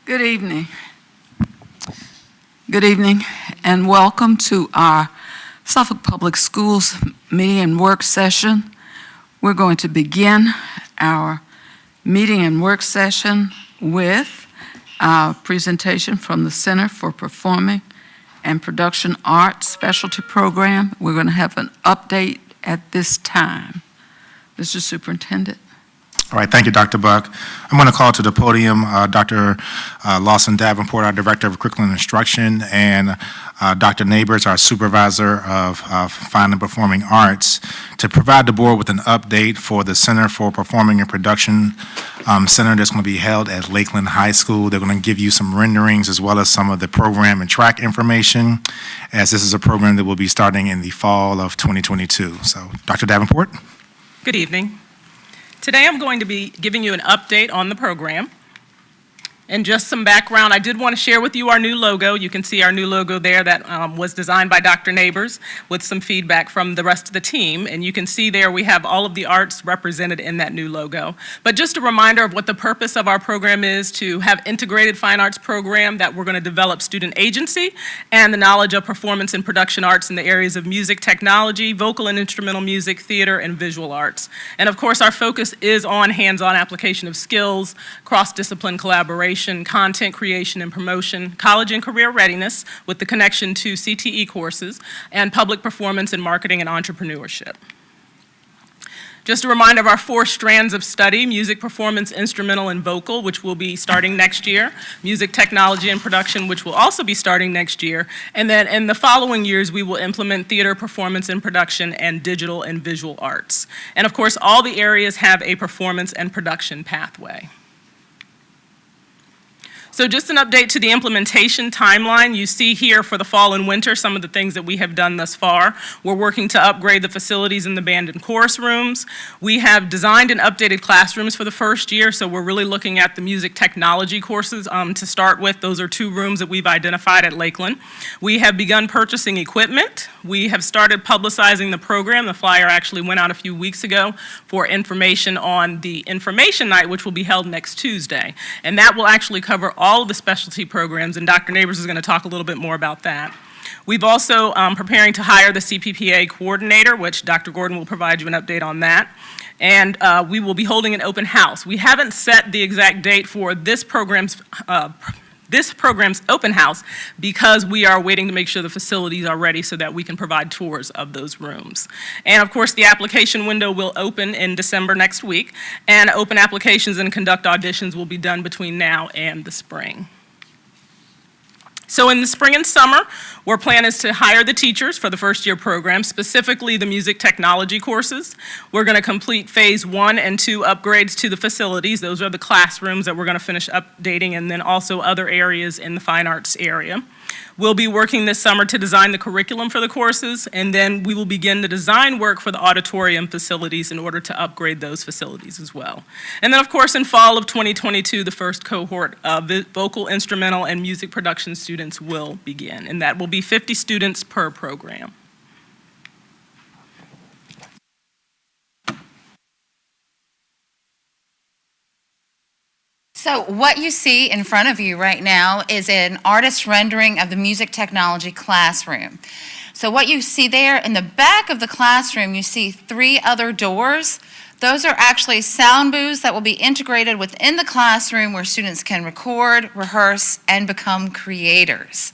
Good evening. Good evening, and welcome to our Suffolk Public Schools meeting and work session. We're going to begin our meeting and work session with a presentation from the Center for Performing and Production Arts Specialty Program. We're going to have an update at this time. Mr. Superintendent. All right, thank you, Dr. Buck. I'm going to call to the podium Dr. Lawson Davenport, our Director of Curriculum and Instruction, and Dr. Neighbors, our Supervisor of Fine and Performing Arts, to provide the board with an update for the Center for Performing and Production Center that's going to be held at Lakeland High School. They're going to give you some renderings as well as some of the program and track information, as this is a program that will be starting in the fall of 2022. So, Dr. Davenport. Good evening. Today I'm going to be giving you an update on the program. And just some background, I did want to share with you our new logo. You can see our new logo there that was designed by Dr. Neighbors with some feedback from the rest of the team. And you can see there we have all of the arts represented in that new logo. But just a reminder of what the purpose of our program is: to have integrated fine arts program that we're going to develop student agency and the knowledge of performance and production arts in the areas of music technology, vocal and instrumental music, theater, and visual arts. And of course, our focus is on hands-on application of skills, cross-discipline collaboration, content creation and promotion, college and career readiness with the connection to CTE courses, and public performance in marketing and entrepreneurship. Just a reminder of our 4 strands of study: music, performance, instrumental, and vocal, which will be starting next year; music technology and production, which will also be starting next year; and then in the following years, we will implement theater, performance and production, and digital and visual arts. And of course, all the areas have a performance and production pathway. So just an update to the implementation timeline. You see here for the fall and winter some of the things that we have done thus far. We're working to upgrade the facilities in the band and chorus rooms. We have designed and updated classrooms for the first year, so we're really looking at the music technology courses to start with. Those are 2 rooms that we've identified at Lakeland. We have begun purchasing equipment. We have started publicizing the program. The flyer actually went out a few weeks ago for information on the information night, which will be held next Tuesday. And that will actually cover all of the specialty programs, and Dr. Neighbors is going to talk a little bit more about that. We've also preparing to hire the CPPA coordinator, which Dr. Gordon will provide you an update on that. And we will be holding an open house. We haven't set the exact date for this program's open house because we are waiting to make sure the facilities are ready so that we can provide tours of those rooms. And of course, the application window will open in December next week, and open applications and conduct auditions will be done between now and the spring. So in the spring and summer, our plan is to hire the teachers for the first-year program, specifically the music technology courses. We're going to complete phase 1 and 2 upgrades to the facilities. Those are the classrooms that we're going to finish updating, and then also other areas in the fine arts area. We'll be working this summer to design the curriculum for the courses, and then we will begin the design work for the auditorium facilities in order to upgrade those facilities as well. And then, of course, in fall of 2022, the first cohort of vocal, instrumental, and music production students will begin, and that will be 50 students per program. So what you see in front of you right now is an artist rendering of the music technology classroom. So what you see there in the back of the classroom, you see 3 other doors. Those are actually sound booths that will be integrated within the classroom where students can record, rehearse, and become creators.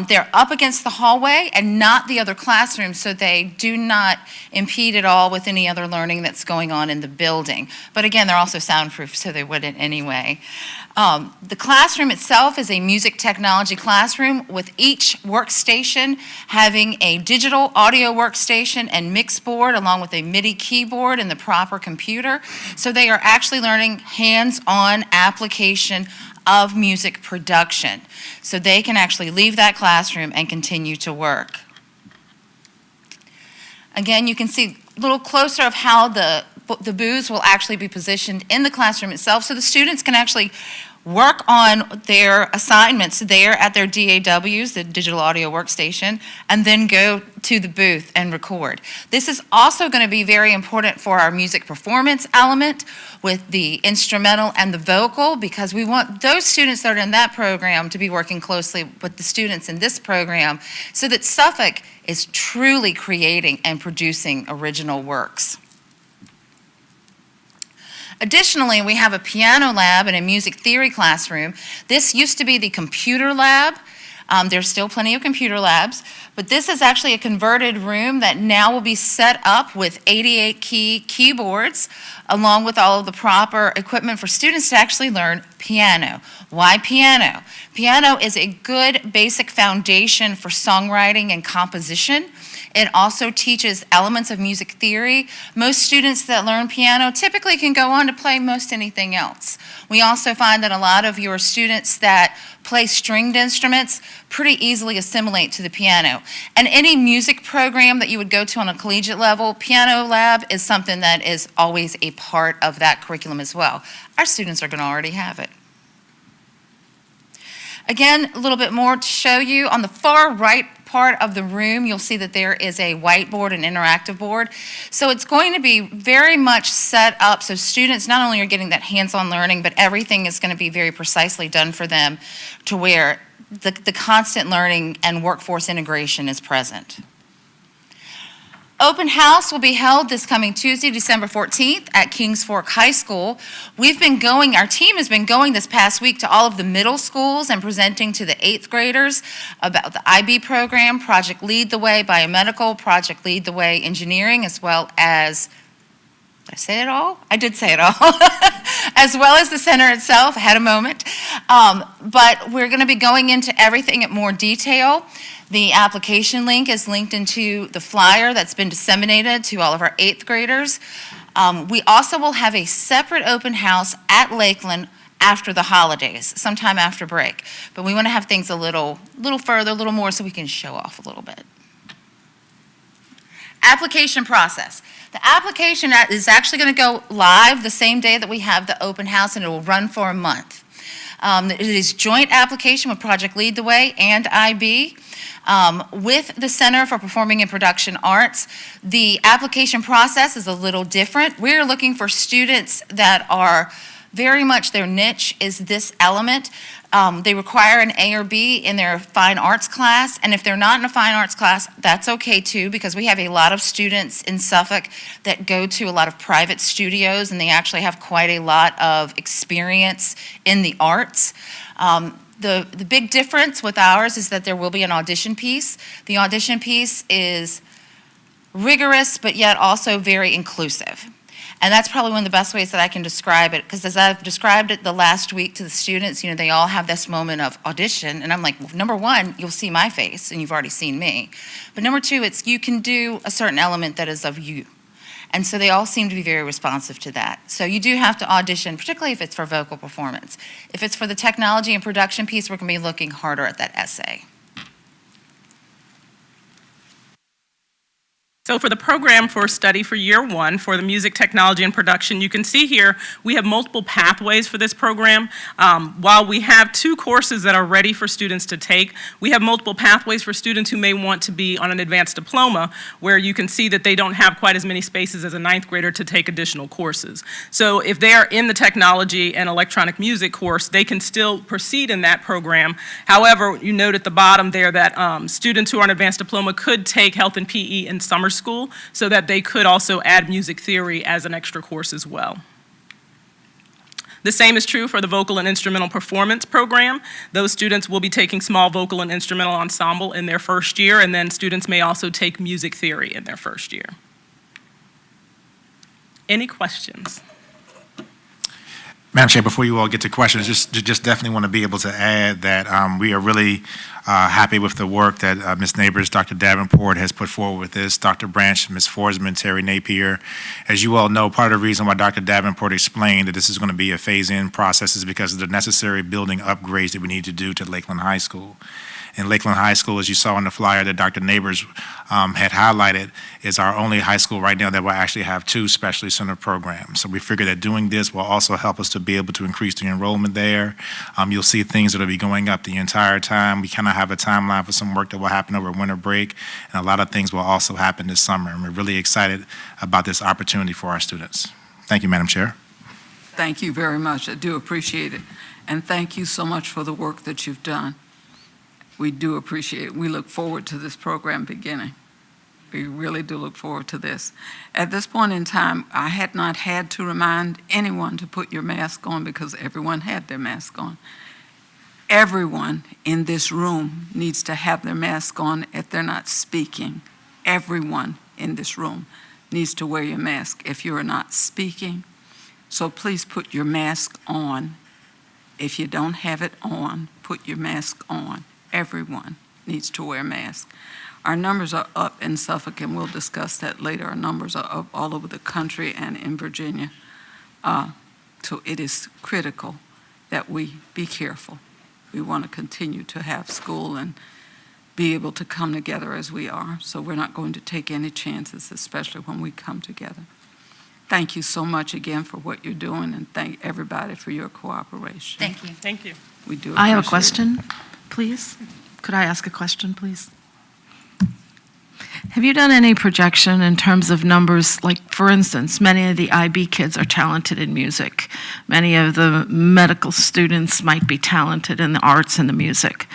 They're up against the hallway and not the other classrooms, so they do not impede at all with any other learning that's going on in the building. But again, they're also soundproof, so they wouldn't anyway. The classroom itself is a music technology classroom with each workstation having a digital audio workstation and mix board along with a MIDI keyboard and the proper computer. So they are actually learning hands-on application of music production. So they can actually leave that classroom and continue to work. Again, you can see a little closer of how the booths will actually be positioned in the classroom itself, so the students can actually work on their assignments there at their DAWs, the digital audio workstation, and then go to the booth and record. This is also going to be very important for our music performance element with the instrumental and the vocal, because we want those students that are in that program to be working closely with the students in this program so that Suffolk is truly creating and producing original works. Additionally, we have a piano lab and a music theory classroom. This used to be the computer lab. There's still plenty of computer labs, but this is actually a converted room that now will be set up with 88-key keyboards, along with all of the proper equipment for students to actually learn piano. Why piano? Piano is a good basic foundation for songwriting and composition. It also teaches elements of music theory. Most students that learn piano typically can go on to play most anything else. We also find that a lot of your students that play stringed instruments pretty easily assimilate to the piano. And any music program that you would go to on a collegiate level, piano lab is something that is always a part of that curriculum as well. Our students are going to already have it. Again, a little bit more to show you. On the far right part of the room, you'll see that there is a whiteboard, an interactive board. So it's going to be very much set up so students not only are getting that hands-on learning, but everything is going to be very precisely done for them to where the constant learning and workforce integration is present. Open house will be held this coming Tuesday, December 14th at Kings Fork High School. Our team has been going this past week to all of the middle schools and presenting to the 8th graders about the IB program, Project Lead the Way Biomedical, Project Lead the Way Engineering, as well as, did I say it all? I did say it all. As well as the center itself. I had a moment. But we're going to be going into everything in more detail. The application link is linked into the flyer that's been disseminated to all of our 8th graders. We also will have a separate open house at Lakeland after the holidays, sometime after break. But we want to have things a little further, a little more, so we can show off a little bit. Application process. The application is actually going to go live the same day that we have the open house, and it will run for a month. It is joint application with Project Lead the Way and IB. With the Center for Performing and Production Arts, the application process is a little different. We're looking for students that are very much their niche is this element. They require an A or B in their fine arts class, and if they're not in a fine arts class, that's okay too, because we have a lot of students in Suffolk that go to a lot of private studios, and they actually have quite a lot of experience in the arts. The big difference with ours is that there will be an audition piece. The audition piece is rigorous, but yet also very inclusive. And that's probably one of the best ways that I can describe it, because as I've described it the last week to the students, they all have this moment of audition, and I'm like, well, number one, you'll see my face, and you've already seen me. But number two, it's you can do a certain element that is of you. And so they all seem to be very responsive to that. So you do have to audition, particularly if it's for vocal performance. If it's for the technology and production piece, we're going to be looking harder at that essay. So for the program for study for year one for the music technology and production, you can see here we have multiple pathways for this program. While we have 2 courses that are ready for students to take, we have multiple pathways for students who may want to be on an advanced diploma, where you can see that they don't have quite as many spaces as a 9th grader to take additional courses. So if they are in the technology and electronic music course, they can still proceed in that program. However, you note at the bottom there that students who are on advanced diploma could take health and PE in summer school, so that they could also add music theory as an extra course as well. The same is true for the vocal and instrumental performance program. Those students will be taking small vocal and instrumental ensemble in their first year, and then students may also take music theory in their first year. Any questions? Madam Chair, before you all get to questions, just definitely want to be able to add that we are really happy with the work that Ms. Neighbors, Dr. Davenport has put forward with this, Dr. Branch, Ms. Forsman, Terry Napier. As you all know, part of the reason why Dr. Davenport explained that this is going to be a phase-in process is because of the necessary building upgrades that we need to do to Lakeland High School. And Lakeland High School, as you saw on the flyer that Dr. Neighbors had highlighted, is our only high school right now that will actually have 2 specialty center programs. So we figure that doing this will also help us to be able to increase the enrollment there. You'll see things that will be going up the entire time. We kind of have a timeline for some work that will happen over winter break, and a lot of things will also happen this summer. And we're really excited about this opportunity for our students. Thank you, Madam Chair. Thank you very much. I do appreciate it. And thank you so much for the work that you've done. We do appreciate it. We look forward to this program beginning. We really do look forward to this. At this point in time, I had not had to remind anyone to put your mask on because everyone had their mask on. Everyone in this room needs to have their mask on if they're not speaking. Everyone in this room needs to wear your mask if you are not speaking. So please put your mask on. If you don't have it on, put your mask on. Everyone needs to wear a mask. Our numbers are up in Suffolk, and we'll discuss that later. Our numbers are up all over the country and in Virginia. So it is critical that we be careful. We want to continue to have school and be able to come together as we are. So we're not going to take any chances, especially when we come together. Thank you so much again for what you're doing, and thank everybody for your cooperation. Thank you. Thank you. We do I have a appreciate it. question, please. Could I ask a question, please? Have you done any projection in terms of numbers? Like, for instance, many of the IB kids are talented in music. Many of the medical students might be talented in the arts and the music.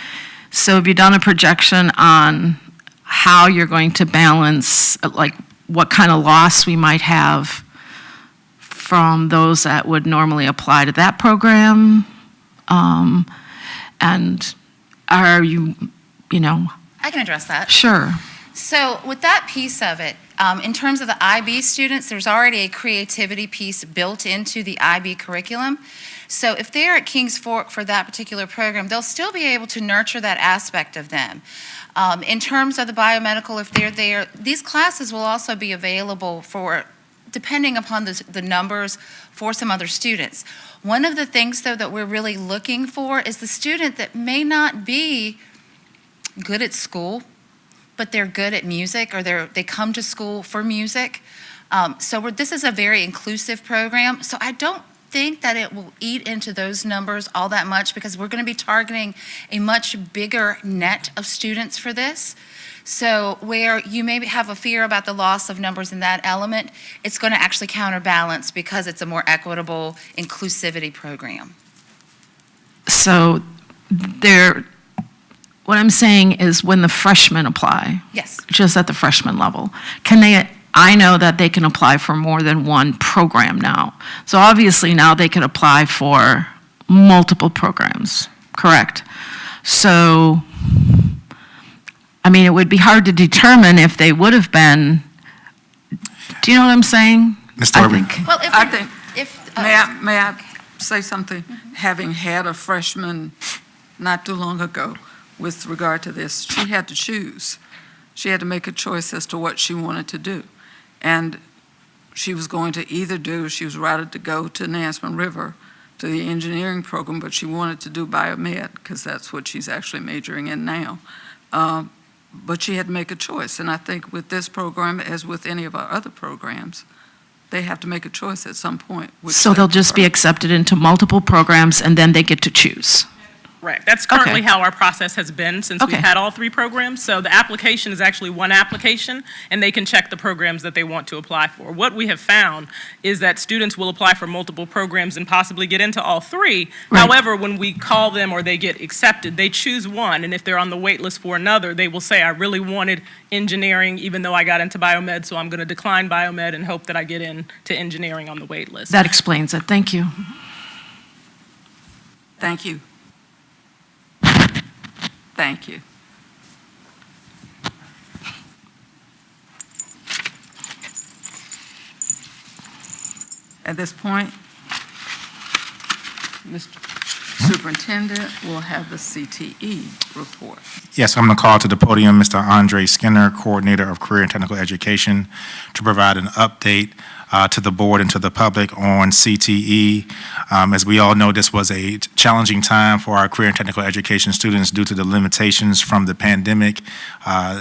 So have you done a projection on how you're going to balance, like, what kind of loss we might have from those that would normally apply to that program? And are you know, I can address that. sure. So with that piece of it, in terms of the IB students, there's already a creativity piece built into the IB curriculum. So if they're at Kings Fork for that particular program, they'll still be able to nurture that aspect of them. In terms of the biomedical, if they're there, these classes will also be available for, depending upon the numbers, for some other students. One of the things, though, that we're really looking for is the student that may not be good at school, but they're good at music, or they come to school for music. This is a very inclusive program, so I don't think that it will eat into those numbers all that much because we're going to be targeting a much bigger net of students for this. So where you maybe have a fear about the loss of numbers in that element, it's going to actually counterbalance because it's a more equitable inclusivity program. So what I'm saying is when the freshmen apply, Yes. just at the freshman level, I know that they can apply for more than one program now. So obviously now they can apply for multiple programs, correct? So, I mean, it would be hard to determine if they would have been, do you know what I'm saying? Ms. I Thorby. think. Well, I think, if may I say something? Having had a freshman not too long ago with regard to this, she had to choose. She had to make a choice as to what she wanted to do. And she was going to she was routed to go to Nansemond River to the engineering program, but she wanted to do biomed because that's what she's actually majoring in now. But she had to make a choice. And I think with this program, as with any of our other programs, they have to make a choice at some point. So they'll just be accepted into multiple programs and then they get to choose. Right. That's currently Okay. how our process has been since we've Okay. had all 3 programs. So the application is actually one application, and they can check the programs that they want to apply for. What we have found is that students will apply for multiple programs and possibly get into all 3. Right. However, when we call them or they get accepted, they choose one, and if they're on the wait list for another, they will say, I really wanted engineering even though I got into biomed, so I'm going to decline biomed and hope that I get into engineering on the wait list. That explains it. Thank you. Thank you. Thank you. At this point, Mr. Superintendent will have the CTE report. Yes, I'm going to call to the podium Mr. Andre Skinner, Coordinator of Career and Technical Education, to provide an update to the board and to the public on CTE. As we all know, this was a challenging time for our career and technical education students due to the limitations from the pandemic.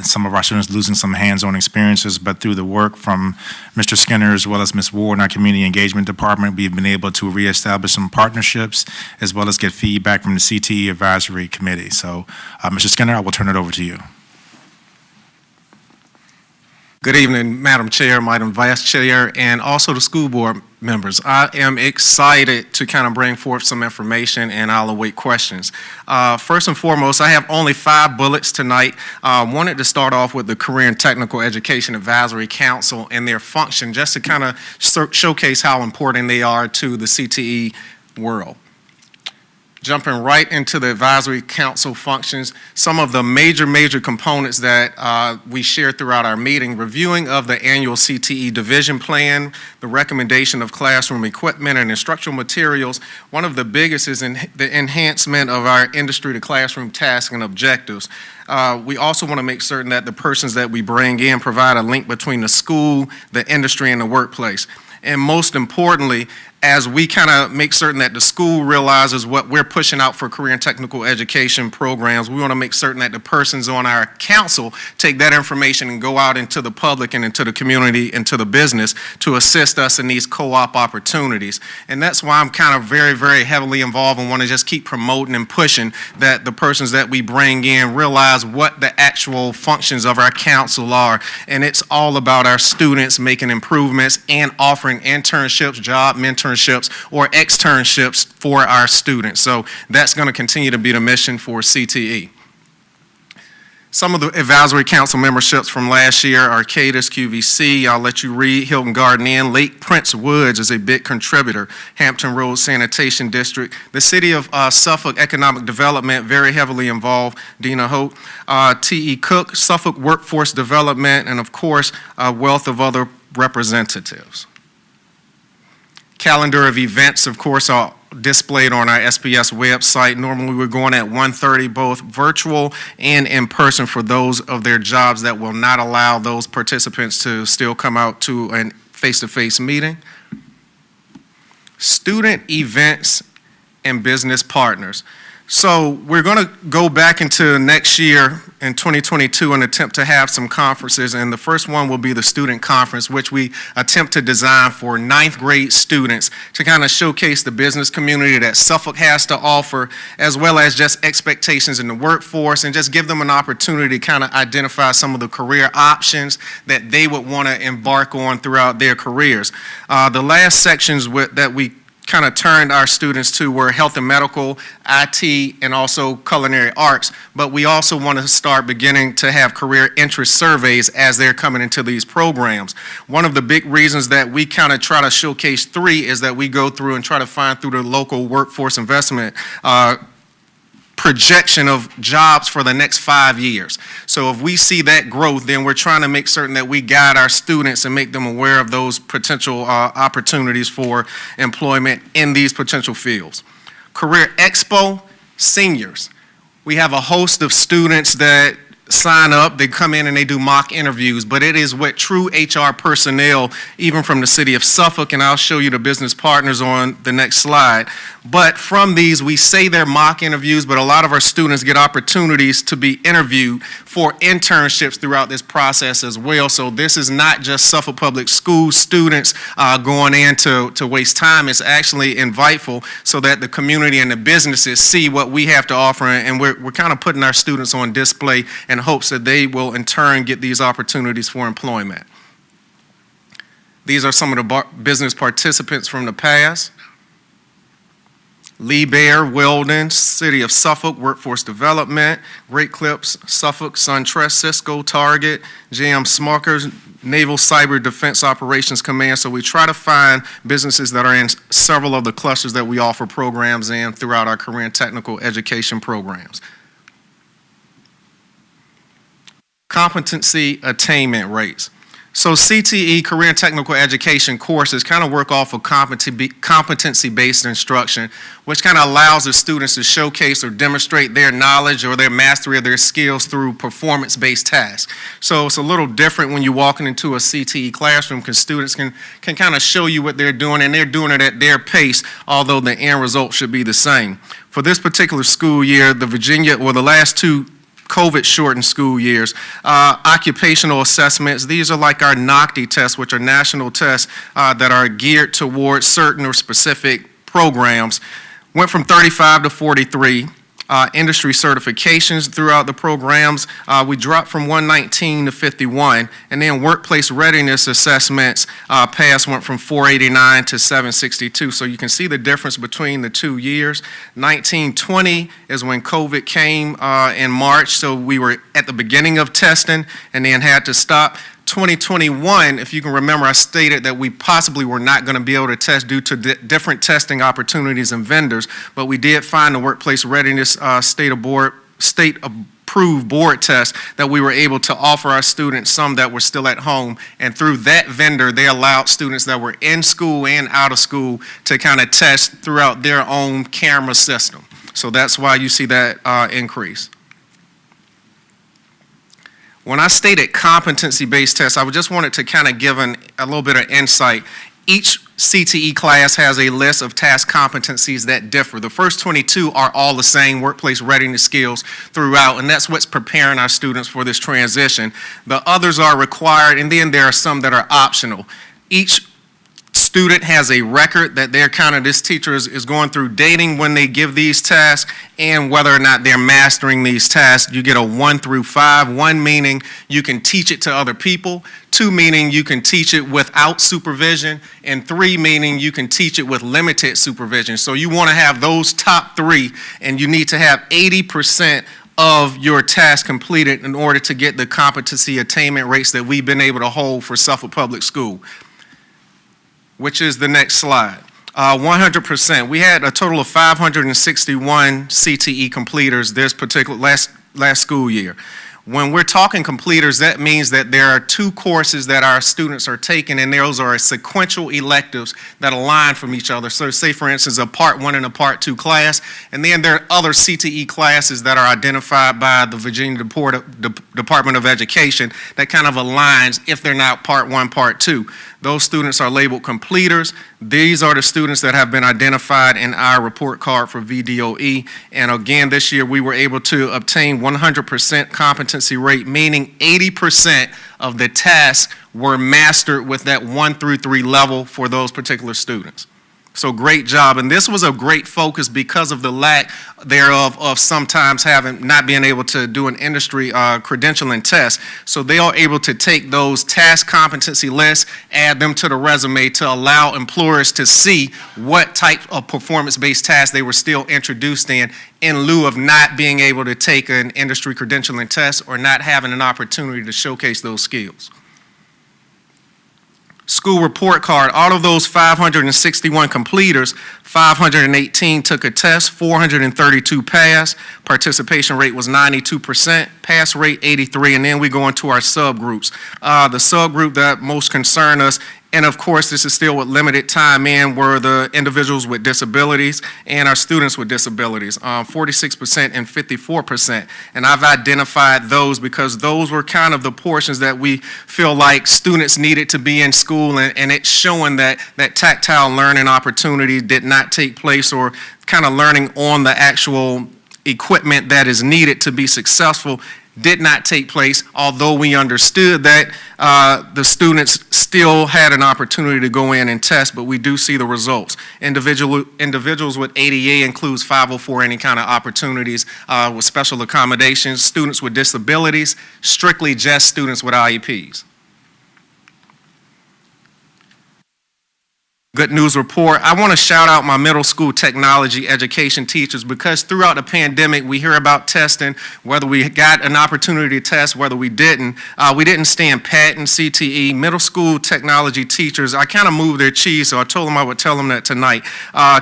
Some of our students losing some hands-on experiences, but through the work from Mr. Skinner as well as Ms. Ward in our community engagement department, we've been able to reestablish some partnerships as well as get feedback from the CTE Advisory Committee. So, Mr. Skinner, I will turn it over to you. Good evening, Madam Chair, Madam Vice Chair, and also the school board members. I am excited to kind of bring forth some information, and I'll await questions. First and foremost, I have only 5 bullets tonight. Wanted to start off with the Career and Technical Education Advisory Council and their function, just to kind of showcase how important they are to the CTE world. Jumping right into the advisory council functions, some of the major components that we shared throughout our meeting: reviewing of the annual CTE division plan, the recommendation of classroom equipment and instructional materials. One of the biggest is the enhancement of our industry to classroom tasks and objectives. We also want to make certain that the persons that we bring in provide a link between the school, the industry, and the workplace. And most importantly, as we kind of make certain that the school realizes what we're pushing out for career and technical education programs, we want to make certain that the persons on our council take that information and go out into the public and into the community and to the business to assist us in these co-op opportunities. And that's why I'm kind of very heavily involved and want to just keep promoting and pushing that the persons that we bring in realize what the actual functions of our council are. And it's all about our students making improvements and offering internships, job mentorships, or externships for our students. So that's going to continue to be the mission for CTE. Some of the advisory council memberships from last year: Arcadis, QVC, I'll let you read, Hilton Garden Inn, Lake Prince Woods is a big contributor, Hampton Road Sanitation District, the City of Suffolk Economic Development, very heavily involved, Dina Hope, T.E. Cook, Suffolk Workforce Development, and of course, a wealth of other representatives. Calendar of events, of course, are displayed on our SPS website. Normally, we're going at 1:30, both virtual and in person for those of their jobs that will not allow those participants to still come out to a face-to-face meeting. Student events and business partners. So we're going to go back into next year in 2022 and attempt to have some conferences, and the first one will be the student conference, which we attempt to design for 9th grade students to kind of showcase the business community that Suffolk has to offer, as well as just expectations in the workforce, and just give them an opportunity to kind of identify some of the career options that they would want to embark on throughout their careers. The last sections that we kind of turned our students to were health and medical, IT, and also culinary arts. But we also want to start beginning to have career interest surveys as they're coming into these programs. One of the big reasons that we kind of try to showcase 3 is that we go through and try to find through the local workforce investment projection of jobs for the next 5 years. So if we see that growth, then we're trying to make certain that we guide our students and make them aware of those potential opportunities for employment in these potential fields. Career Expo, seniors. We have a host of students that sign up, they come in and they do mock interviews, but it is what true HR personnel, even from the city of Suffolk, and I'll show you the business partners on the next slide. But from these, we say they're mock interviews, but a lot of our students get opportunities to be interviewed for internships throughout this process as well. So this is not just Suffolk Public Schools students going in to waste time. It's actually inviteful so that the community and the businesses see what we have to offer, and we're kind of putting our students on display in hopes that they will in turn get these opportunities for employment. These are some of the business participants from the past. Lee Bear, Weldon, City of Suffolk, Workforce Development, Great Clips, Suffolk, SunTrust, Cisco, Target, JM Smuckers, Naval Cyber Defense Operations Command. So we try to find businesses that are in several of the clusters that we offer programs in throughout our career and technical education programs. Competency attainment rates. So CTE, Career and Technical Education courses kind of work off of competency-based instruction, which kind of allows the students to showcase or demonstrate their knowledge or their mastery of their skills through performance-based tasks. So it's a little different when you're walking into a CTE classroom because students can kind of show you what they're doing, and they're doing it at their pace, although the end result should be the same. For this particular school year, the last two COVID-shortened school years, occupational assessments, these are like our NOCTI tests, which are national tests that are geared towards certain or specific programs, went from 35 to 43. Industry certifications throughout the programs, we dropped from 119 to 51, and then workplace readiness assessments passed went from 489 to 762. So you can see the difference between the 2 years. 1920 is when COVID came in March, so we were at the beginning of testing and then had to stop. 2021, if you can remember, I stated that we possibly were not going to be able to test due to different testing opportunities and vendors, but we did find the workplace readiness state-approved board test that we were able to offer our students, some that were still at home, and through that vendor, they allowed students that were in school and out of school to kind of test throughout their own camera system. So that's why you see that increase. When I stated competency-based tests, I just wanted to kind of give a little bit of insight. Each CTE class has a list of task competencies that differ. The first 22 are all the same workplace readiness skills throughout, and that's what's preparing our students for this transition. The others are required, and then there are some that are optional. Each student has a record that this teacher is going through dating when they give these tasks and whether or not they're mastering these tasks. You get a 1 through 5, 1 meaning you can teach it to other people, 2 meaning you can teach it without supervision, and 3 meaning you can teach it with limited supervision. So you want to have those top 3, and you need to have 80% of your task completed in order to get the competency attainment rates that we've been able to hold for Suffolk Public School, which is the next slide. 100%. We had a total of 561 CTE completers this particular last school year. When we're talking completers, that means that there are 2 courses that our students are taking, and those are sequential electives that align from each other. So say, for instance, a Part 1 and a Part 2 class, and then there are other CTE classes that are identified by the Virginia Department of Education that kind of aligns if they're not Part 1, Part 2. Those students are labeled completers. These are the students that have been identified in our report card for VDOE. And again, this year we were able to obtain 100% competency rate, meaning 80% of the tasks were mastered with that 1 through 3 level for those particular students. So great job, and this was a great focus because of the lack thereof of sometimes not being able to do an industry credentialing test. So they are able to take those task competency lists, add them to the resume to allow employers to see what type of performance-based tasks they were still introduced in lieu of not being able to take an industry credentialing test or not having an opportunity to showcase those skills. School report card, out of those 561 completers, 518 took a test, 432 passed, participation rate was 92%, pass rate 83, and then we go into our subgroups. The subgroup that most concern us, and of course this is still with limited time in, were the individuals with disabilities and our students with disabilities, 46% and 54%. And I've identified those because those were kind of the portions that we feel like students needed to be in school, and it's showing that tactile learning opportunity did not take place, or kind of learning on the actual equipment that is needed to be successful did not take place, although we understood that the students still had an opportunity to go in and test, but we do see the results. Individuals with ADA includes 504, any kind of opportunities with special accommodations. Students with disabilities, strictly just students with IEPs. Good news report. I want to shout out my middle school technology education teachers, because throughout the pandemic we hear about testing, whether we got an opportunity to test, whether we didn't stand pat in CTE. Middle school technology teachers, I kind of moved their cheese, so I told them I would tell them that tonight.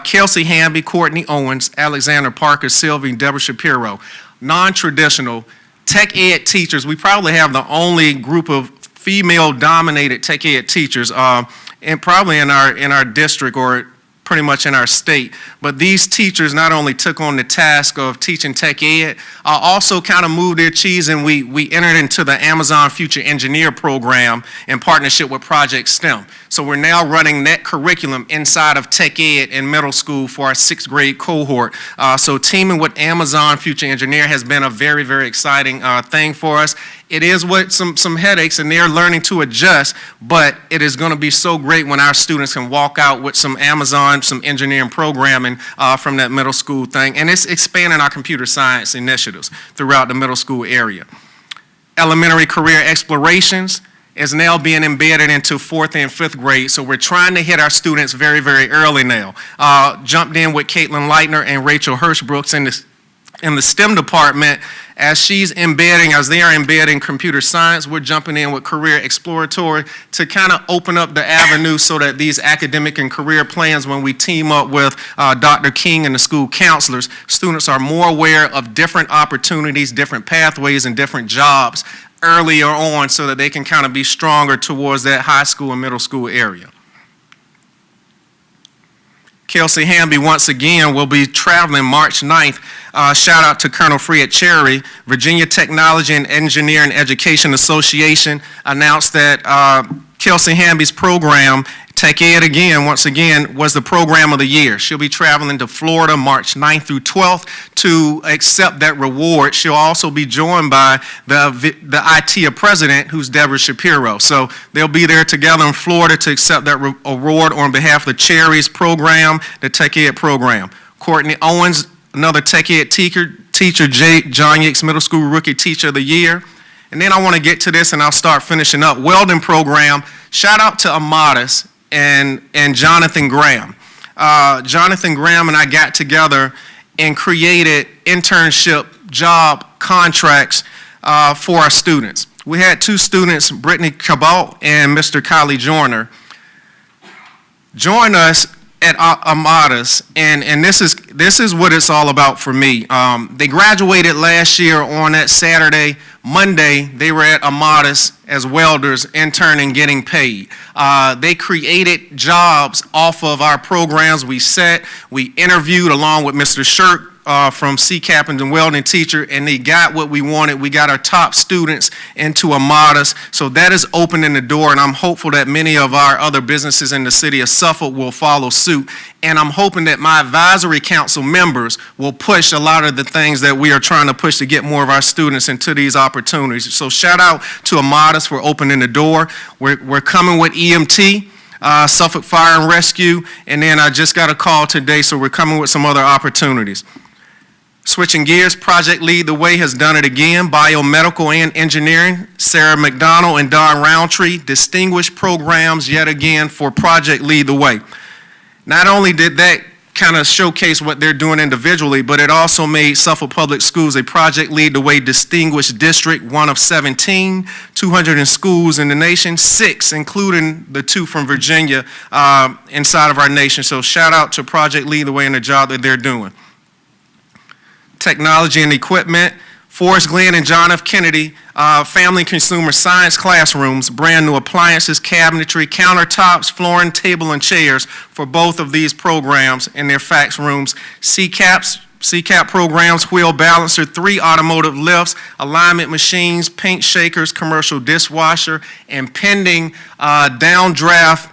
Kelsey Hamby, Courtney Owens, Alexander Parker, Sylvie, and Deborah Shapiro. Non-traditional tech ed teachers, we probably have the only group of female-dominated tech ed teachers, and probably in our district or pretty much in our state. But these teachers not only took on the task of teaching tech ed, also kind of moved their cheese, and we entered into the Amazon Future Engineer program in partnership with Project STEM. So we're now running that curriculum inside of tech ed in middle school for our 6th grade cohort. So teaming with Amazon Future Engineer has been a very, very exciting thing for us. It is with some headaches, and they're learning to adjust, but it is going to be so great when our students can walk out with some Amazon, some engineering programming from that middle school thing, and it's expanding our computer science initiatives throughout the middle school area. Elementary career explorations is now being embedded into 4th and 5th grade, so we're trying to hit our students very, very early now. Jumped in with Caitlin Leitner and Rachel Hirschbrooks in the STEM department. As they are embedding computer science, we're jumping in with career exploratory to kind of open up the avenue so that these academic and career plans, when we team up with Dr. King and the school counselors, students are more aware of different opportunities, different pathways, and different jobs earlier on so that they can kind of be stronger towards that high school and middle school area. Kelsey Hamby, once again, will be traveling March 9th. Shout out to Colonel Fred Cherry. Virginia Technology and Engineering Education Association announced that Kelsey Hamby's program, Tech Ed again, once again, was the program of the year. She'll be traveling to Florida March 9th through 12th to accept that reward. She'll also be joined by the ITEA president, who's Deborah Shapiro. So they'll be there together in Florida to accept that award on behalf of the Cherry's program, the Tech Ed program. Courtney Owens, another Tech Ed teacher, John Yates Middle School Rookie Teacher of the Year. And then I want to get to this, and I'll start finishing up. Welding program, shout out to Amatis and Jonathan Graham. Jonathan Graham and I got together and created internship job contracts for our students. We had 2 students, Brittany Cabot and Mr. Kylie Joyner, join us at Amatis, and this is what it's all about for me. They graduated last year on that Saturday. Monday, they were at Amatis as welders, interning, getting paid. They created jobs off of our programs we interviewed along with Mr. Shirk from CCAP and the welding teacher, and they got what we wanted. We got our top students into Amatis, so that is opening the door, and I'm hopeful that many of our other businesses in the city of Suffolk will follow suit, and I'm hoping that my advisory council members will push a lot of the things that we are trying to push to get more of our students into these opportunities. So shout out to Amatis for opening the door. We're coming with EMT, Suffolk Fire and Rescue, and then I just got a call today, so we're coming with some other opportunities. Switching gears, Project Lead the Way has done it again. Biomedical and engineering, Sarah McDonald and Don Roundtree, distinguished programs yet again for Project Lead the Way. Not only did that kind of showcase what they're doing individually, but it also made Suffolk Public Schools a Project Lead the Way distinguished district, one of 17, 200 schools in the nation, 6, including the 2 from Virginia inside of our nation. So shout out to Project Lead the Way and the job that they're doing. Technology and equipment, Forrest Glenn and John F. Kennedy family consumer science classrooms, brand new appliances, cabinetry, countertops, flooring, table, and chairs for both of these programs in their fax rooms. CCAP programs, wheel balancer, 3 automotive lifts, alignment machines, paint shakers, commercial dishwasher, and pending downdraft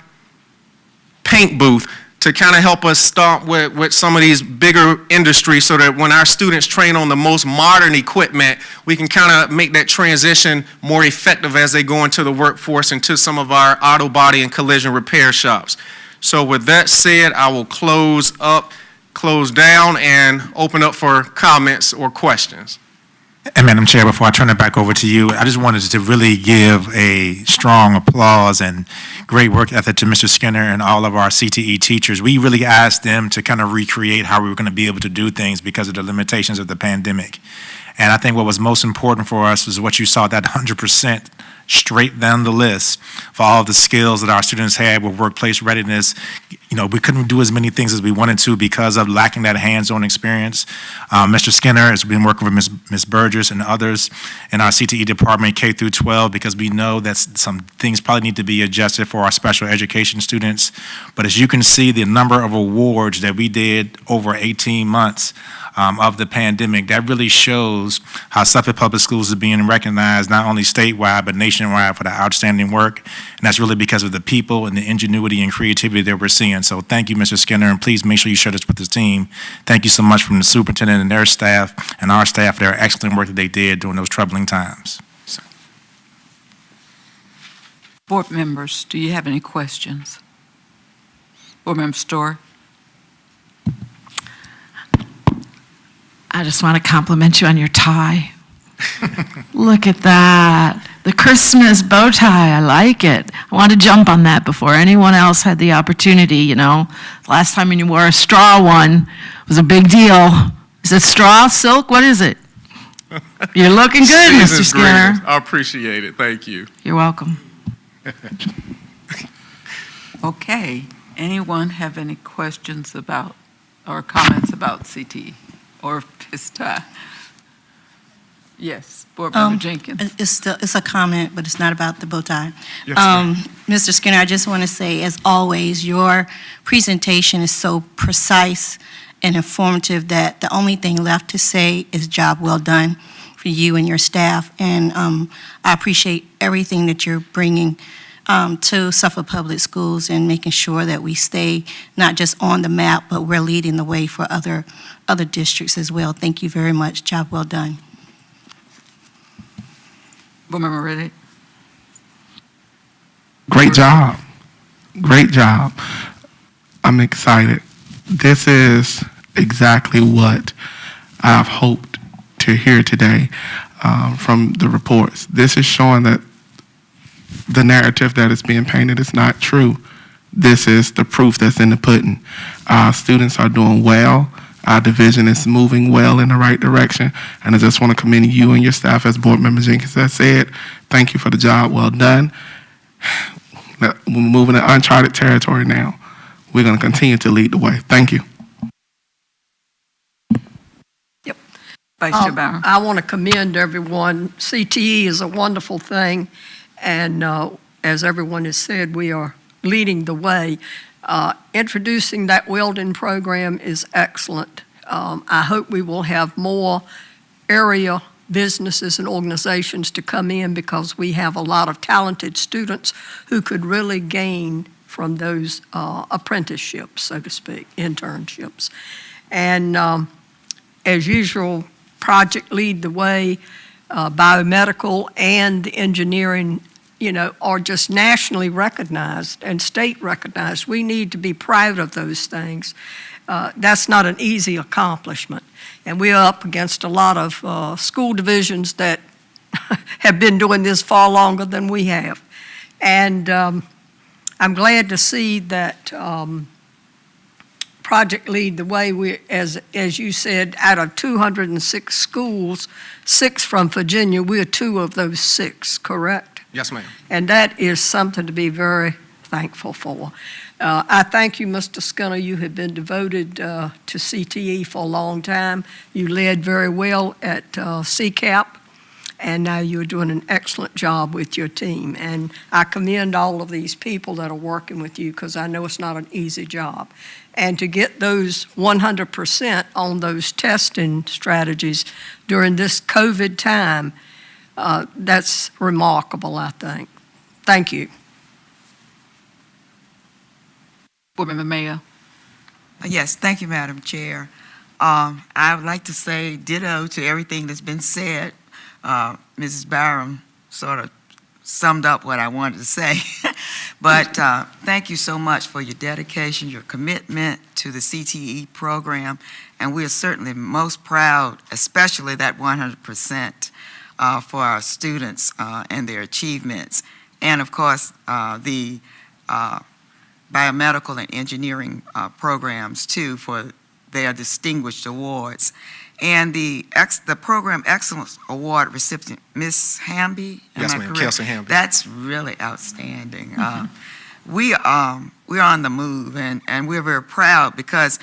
paint booth to kind of help us start with some of these bigger industries so that when our students train on the most modern equipment, we can kind of make that transition more effective as they go into the workforce into some of our auto body and collision repair shops. So with that said, I will close down and open up for comments or questions. And Madam Chair, before I turn it back over to you, I just wanted to really give a strong applause and great work ethic to Mr. Skinner and all of our CTE teachers. We really asked them to kind of recreate how we were going to be able to do things because of the limitations of the pandemic. And I think what was most important for us was what you saw, that 100% straight down the list for all the skills that our students had with workplace readiness, we couldn't do as many things as we wanted to because of lacking that hands-on experience. Mr. Skinner has been working with Ms. Burgess and others in our CTE department, K through 12, because we know that some things probably need to be adjusted for our special education students. But as you can see, the number of awards that we did over 18 months of the pandemic, that really shows how Suffolk Public Schools is being recognized not only statewide but nationwide for the outstanding work. And that's really because of the people and the ingenuity and creativity that we're seeing. So thank you, Mr. Skinner, and please make sure you share this with the team. Thank you so much from the superintendent and their staff and our staff for their excellent work that they did during those troubling times. So. Board members, do you have any questions? Board Member Story? I just want to compliment you on your tie. Look at that. The Christmas bow tie, I like it. I want to jump on that before anyone else had the opportunity, Last time when you wore a straw one was a big deal. Is it straw, silk? What is it? You're looking good, Mr. Season's Skinner. greetings. I appreciate it. Thank you. You're welcome. Okay. Anyone have any questions about or comments about CTE or his tie? Yes, Board Member Jenkins. It's a comment, but it's not about the bow tie. Yes, ma'am. Mr. Skinner, I just want to say, as always, your presentation is so precise and informative that the only thing left to say is job well done for you and your staff. And I appreciate everything that you're bringing to Suffolk Public Schools and making sure that we stay not just on the map, but we're leading the way for other districts as well. Thank you very much. Job well done. Board Member Riddick? Great job. Great job. I'm excited. This is exactly what I've hoped to hear today from the reports. This is showing that the narrative that is being painted is not true. This is the proof that's in the pudding. Our students are doing well. Our division is moving well in the right direction, and I just want to commend you and your staff, as Board Member Jenkins has said. Thank you for the job well done. We're moving to uncharted territory now. We're going to continue to lead the way. Thank you. Vice Chair Bauer? I want to commend everyone. CTE is a wonderful thing, and as everyone has said, we are leading the way. Introducing that welding program is excellent. I hope we will have more area businesses and organizations to come in because we have a lot of talented students who could really gain from those apprenticeships, so to speak, internships. And as usual, Project Lead the Way, biomedical and engineering are just nationally recognized and state recognized. We need to be proud of those things. That's not an easy accomplishment. And we are up against a lot of school divisions that have been doing this far longer than we have. And I'm glad to see that Project Lead the Way, as you said, out of 206 schools, 6 from Virginia, we're 2 of those 6, correct? Yes, ma'am. And that is something to be very thankful for. I thank you, Mr. Skinner. You have been devoted to CTE for a long time. You led very well at CCAP, and now you're doing an excellent job with your team. And I commend all of these people that are working with you because I know it's not an easy job. And to get those 100% on those testing strategies during this COVID time, that's remarkable, I think. Thank you. Board Member Mayo? Yes, thank you, Madam Chair. I would like to say ditto to everything that's been said. Mrs. Barham sort of summed up what I wanted to say. But thank you so much for your dedication, your commitment to the CTE program, and we are certainly most proud, especially that 100%. For our students and their achievements. And of course, the biomedical and engineering programs too for their distinguished awards. And the Program Excellence Award recipient, Ms. Hamby, Yes, ma'am, Kelsey Hamby. That's really outstanding. we're on the move, and we're very proud because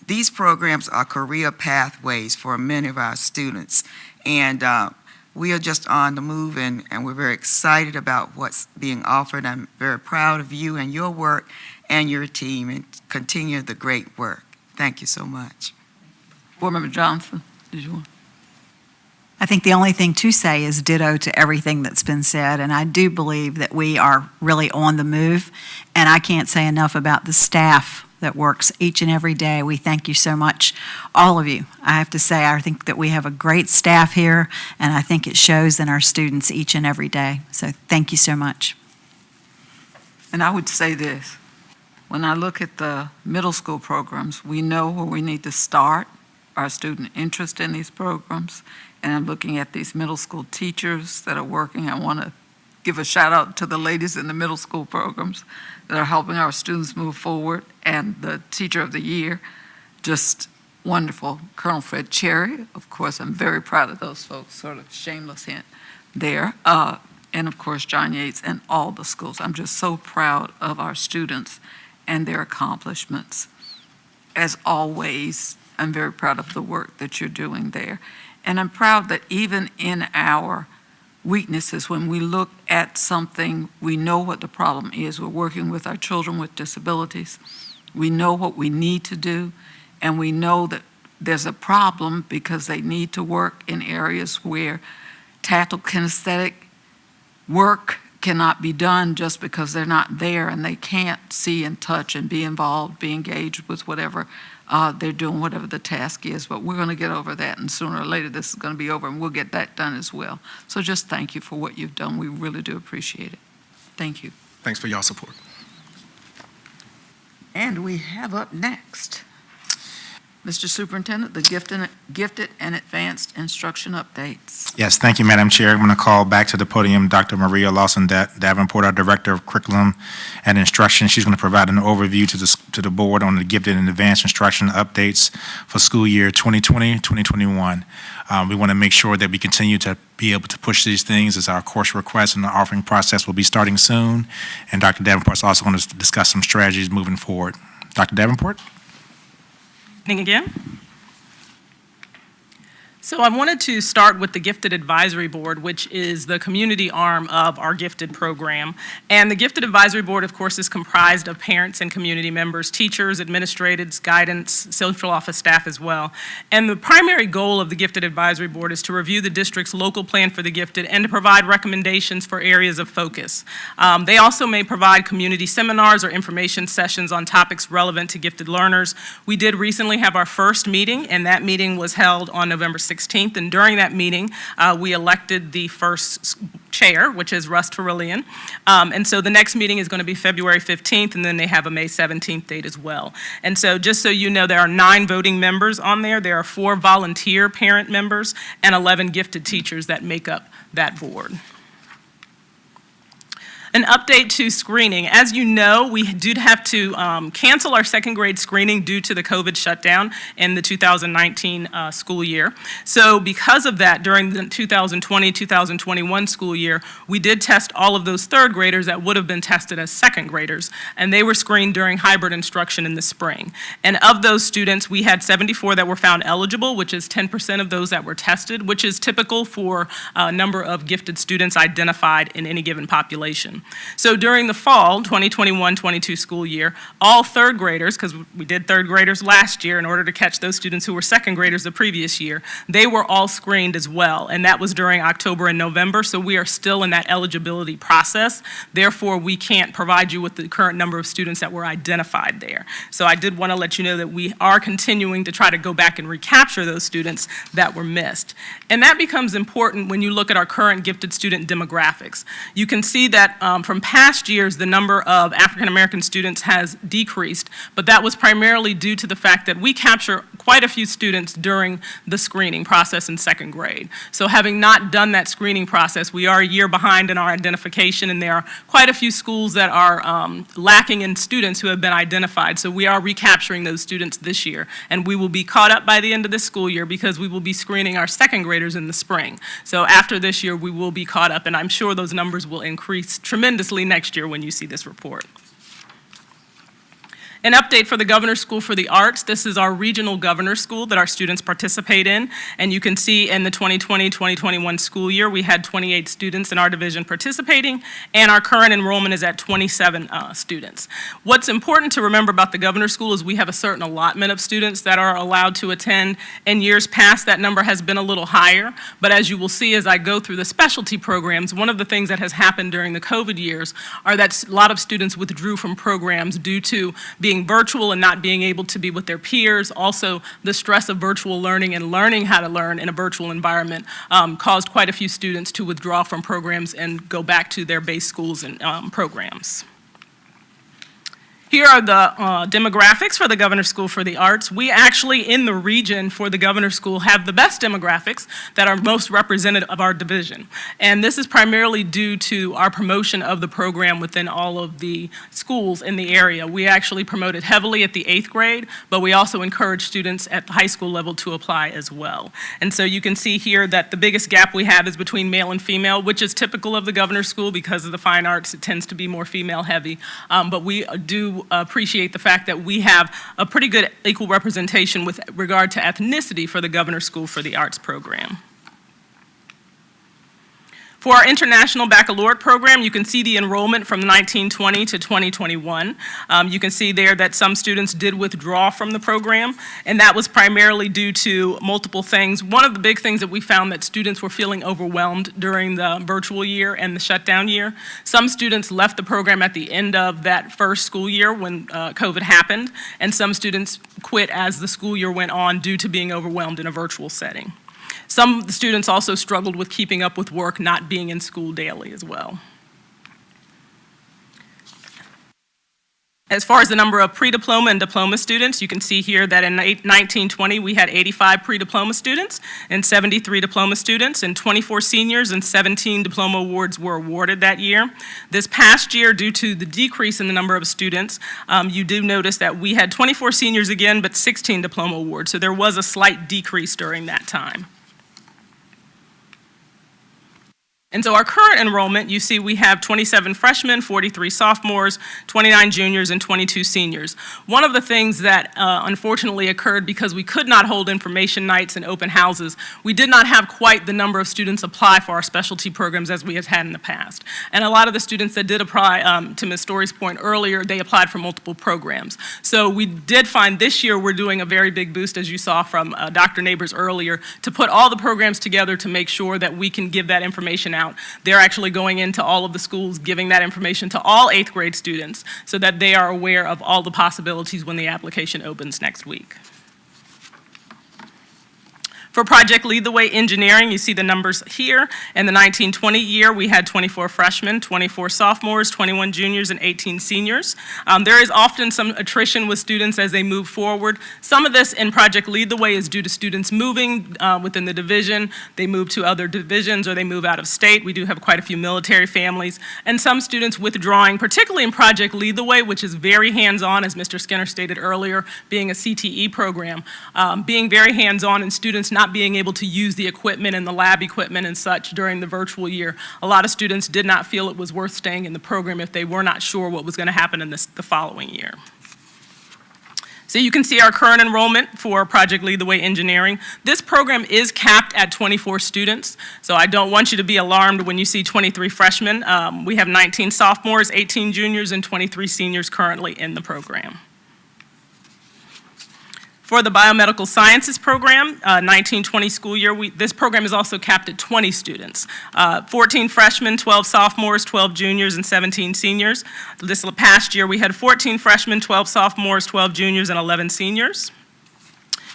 these programs are career pathways for many of our students. And we are just on the move, and we're very excited about what's being offered. I'm very proud of you and your work and your team, and continue the great work. Thank you so much. Board Member Johnson, did you want? I think the only thing to say is ditto to everything that's been said, and I do believe that we are really on the move, and I can't say enough about the staff that works each and every day. We thank you so much, all of you. I have to say, I think that we have a great staff here, and I think it shows in our students each and every day. So thank you so much. And I would say this, when I look at the middle school programs, we know where we need to start our student interest in these programs. And I'm looking at these middle school teachers that are working. I want to give a shout out to the ladies in the middle school programs that are helping our students move forward. And the teacher of the year, just wonderful. Colonel Fred Cherry, of course, I'm very proud of those folks, sort of shameless hint there. And of course, John Yates and all the schools. I'm just so proud of our students and their accomplishments. As always, I'm very proud of the work that you're doing there. And I'm proud that even in our weaknesses, when we look at something, we know what the problem is. We're working with our children with disabilities. We know what we need to do, and we know that there's a problem because they need to work in areas where tactile kinesthetic work cannot be done just because they're not there and they can't see and touch and be involved, be engaged with whatever they're doing, whatever the task is. But we're going to get over that, and sooner or later this is going to be over, and we'll get that done as well. So just thank you for what you've done. We really do appreciate it. Thank you. Thanks for y'all support. And we have up next, Mr. Superintendent, the gifted and advanced instruction updates. Yes, thank you, Madam Chair. I'm going to call back to the podium Dr. Maria Lawson Davenport, our Director of Curriculum and Instruction. She's going to provide an overview to the board on the gifted and advanced instruction updates for school year 2020-2021. We want to make sure that we continue to be able to push these things as our course requests and the offering process will be starting soon. And Dr. Davenport is also going to discuss some strategies moving forward. Dr. Davenport? Evening again. So I wanted to start with the Gifted Advisory Board, which is the community arm of our Gifted program. And the Gifted Advisory Board, of course, is comprised of parents and community members, teachers, administrators, guidance, central office staff as well. And the primary goal of the Gifted Advisory Board is to review the district's local plan for the gifted and to provide recommendations for areas of focus. They also may provide community seminars or information sessions on topics relevant to gifted learners. We did recently have our first meeting, and that meeting was held on November 16th. And during that meeting, we elected the first chair, which is Russ Terillian. And so the next meeting is going to be February 15th, and then they have a May 17th date as well. And so just so you know, there are 9 voting members on there. There are 4 volunteer parent members and 11 gifted teachers that make up that board. An update to screening. As you know, we did have to cancel our second grade screening due to the COVID shutdown in the 2019 school year. So because of that, during the 2020-2021 school year, we did test all of those third graders that would have been tested as second graders, and they were screened during hybrid instruction in the spring. And of those students, we had 74 that were found eligible, which is 10% of those that were tested, which is typical for a number of gifted students identified in any given population. So during the fall 2021-22 school year, all third graders, because we did third graders last year in order to catch those students who were second graders the previous year, they were all screened as well, and that was during October and November, so we are still in that eligibility process. Therefore, we can't provide you with the current number of students that were identified there. So I did want to let you know that we are continuing to try to go back and recapture those students that were missed. And that becomes important when you look at our current gifted student demographics. You can see that from past years, the number of African American students has decreased, but that was primarily due to the fact that we capture quite a few students during the screening process in second grade. So having not done that screening process, we are a year behind in our identification, and there are quite a few schools that are lacking in students who have been identified. So we are recapturing those students this year, and we will be caught up by the end of this school year because we will be screening our second graders in the spring. So after this year, we will be caught up, and I'm sure those numbers will increase tremendously next year when you see this report. An update for the Governor's School for the Arts. This is our regional governor's school that our students participate in. And you can see in the 2020-2021 school year, we had 28 students in our division participating, and our current enrollment is at 27 students. What's important to remember about the Governor's School is we have a certain allotment of students that are allowed to attend. In years past, that number has been a little higher, but as you will see as I go through the specialty programs, one of the things that has happened during the COVID years are that a lot of students withdrew from programs due to being virtual and not being able to be with their peers. Also, the stress of virtual learning and learning how to learn in a virtual environment caused quite a few students to withdraw from programs and go back to their base schools and programs. Here are the demographics for the Governor's School for the Arts. We actually, in the region for the Governor's School, have the best demographics that are most representative of our division. And this is primarily due to our promotion of the program within all of the schools in the area. We actually promoted heavily at the 8th grade, but we also encourage students at the high school level to apply as well. And so you can see here that the biggest gap we have is between male and female, which is typical of the Governor's School because of the fine arts. It tends to be more female heavy, but we do appreciate the fact that we have a pretty good equal representation with regard to ethnicity for the Governor's School for the Arts program. For our International Baccalaureate program, you can see the enrollment from 1920 to 2021. You can see there that some students did withdraw from the program, and that was primarily due to multiple things. One of the big things that we found that students were feeling overwhelmed during the virtual year and the shutdown year. Some students left the program at the end of that first school year when COVID happened, and some students quit as the school year went on due to being overwhelmed in a virtual setting. Some students also struggled with keeping up with work, not being in school daily as well. As far as the number of pre-diploma and diploma students, you can see here that in 1920 we had 85 pre-diploma students and 73 diploma students, and 24 seniors and 17 diploma awards were awarded that year. This past year, due to the decrease in the number of students, you do notice that we had 24 seniors again, but 16 diploma awards, so there was a slight decrease during that time. And so our current enrollment, you see we have 27 freshmen, 43 sophomores, 29 juniors, and 22 seniors. One of the things that unfortunately occurred because we could not hold information nights and open houses, we did not have quite the number of students apply for our specialty programs as we have had in the past. And a lot of the students that did apply, to Ms. Story's point earlier, they applied for multiple programs. So we did find this year we're doing a very big boost, as you saw from Dr. Neighbors earlier, to put all the programs together to make sure that we can give that information out. They're actually going into all of the schools, giving that information to all 8th grade students so that they are aware of all the possibilities when the application opens next week. For Project Lead the Way Engineering, you see the numbers here. In the 1920 year, we had 24 freshmen, 24 sophomores, 21 juniors, and 18 seniors. There is often some attrition with students as they move forward. Some of this in Project Lead the Way is due to students moving within the division. They move to other divisions or they move out of state. We do have quite a few military families. And some students withdrawing, particularly in Project Lead the Way, which is very hands-on, as Mr. Skinner stated earlier, being a CTE program. Being very hands-on and students not being able to use the equipment and the lab equipment and such during the virtual year. A lot of students did not feel it was worth staying in the program if they were not sure what was going to happen in the following year. So you can see our current enrollment for Project Lead the Way Engineering. This program is capped at 24 students, so I don't want you to be alarmed when you see 23 freshmen. We have 19 sophomores, 18 juniors, and 23 seniors currently in the program. For the Biomedical Sciences program, 1920 school year, this program is also capped at 20 students. 14 freshmen, 12 sophomores, 12 juniors, and 17 seniors. This past year, we had 14 freshmen, 12 sophomores, 12 juniors, and 11 seniors.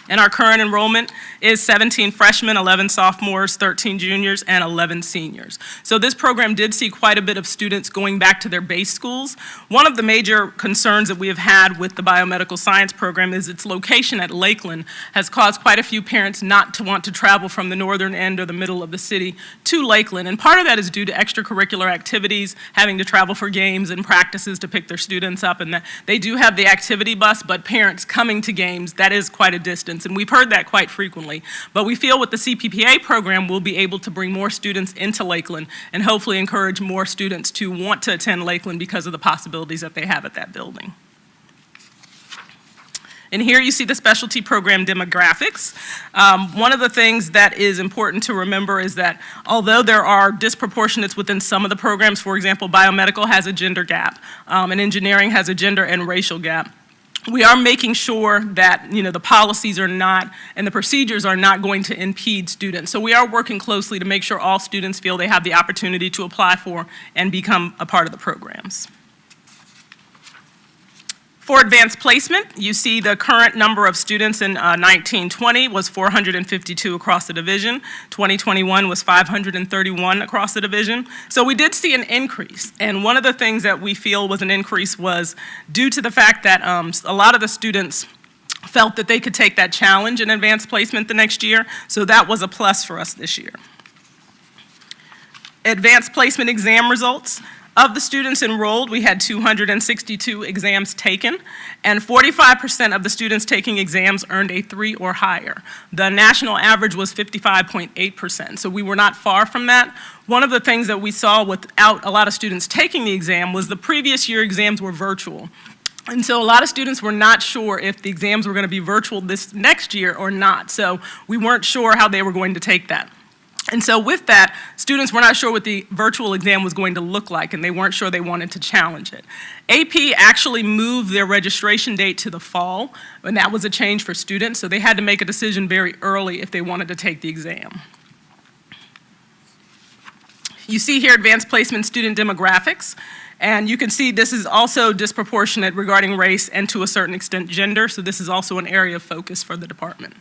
And our current enrollment is 17 freshmen, 11 sophomores, 13 juniors, and 11 seniors. So this program did see quite a bit of students going back to their base schools. One of the major concerns that we have had with the biomedical science program is its location at Lakeland has caused quite a few parents not to want to travel from the northern end or the middle of the city to Lakeland. And part of that is due to extracurricular activities, having to travel for games and practices to pick their students up. And they do have the activity bus, but parents coming to games, that is quite a distance. And we've heard that quite frequently. But we feel with the CPPA program, we'll be able to bring more students into Lakeland and hopefully encourage more students to want to attend Lakeland because of the possibilities that they have at that building. And here you see the specialty program demographics. One of the things that is important to remember is that although there are disproportionates within some of the programs, for example, biomedical has a gender gap, and engineering has a gender and racial gap, we are making sure that, the policies are not, and the procedures are not going to impede students. So we are working closely to make sure all students feel they have the opportunity to apply for and become a part of the programs. For advanced placement, you see the current number of students in 1920 was 452 across the division. 2021 was 531 across the division. So we did see an increase. And one of the things that we feel was an increase was due to the fact that a lot of the students felt that they could take that challenge in advanced placement the next year. So that was a plus for us this year. Advanced placement exam results. Of the students enrolled, we had 262 exams taken, and 45% of the students taking exams earned a 3 or higher. The national average was 55.8%, so we were not far from that. One of the things that we saw without a lot of students taking the exam was the previous year exams were virtual. And so a lot of students were not sure if the exams were going to be virtual this next year or not, so we weren't sure how they were going to take that. And so with that, students were not sure what the virtual exam was going to look like, and they weren't sure they wanted to challenge it. AP actually moved their registration date to the fall, and that was a change for students, so they had to make a decision very early if they wanted to take the exam. You see here advanced placement student demographics, and you can see this is also disproportionate regarding race and to a certain extent gender, so this is also an area of focus for the department.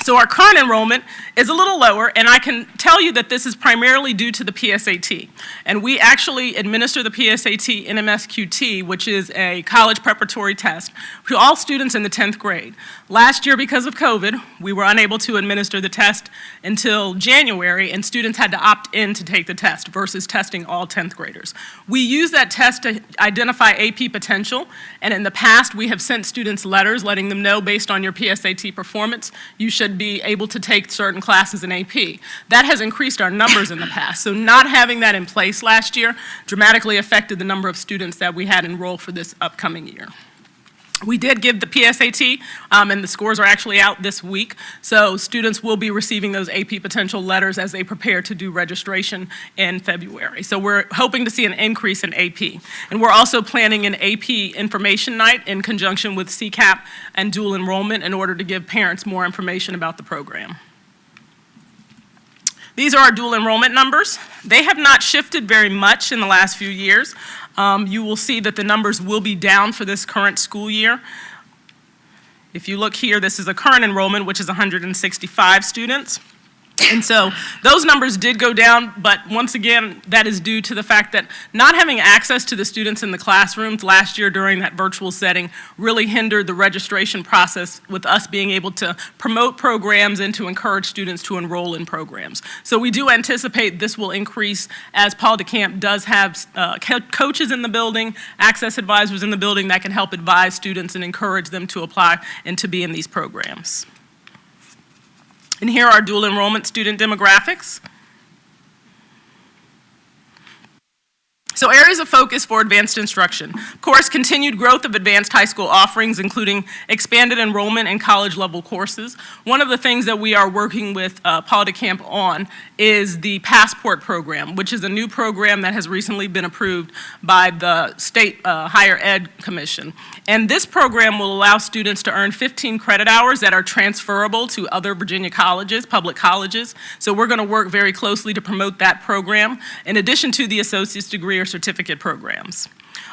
So our current enrollment is a little lower, and I can tell you that this is primarily due to the PSAT. And we actually administer the PSAT NMSQT, which is a college preparatory test, to all students in the 10th grade. Last year, because of COVID, we were unable to administer the test until January, and students had to opt in to take the test versus testing all 10th graders. We use that test to identify AP potential, and in the past, we have sent students letters letting them know based on your PSAT performance, you should be able to take certain classes in AP. That has increased our numbers in the past. So not having that in place last year dramatically affected the number of students that we had enrolled for this upcoming year. We did give the PSAT, and the scores are actually out this week, so students will be receiving those AP potential letters as they prepare to do registration in February. So we're hoping to see an increase in AP. And we're also planning an AP information night in conjunction with CCAP and dual enrollment in order to give parents more information about the program. These are our dual enrollment numbers. They have not shifted very much in the last few years. You will see that the numbers will be down for this current school year. If you look here, this is a current enrollment, which is 165 students. And so those numbers did go down, but once again, that is due to the fact that not having access to the students in the classrooms last year during that virtual setting really hindered the registration process with us being able to promote programs and to encourage students to enroll in programs. So we do anticipate this will increase as Paul DeCamp does have coaches in the building, access advisors in the building that can help advise students and encourage them to apply and to be in these programs. And here are dual enrollment student demographics. So areas of focus for advanced instruction. Of course, continued growth of advanced high school offerings, including expanded enrollment in college-level courses. One of the things that we are working with Paul DeCamp on is the Passport program, which is a new program that has recently been approved by the State Higher Ed Commission. And this program will allow students to earn 15 credit hours that are transferable to other Virginia colleges, public colleges. So we're going to work very closely to promote that program, in addition to the associate's degree or certificate programs.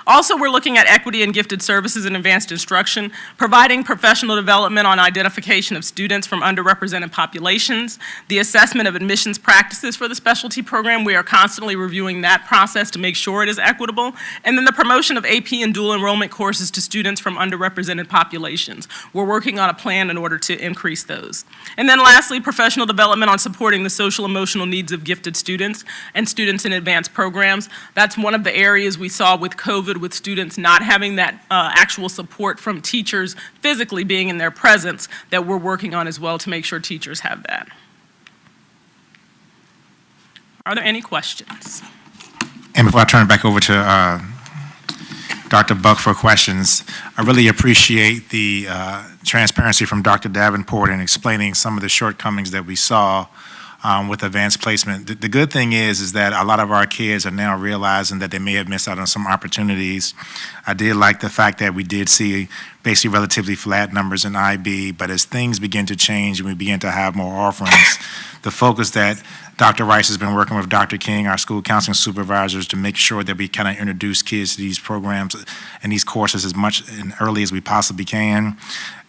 Also, we're looking at equity and gifted services in advanced instruction, providing professional development on identification of students from underrepresented populations, the assessment of admissions practices for the specialty program. We are constantly reviewing that process to make sure it is equitable, and then the promotion of AP and dual enrollment courses to students from underrepresented populations. We're working on a plan in order to increase those. And then lastly, professional development on supporting the social emotional needs of gifted students and students in advanced programs. That's one of the areas we saw with COVID, with students not having that actual support from teachers physically being in their presence, that we're working on as well to make sure teachers have that. Are there any questions? And before I turn it back over to Dr. Buck for questions. I really appreciate the transparency from Dr. Davenport in explaining some of the shortcomings that we saw with advanced placement. The good thing is that a lot of our kids are now realizing that they may have missed out on some opportunities. I did like the fact that we did see basically relatively flat numbers in IB, but as things begin to change and we begin to have more offerings, the focus that Dr. Rice has been working with Dr. King, our school counseling supervisors, to make sure that we kind of introduce kids to these programs and these courses as much and early as we possibly can.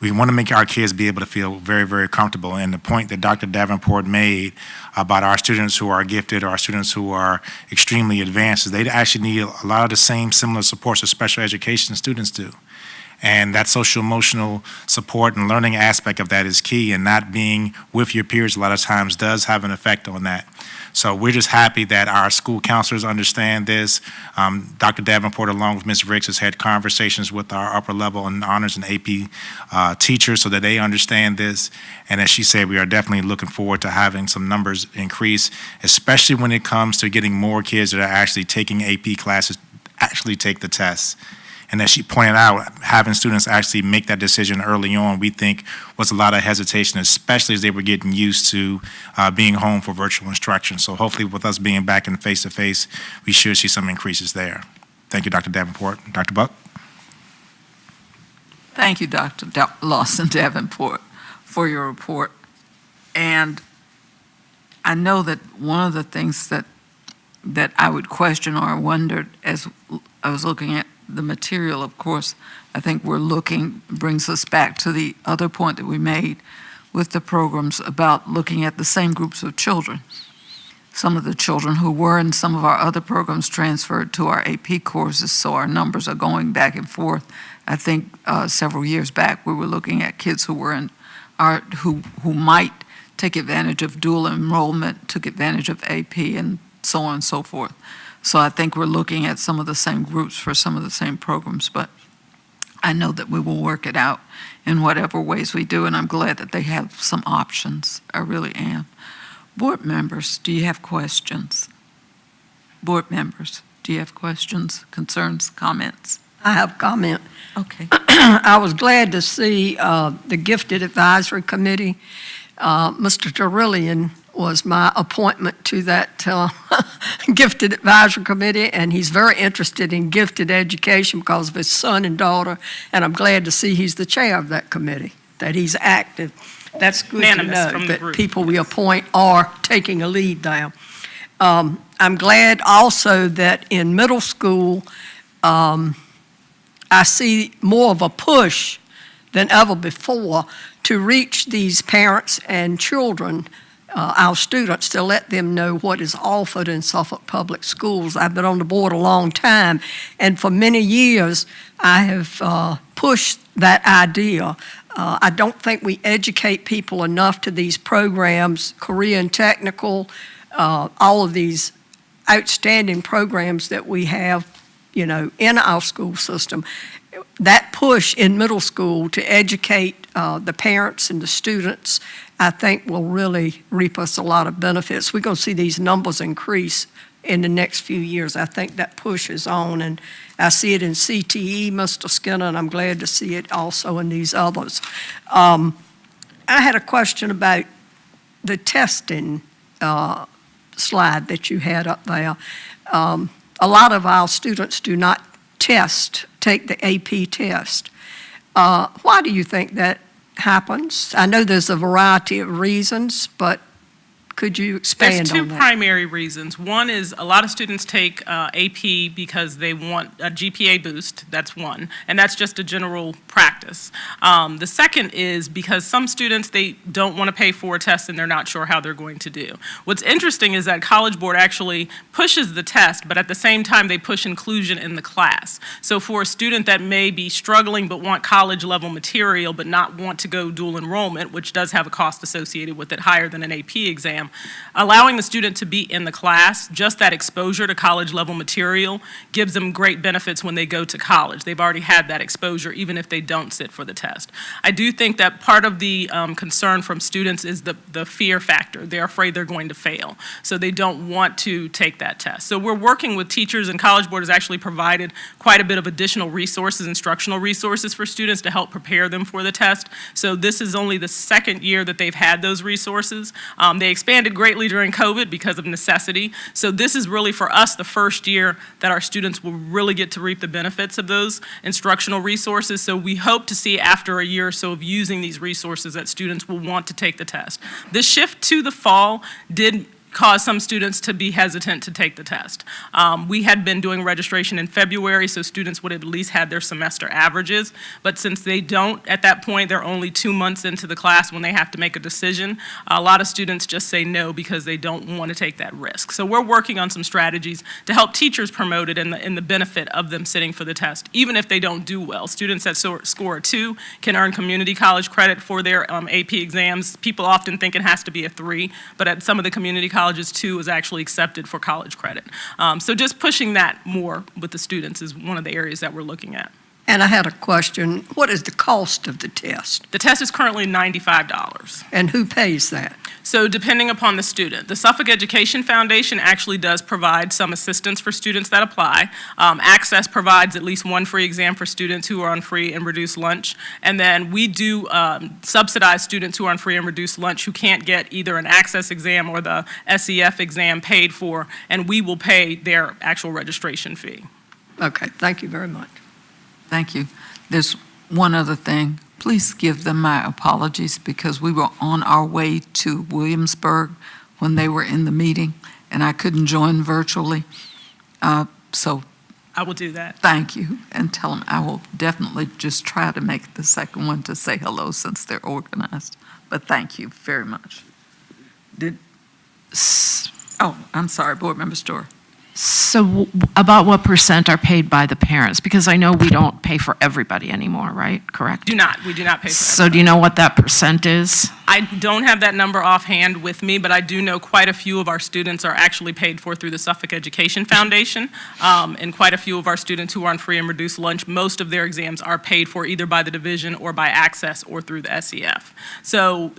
We want to make our kids be able to feel very, very comfortable. And the point that Dr. Davenport made about our students who are gifted or our students who are extremely advanced is they actually need a lot of the same similar supports that special education students do. And that social emotional support and learning aspect of that is key, and not being with your peers a lot of times does have an effect on that. So we're just happy that our school counselors understand this. Dr. Davenport, along with Ms. Riggs, has had conversations with our upper level and honors and AP teachers so that they understand this. And as she said, we are definitely looking forward to having some numbers increase, especially when it comes to getting more kids that are actually taking AP classes, actually take the tests. And as she pointed out, having students actually make that decision early on, we think was a lot of hesitation, especially as they were getting used to being home for virtual instruction. So hopefully with us being back in face-to-face, we should see some increases there. Thank you, Dr. Davenport. Dr. Buck? Thank you, Dr. Lawson Davenport, for your report. And I know that one of the things that I would question or wondered as I was looking at the material, of course, I think brings us back to the other point that we made with the programs about looking at the same groups of children. Some of the children who were in some of our other programs transferred to our AP courses, so our numbers are going back and forth. I think several years back we were looking at kids who were in who might take advantage of dual enrollment, took advantage of AP, and so on and so forth. So I think we're looking at some of the same groups for some of the same programs, but I know that we will work it out in whatever ways we do, and I'm glad that they have some options. I really am. Board members, do you have questions? Board members, do you have questions, concerns, comments? I have a comment. Okay. I was glad to see the Gifted Advisory Committee. Mr. Terillian was my appointment to that Gifted Advisory Committee, and he's very interested in gifted education because of his son and daughter, and I'm glad to see he's the chair of that committee, that he's active. That's good to Unanimous know from the that group. people we appoint are taking a lead there. I'm glad also that in middle school, I see more of a push than ever before to reach these parents and children, our students, to let them know what is offered in Suffolk Public Schools. I've been on the board a long time, and for many years I have pushed that idea. I don't think we educate people enough to these programs, Korean Technical, all of these outstanding programs that we have, you know, in our school system. That push in middle school to educate the parents and the students, I think will really reap us a lot of benefits. We're going to see these numbers increase in the next few years. I think that push is on, and I see it in CTE, Mr. Skinner, and I'm glad to see it also in these others. I had a question about the testing slide that you had up there. A lot of our students do not take the AP test. Why do you think that happens? I know there's a variety of reasons, but could you expand on that? There's two primary reasons. One is a lot of students take AP because they want a GPA boost. That's one, and that's just a general practice. The second is because some students, they don't want to pay for a test and they're not sure how they're going to do. What's interesting is that College Board actually pushes the test, but at the same time they push inclusion in the class. So for a student that may be struggling but want college level material but not want to go dual enrollment, which does have a cost associated with it higher than an AP exam, Allowing the student to be in the class, just that exposure to college-level material gives them great benefits when they go to college. They've already had that exposure, even if they don't sit for the test. I do think that part of the concern from students is the fear factor. They're afraid they're going to fail, so they don't want to take that test. So we're working with teachers, and College Board has actually provided quite a bit of additional resources, instructional resources for students to help prepare them for the test. So this is only the second year that they've had those resources. They expanded greatly during COVID because of necessity. So this is really for us the first year that our students will really get to reap the benefits of those instructional resources. So we hope to see after a year or so of using these resources that students will want to take the test. This shift to the fall did cause some students to be hesitant to take the test. We had been doing registration in February, so students would have at least had their semester averages, but since they don't at that point, they're only 2 months into the class when they have to make a decision, a lot of students just say no because they don't want to take that risk. So we're working on some strategies to help teachers promote it and the benefit of them sitting for the test, even if they don't do well. Students that score a 2 can earn community college credit for their AP exams. People often think it has to be a 3, but at some of the community colleges, 2 is actually accepted for college credit. So just pushing that more with the students is one of the areas that we're looking at. And I had a question. What is the cost of the test? The test is currently $95. And who pays that? So depending upon the student. The Suffolk Education Foundation actually does provide some assistance for students that apply. Access provides at least 1 free exam for students who are on free and reduced lunch. And then we do subsidize students who are on free and reduced lunch who can't get either an Access exam or the SEF exam paid for, and we will pay their actual registration fee. Okay, thank you very much. Thank you. There's one other thing. Please give them my apologies because we were on our way to Williamsburg when they were in the meeting, and I couldn't join virtually. So I will do that. thank you, and tell them I will definitely just try to make the second one to say hello since they're organized. But thank you very much. Oh, I'm sorry, Board Member Storer. So about what % are paid by the parents? Because I know we don't pay for everybody anymore, right? Correct? We do not pay for So do you know what that % is? I don't have that number offhand with me, but I do know quite a few of our students are actually paid for through the Suffolk Education Foundation, and quite a few of our students who are on free and reduced lunch, most of their exams are paid for either by the division or by Access or through the SEF. So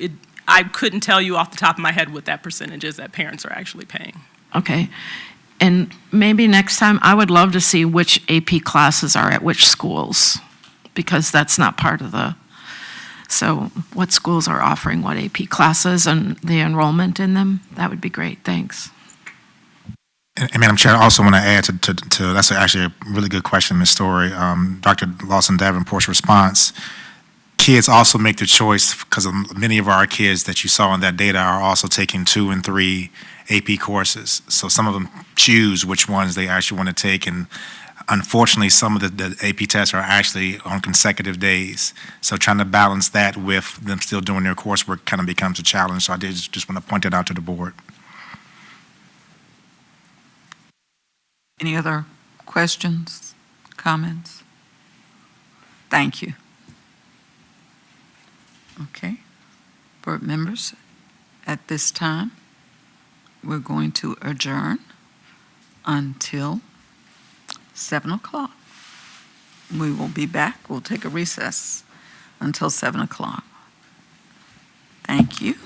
I couldn't tell you off the top of my head what that percentage is that parents are actually paying. Okay. And maybe next time, I would love to see which AP classes are at which schools, because that's not part of the, so what schools are offering what AP classes and the enrollment in them, that would be great. Thanks. And Madam Chair, I also want to add to that's actually a really good question, Ms. Story. Dr. Lawson Davenport's response. Kids also make the choice because many of our kids that you saw in that data are also taking 2 and 3 AP courses. So some of them choose which ones they actually want to take, and unfortunately, some of the AP tests are actually on consecutive days. So trying to balance that with them still doing their coursework kind of becomes a challenge. So I did just want to point it out to the board. Any other questions, comments? Thank you. Okay. Board members, at this time, we're going to adjourn until 7 o'clock. We will be back. We'll take a recess until 7 o'clock. Thank you.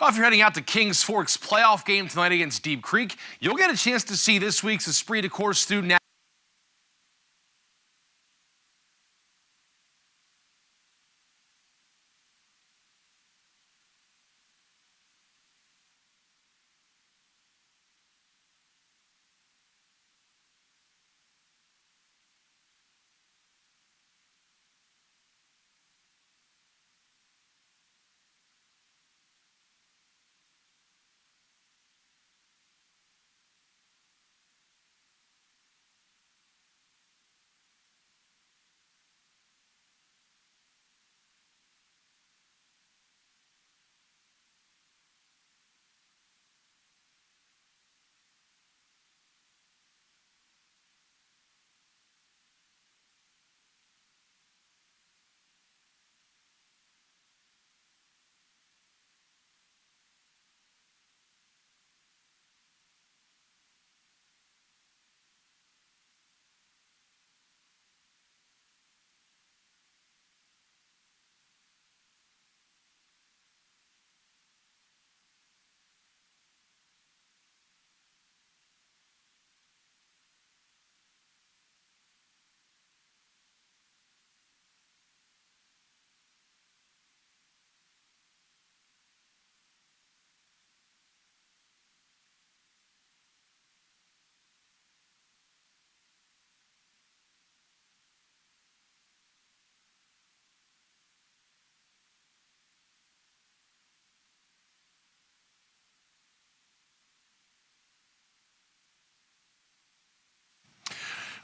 Well, if you're heading out to Kings Fork's playoff game tonight against Deep Creek, you'll get a chance to see this week's Esprit de Corps student.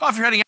Well, if you're heading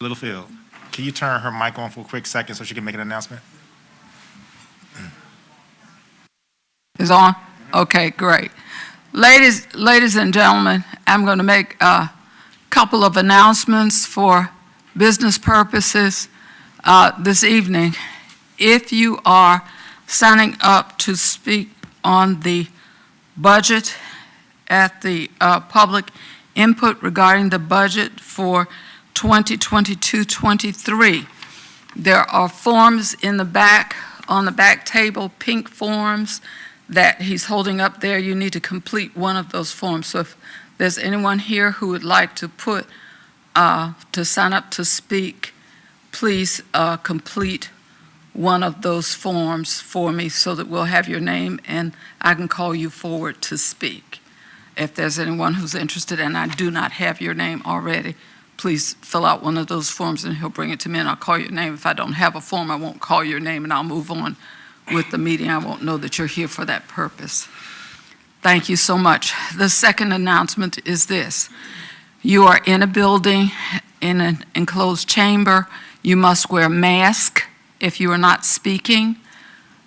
Littlefield, can you turn her mic on for a quick second so she can make an announcement? Is on? Okay, great. Ladies and gentlemen, I'm going to make a couple of announcements for business purposes this evening. If you are signing up to speak on the budget at the public input regarding the budget for 2022-23, there are forms in the back, on the back table, pink forms that he's holding up there. You need to complete one of those forms. So if there's anyone here who would like to to sign up to speak, please complete one of those forms for me so that we'll have your name and I can call you forward to speak. If there's anyone who's interested and I do not have your name already, please fill out one of those forms and he'll bring it to me and I'll call your name. If I don't have a form, I won't call your name and I'll move on with the meeting. I won't know that you're here for that purpose. Thank you so much. The second announcement is this. You are in a building, in an enclosed chamber. You must wear a mask if you are not speaking.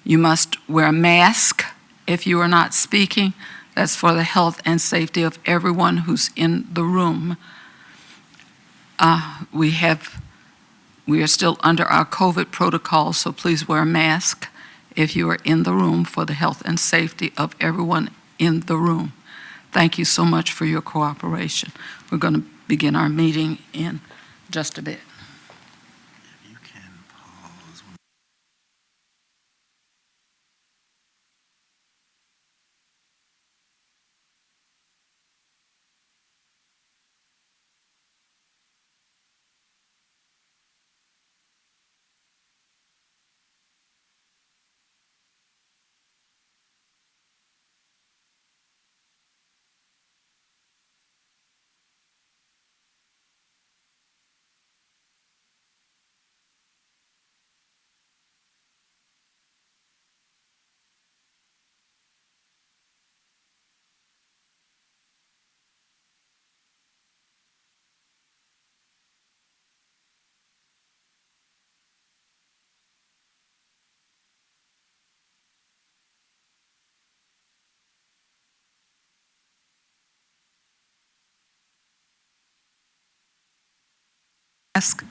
You must wear a mask if you are not speaking. That's for the health and safety of everyone who's in the room. We are still under our COVID protocol, so please wear a mask if you are in the room for the health and safety of everyone in the room. Thank you so much for your cooperation. We're going to begin our meeting in just a bit. You can pause. Ask.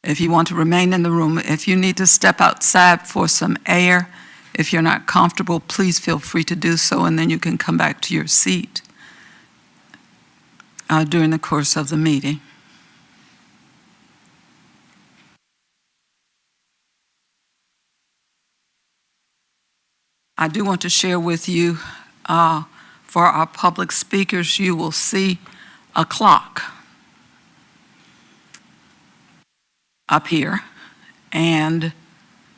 If you want to remain in the room, if you need to step outside for some air, if you're not comfortable, please feel free to do so, and then you can come back to your seat during the course of the meeting. I do want to share with you, for our public speakers, you will see a clock up here, and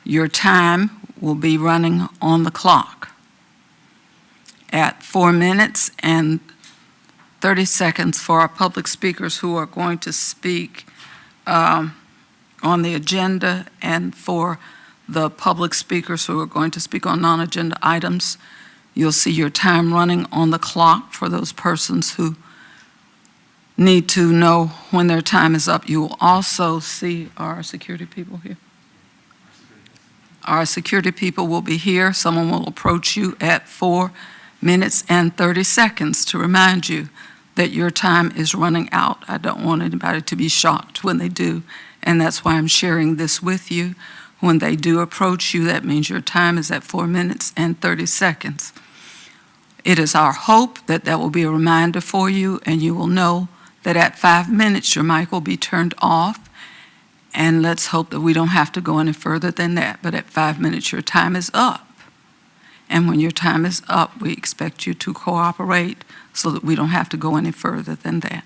your time will be running on the clock. At 4 minutes and 30 seconds for our public speakers who are going to speak on the agenda, and for the public speakers who are going to speak on non-agenda items, you'll see your time running on the clock. For those persons who need to know when their time is up, you will also see our security people here. Our security people will be here. Someone will approach you at 4 minutes and 30 seconds to remind you that your time is running out. I don't want anybody to be shocked when they do, and that's why I'm sharing this with you. When they do approach you, that means your time is at 4 minutes and 30 seconds. It is our hope that that will be a reminder for you, and you will know that at 5 minutes your mic will be turned off, and let's hope that we don't have to go any further than that. But at 5 minutes your time is up, and when your time is up, we expect you to cooperate so that we don't have to go any further than that.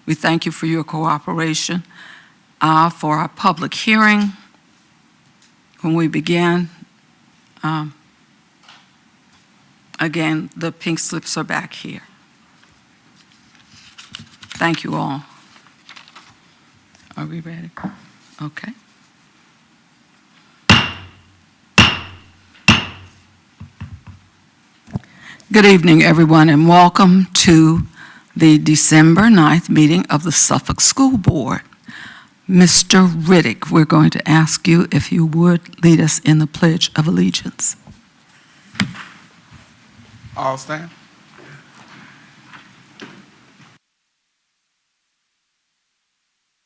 We thank you for your cooperation. For our public hearing, when we begin, again, the pink slips are back here. Thank you all. Are we ready? Okay. Good evening, everyone, and welcome to the December 9th meeting of the Suffolk School Board. Mr. Riddick, we're going to ask you if you would lead us in the Pledge of Allegiance. All stand.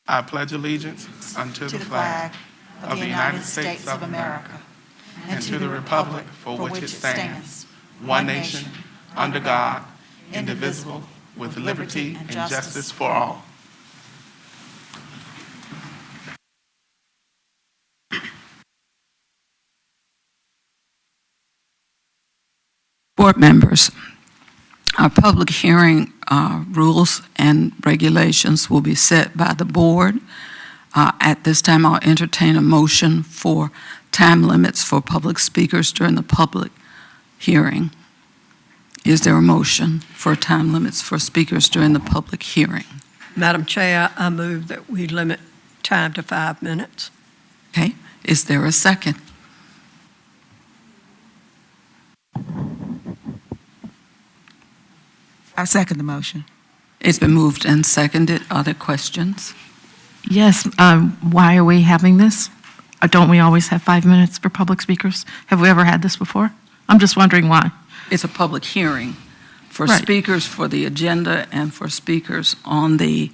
I pledge allegiance unto the flag of the United States of America and to the republic for which it stands, one nation, under God, indivisible, with liberty and justice for all. Board members, our public hearing rules and regulations will be set by the board. At this time, I'll entertain a motion for time limits for public speakers during the public hearing. Is there a motion for time limits for speakers during the public hearing? Madam Chair, I move that we limit time to 5 minutes. Okay, is there a second? I second the motion. It's been moved and seconded. Are there questions? Yes, why are we having this? Don't we always have 5 minutes for public speakers? Have we ever had this before? I'm just wondering why. It's a public hearing for Right. speakers for the agenda and for speakers on the,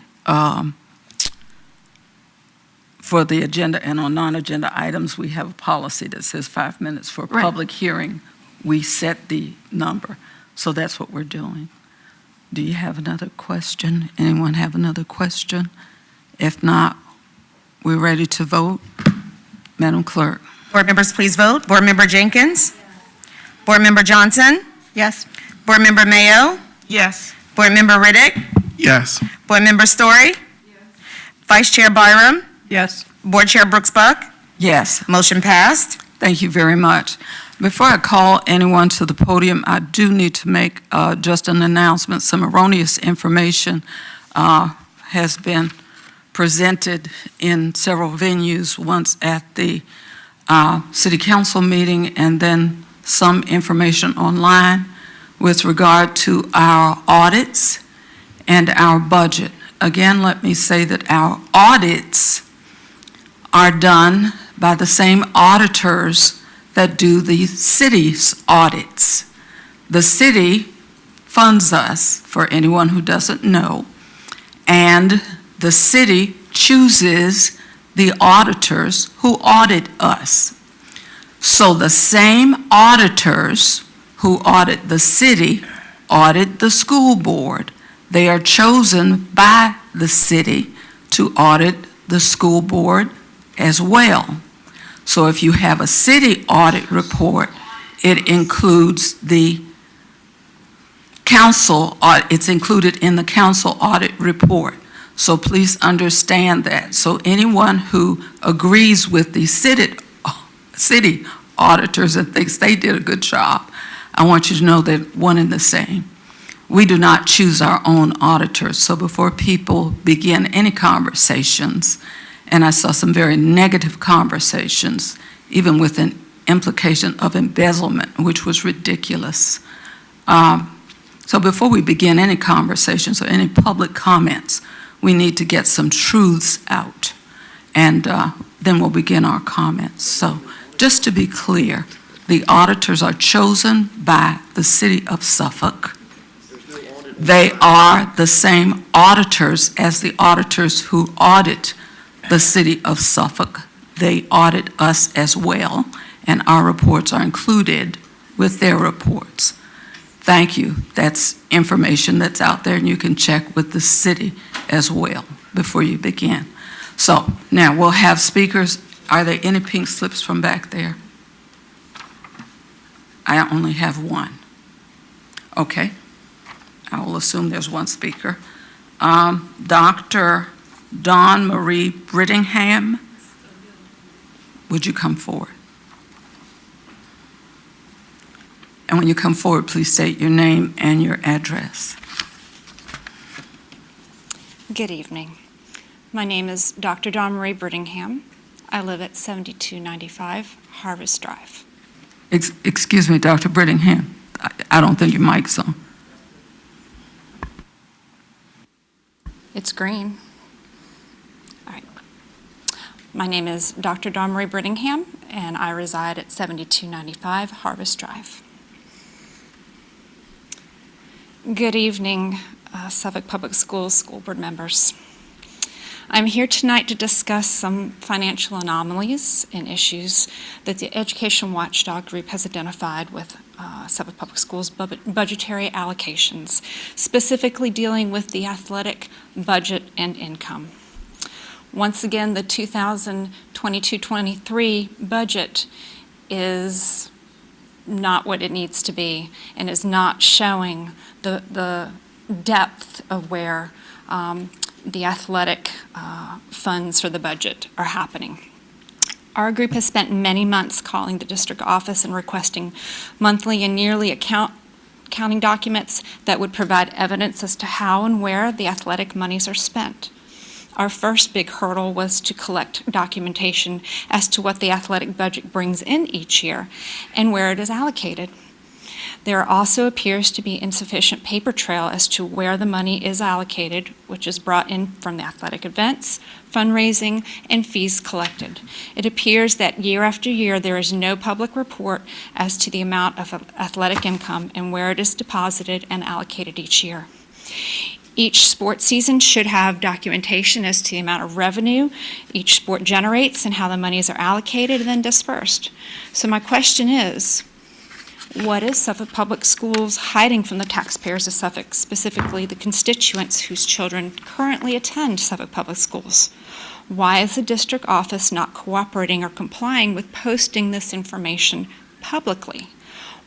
for the agenda and on non-agenda items. We have a policy that says 5 minutes. For Right. public hearing, we set the number. So that's what we're doing. Do you have another question? Anyone have another question? If not, we're ready to vote. Madam Clerk. Board members, please vote. Board Member Jenkins? Board Member Johnson? Yes. Board Member Mayo? Yes. Board Member Riddick? Yes. Board Member Story? Vice Chair Byram? Yes. Board Chair Brooks Buck? Yes. Motion passed. Thank you very much. Before I call anyone to the podium, I do need to make just an announcement. Some erroneous information has been presented in several venues, once at the City Council meeting and then some information online with regard to our audits and our budget. Again, let me say that our audits are done by the same auditors that do the city's audits. The city funds us, for anyone who doesn't know, and the city chooses the auditors who audit us. So the same auditors who audit the city audit the school board. They are chosen by the city to audit the school board as well. So if you have a city audit report, it includes the council, it's included in the council audit report. So please understand that. So anyone who agrees with the city auditors and thinks they did a good job, I want you to know they're one and the same. We do not choose our own auditors. So before people begin any conversations, and I saw some very negative conversations, even with an implication of embezzlement, which was ridiculous. So before we begin any conversations or any public comments, we need to get some truths out, and then we'll begin our comments. So just to be clear, the auditors are chosen by the City of Suffolk. They are the same auditors as the auditors who audit the City of Suffolk. They audit us as well, and our reports are included with their reports. Thank you. That's information that's out there, and you can check with the city as well before you begin. So now we'll have speakers. Are there any pink slips from back there? I only have one. Okay. I will assume there's one speaker. Dr. Dawn Marie Brittingham, would you come forward? And when you come forward, please state your name and your address. Good evening. My name is Dr. Dawn Marie Brittingham. I live at 7295 Harvest Drive. Excuse me, Dr. Brittingham. I don't think your mic's on. It's green. All right. My name is Dr. Dawn Marie Brittingham, and I reside at 7295 Harvest Drive. Good evening, Suffolk Public Schools school board members. I'm here tonight to discuss some financial anomalies and issues that the Education Watchdog Group has identified with Suffolk Public Schools budgetary allocations, specifically dealing with the athletic budget and income. Once again, the 2022-23 budget is not what it needs to be and is not showing the depth of where the athletic funds for the budget are happening. Our group has spent many months calling the district office and requesting monthly and yearly accounting documents that would provide evidence as to how and where the athletic monies are spent. Our first big hurdle was to collect documentation as to what the athletic budget brings in each year and where it is allocated. There also appears to be insufficient paper trail as to where the money is allocated, which is brought in from the athletic events, fundraising, and fees collected. It appears that year after year there is no public report as to the amount of athletic income and where it is deposited and allocated each year. Each sports season should have documentation as to the amount of revenue each sport generates and how the monies are allocated and then dispersed. So my question is, what is Suffolk Public Schools hiding from the taxpayers of Suffolk, specifically the constituents whose children currently attend Suffolk Public Schools? Why is the district office not cooperating or complying with posting this information publicly?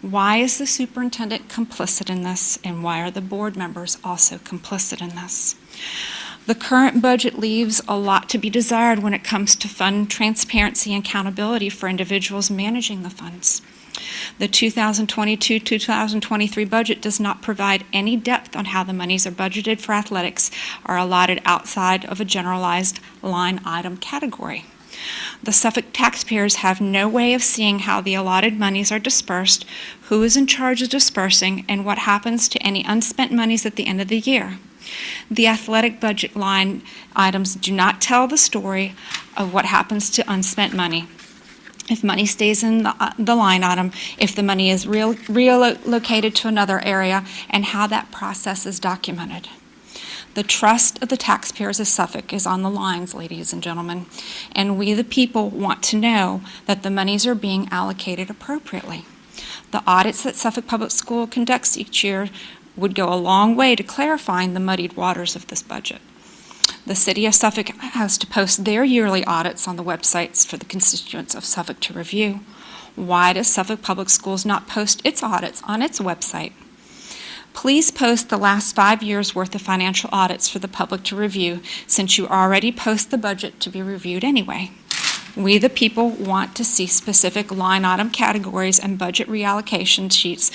Why is the superintendent complicit in this, and why are the board members also complicit in this? The current budget leaves a lot to be desired when it comes to fund transparency and accountability for individuals managing the funds. The 2022-2023 budget does not provide any depth on how the monies are budgeted for athletics are allotted outside of a generalized line item category. The Suffolk taxpayers have no way of seeing how the allotted monies are dispersed, who is in charge of dispersing, and what happens to any unspent monies at the end of the year. The athletic budget line items do not tell the story of what happens to unspent money. If money stays in the line item, if the money is relocated to another area, and how that process is documented. The trust of the taxpayers of Suffolk is on the lines, ladies and gentlemen, and we the people want to know that the monies are being allocated appropriately. The audits that Suffolk Public School conducts each year would go a long way to clarifying the muddied waters of this budget. The City of Suffolk has to post their yearly audits on the websites for the constituents of Suffolk to review. Why does Suffolk Public Schools not post its audits on its website? Please post the last 5 years' worth of financial audits for the public to review, since you already post the budget to be reviewed anyway. We, the people, want to see specific line item categories and budget reallocation sheets,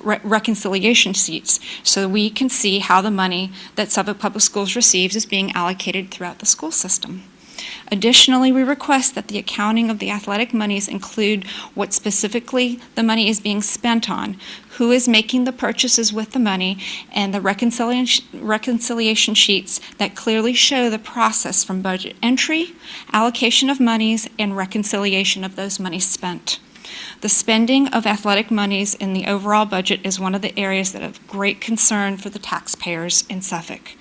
reconciliation sheets, so we can see how the money that Suffolk Public Schools receives is being allocated throughout the school system. Additionally, we request that the accounting of the athletic monies include what specifically the money is being spent on, who is making the purchases with the money, and the reconciliation sheets that clearly show the process from budget entry, allocation of monies, and reconciliation of those monies spent. The spending of athletic monies in the overall budget is one of the areas that have great concern for the taxpayers in Suffolk.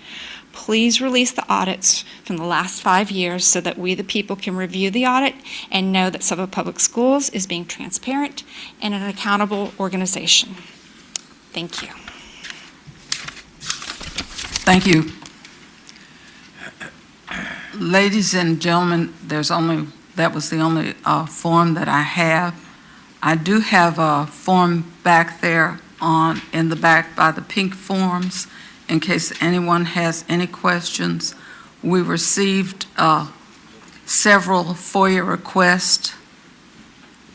Please release the audits from the last 5 years so that we, the people, can review the audit and know that Suffolk Public Schools is being transparent and an accountable organization. Thank you. Thank you. Ladies and gentlemen, that was the only form that I have. I do have a form back there in the back by the pink forms, in case anyone has any questions. We received several FOIA requests.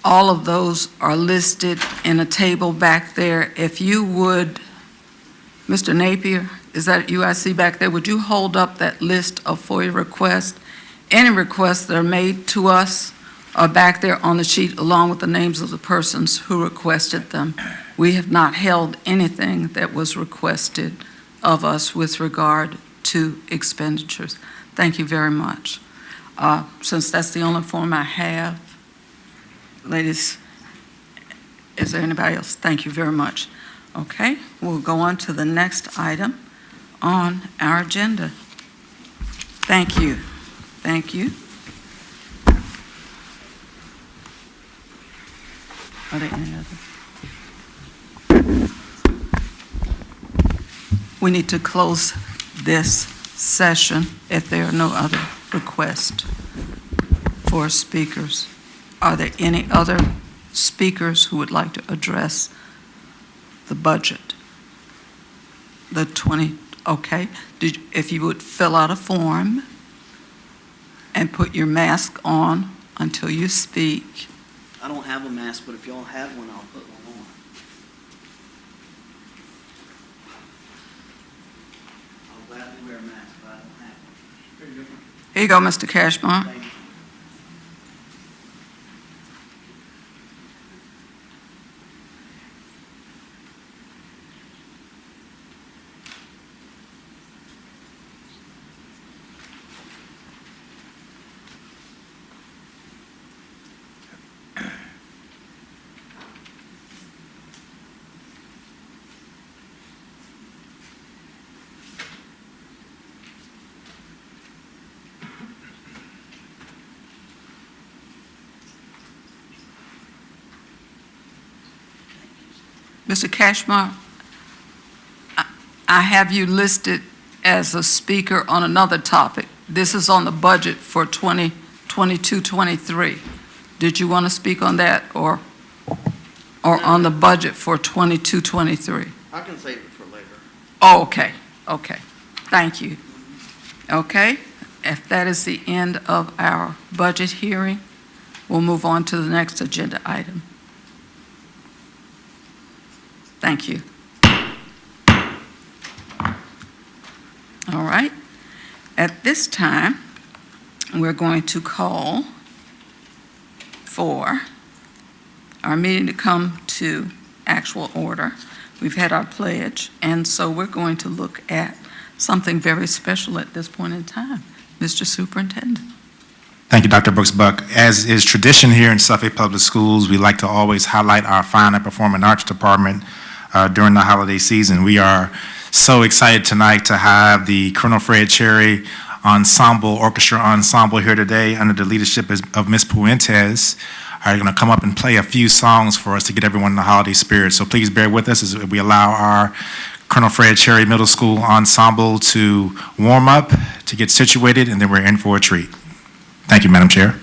All of those are listed in a table back there. If you would, Mr. Napier, is that you I see back there? Would you hold up that list of FOIA requests? Any requests that are made to us are back there on the sheet along with the names of the persons who requested them. We have not held anything that was requested of us with regard to expenditures. Thank you very much. Since that's the only form I have, ladies, is there anybody else? Thank you very much. Okay, we'll go on to the next item on our agenda. Thank you. Thank you. Are there any other? We need to close this session if there are no other requests for speakers. Are there any other speakers who would like to address the budget? Okay. If you would fill out a form and put your mask on until you speak. I don't have a mask, but if y'all have one, I'll put one on. I'll gladly wear a mask, but I don't have one. Here you go, Mr. Cashmore. Thank you. Mr. Cashmore, I have you listed as a speaker on another topic. This is on the budget for 2022-23. Did you want to speak on that or on the budget for 22-23? I can save it for later. Oh, okay, okay. Thank you. Okay, if that is the end of our budget hearing, we'll move on to the next agenda item. Thank you. All right. At this time, we're going to call for our meeting to come to actual order. We've had our pledge, and so we're going to look at something very special at this point in time. Mr. Superintendent. Thank you, Dr. Brooks-Buck. As is tradition here in Suffolk Public Schools, we like to always highlight our Fine and Performing Arts Department during the holiday season. We are so excited tonight to have the Colonel Fred Cherry Orchestra Ensemble here today under the leadership of Ms. Puentes. Are going to come up and play a few songs for us to get everyone in the holiday spirit. So please bear with us as we allow our Colonel Fred Cherry Middle School Ensemble to warm up, to get situated, and then we're in for a treat. Thank you, Madam Chair.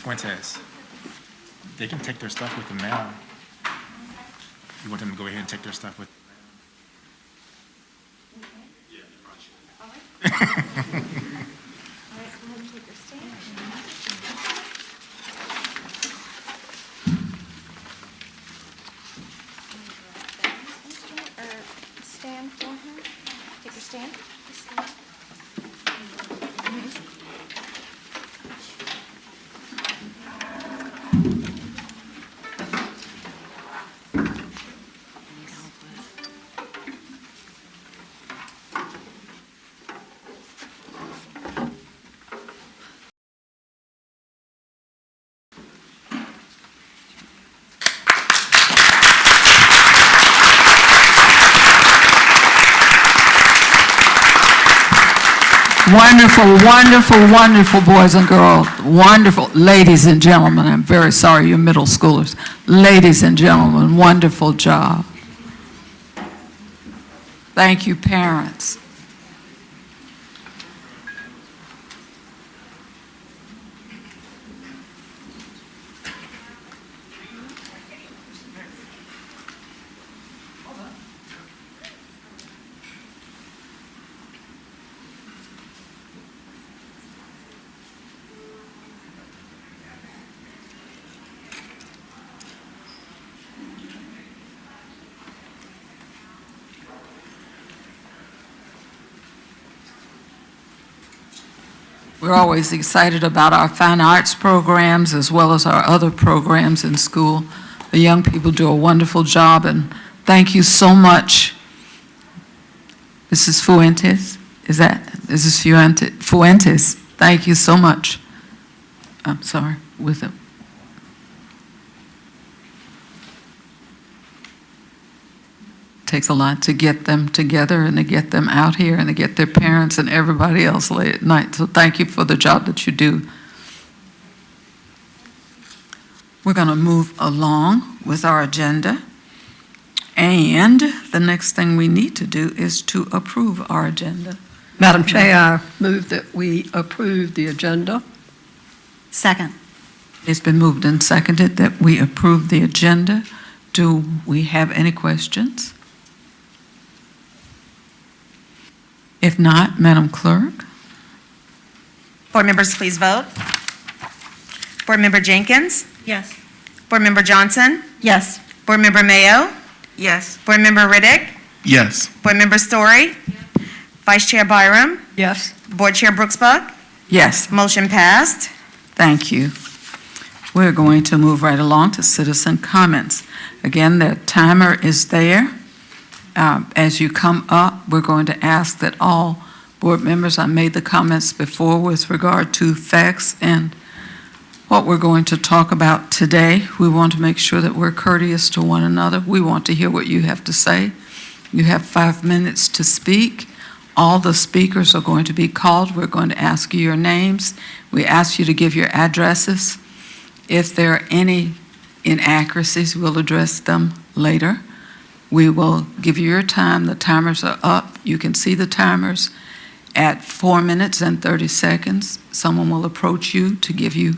Fuentes, they can take their stuff with them now. You want them to go ahead and take their stuff with Stand for him. Take your stand. Wonderful, wonderful, wonderful boys and girls. Wonderful. Ladies and gentlemen, I'm very sorry you're middle schoolers. Ladies and gentlemen, wonderful job. Thank you, parents. We're always excited about our fine arts programs as well as our other programs in school. The young people do a wonderful job, and thank you so much. Mrs. Fuentes, is that Mrs. Fuentes? Thank you so much. I'm sorry, with it. Takes a lot to get them together and to get them out here and to get their parents and everybody else late at night. So thank you for the job that you do. We're going to move along with our agenda. And the next thing we need to do is to approve our agenda. Madam Chair, I move that we approve the agenda. Second. It's been moved and seconded that we approve the agenda. Do we have any questions? If not, Madam Clerk. Board members, please vote. Board Member Jenkins? Yes. Board Member Johnson? Yes. Board Member Mayo? Yes. Board Member Riddick? Yes. Board Member Story? Vice Chair Byram? Yes. Board Chair Brooksbuck? Yes, Motion passed. thank you. We're going to move right along to citizen comments. Again, the timer is there. As you come up, we're going to ask that all board members, I made the comments before with regard to facts and what we're going to talk about today. We want to make sure that we're courteous to one another. We want to hear what you have to say. You have 5 minutes to speak. All the speakers are going to be called. We're going to ask you your names. We ask you to give your addresses. If there are any inaccuracies, we'll address them later. We will give you your time. The timers are up. You can see the timers. At 4 minutes and 30 seconds, someone will approach you to give you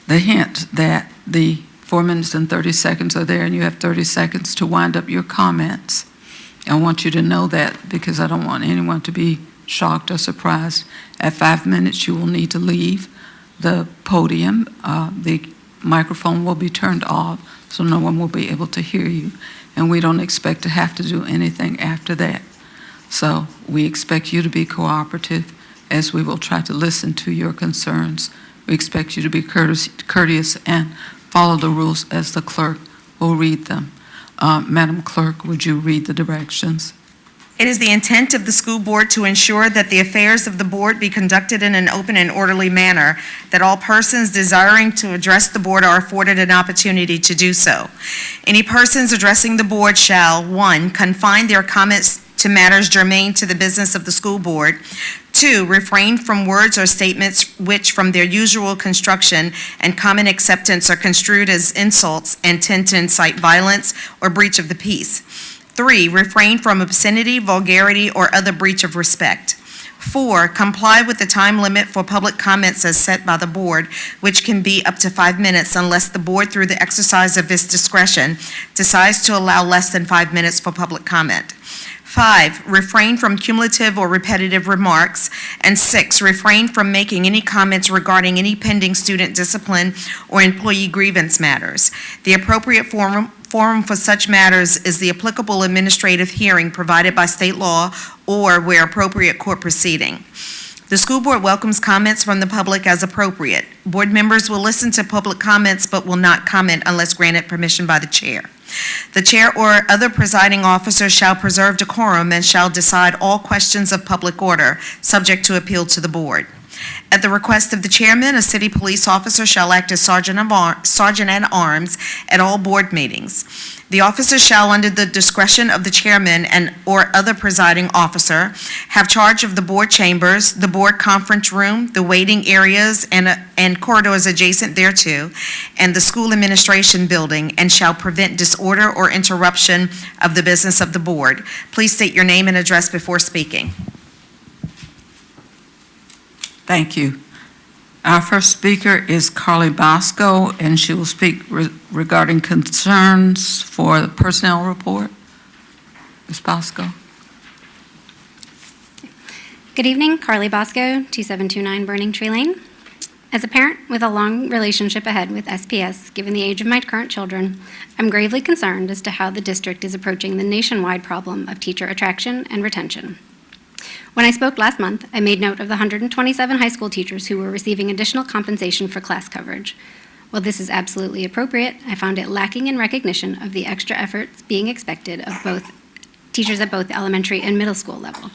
the hint that the 4 minutes and 30 seconds are there, and you have 30 seconds to wind up your comments. I want you to know that because I don't want anyone to be shocked or surprised. At 5 minutes, you will need to leave the podium. The microphone will be turned off, so no one will be able to hear you. And we don't expect to have to do anything after that. So we expect you to be cooperative as we will try to listen to your concerns. We expect you to be courteous and follow the rules as the clerk will read them. Madam Clerk, would you read the directions? It is the intent of the school board to ensure that the affairs of the board be conducted in an open and orderly manner, that all persons desiring to address the board are afforded an opportunity to do so. Any persons addressing the board shall, 1, confine their comments to matters germane to the business of the school board. 2, refrain from words or statements which, from their usual construction and common acceptance, are construed as insults and tend to incite violence or breach of the peace. 3, refrain from obscenity, vulgarity, or other breach of respect. 4, comply with the time limit for public comments as set by the board, which can be up to 5 minutes unless the board, through the exercise of its discretion, decides to allow less than 5 minutes for public comment. 5, refrain from cumulative or repetitive remarks. And 6, refrain from making any comments regarding any pending student discipline or employee grievance matters. The appropriate forum for such matters is the applicable administrative hearing provided by state law or, where appropriate, court proceeding. The school board welcomes comments from the public as appropriate. Board members will listen to public comments but will not comment unless granted permission by the chair. The chair or other presiding officer shall preserve decorum and shall decide all questions of public order, subject to appeal to the board. At the request of the chairman, a city police officer shall act as sergeant-at-arms at all board meetings. The officer shall, under the discretion of the chairman or other presiding officer, have charge of the board chambers, the board conference room, the waiting areas and corridors adjacent thereto, and the school administration building, and shall prevent disorder or interruption of the business of the board. Please state your name and address before speaking. Thank you. Our first speaker is Carly Bosco, and she will speak regarding concerns for the personnel report. Ms. Bosco. Good evening, Carly Bosco, 2729 Burning Tree Lane. As a parent with a long relationship ahead with SPS, given the age of my current children, I'm gravely concerned as to how the district is approaching the nationwide problem of teacher attraction and retention. When I spoke last month, I made note of the 127 high school teachers who were receiving additional compensation for class coverage. While this is absolutely appropriate, I found it lacking in recognition of the extra efforts being expected of both teachers at both elementary and middle school level.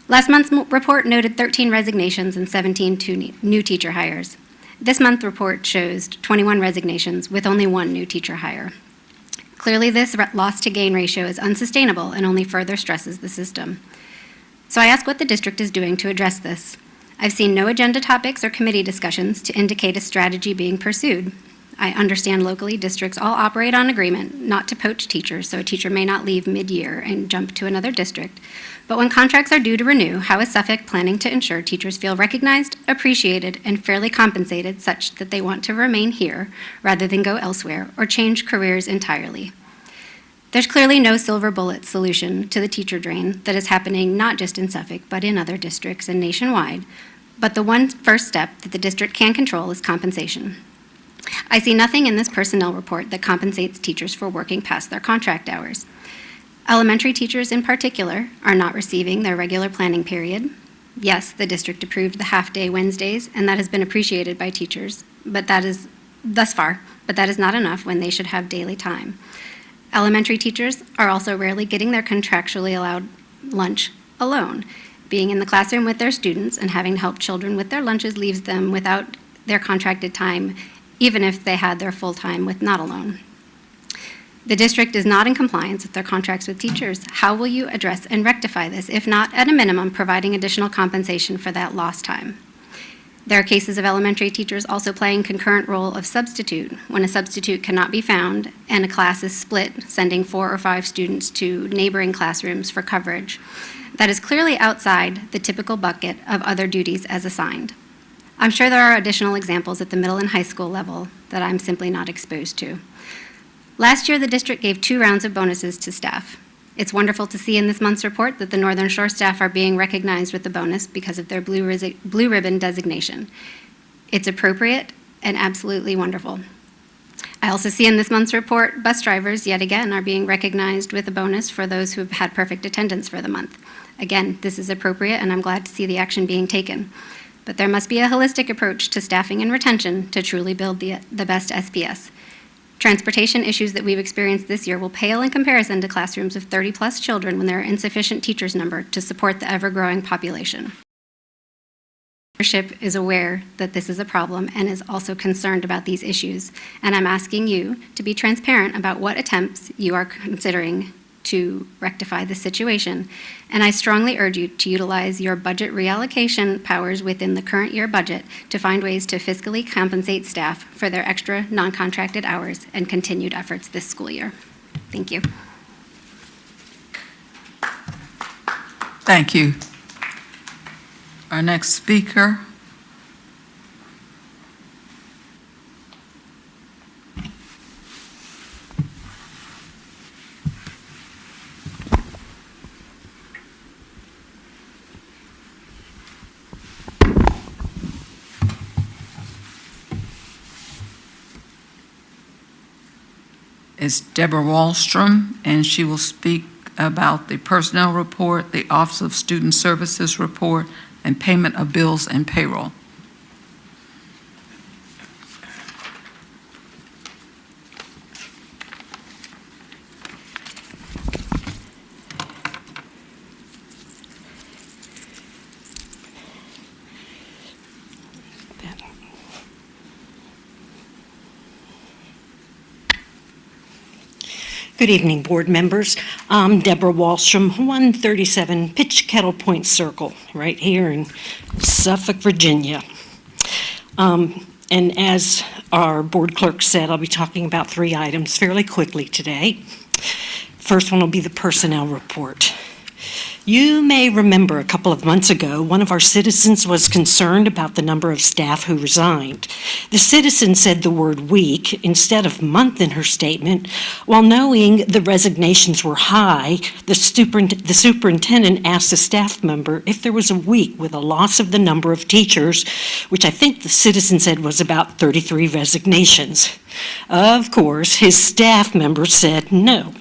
Last month's report noted 13 resignations and 17 new teacher hires. This month's report shows 21 resignations with only 1 new teacher hire. Clearly, this loss to gain ratio is unsustainable and only further stresses the system. So I ask what the district is doing to address this. I've seen no agenda topics or committee discussions to indicate a strategy being pursued. I understand locally districts all operate on agreement not to poach teachers, so a teacher may not leave mid-year and jump to another district. But when contracts are due to renew, how is Suffolk planning to ensure teachers feel recognized, appreciated, and fairly compensated such that they want to remain here rather than go elsewhere or change careers entirely? There's clearly no silver bullet solution to the teacher drain that is happening not just in Suffolk, but in other districts and nationwide. But the one first step that the district can control is compensation. I see nothing in this personnel report that compensates teachers for working past their contract hours. Elementary teachers in particular are not receiving their regular planning period. Yes, the district approved the half-day Wednesdays, and that has been appreciated by teachers, but that is thus far, but that is not enough when they should have daily time. Elementary teachers are also rarely getting their contractually allowed lunch alone. Being in the classroom with their students and having to help children with their lunches leaves them without their contracted time, even if they had their full time with not alone. The district is not in compliance with their contracts with teachers. How will you address and rectify this, if not, at a minimum, providing additional compensation for that lost time? There are cases of elementary teachers also playing concurrent role of substitute when a substitute cannot be found and a class is split, sending 4 or 5 students to neighboring classrooms for coverage. That is clearly outside the typical bucket of other duties as assigned. I'm sure there are additional examples at the middle and high school level that I'm simply not exposed to. Last year, the district gave 2 rounds of bonuses to staff. It's wonderful to see in this month's report that the Northern Shore staff are being recognized with the bonus because of their blue ribbon designation. It's appropriate and absolutely wonderful. I also see in this month's report, bus drivers, yet again, are being recognized with a bonus for those who have had perfect attendance for the month. Again, this is appropriate, and I'm glad to see the action being taken. But there must be a holistic approach to staffing and retention to truly build the best SPS. Transportation issues that we've experienced this year will pale in comparison to classrooms of 30-plus children when there are insufficient teachers number to support the ever-growing population. Leadership is aware that this is a problem and is also concerned about these issues, and I'm asking you to be transparent about what attempts you are considering to rectify the situation, and I strongly urge you to utilize your budget reallocation powers within the current year budget to find ways to fiscally compensate staff for their extra non-contracted hours and continued efforts this school year. Thank you. Thank you. Our next speaker is Deborah Wallstrom, and she will speak about the personnel report, the Office of Student Services report, and payment of bills and payroll. Good evening, board members. I'm Deborah Wallstrom, 137 Pitch Kettle Point Circle, right here in Suffolk, Virginia. And as our board clerk said, I'll be talking about 3 items fairly quickly today. First one will be the personnel report. You may remember a couple of months ago, one of our citizens was concerned about the number of staff who resigned. The citizen said the word week instead of month in her statement. While knowing the resignations were high, the superintendent asked a staff member if there was a week with a loss of the number of teachers, which I think the citizen said was about 33 resignations. Of course, his staff member said no.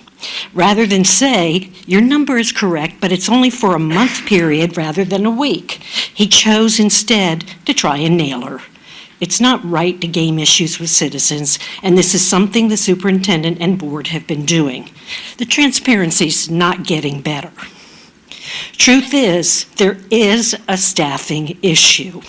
Rather than say, your number is correct, but it's only for a month period rather than a week, he chose instead to try and nail her. It's not right to game issues with citizens, and this is something the superintendent and board have been doing. The transparency's not getting better. Truth is, there is a staffing issue.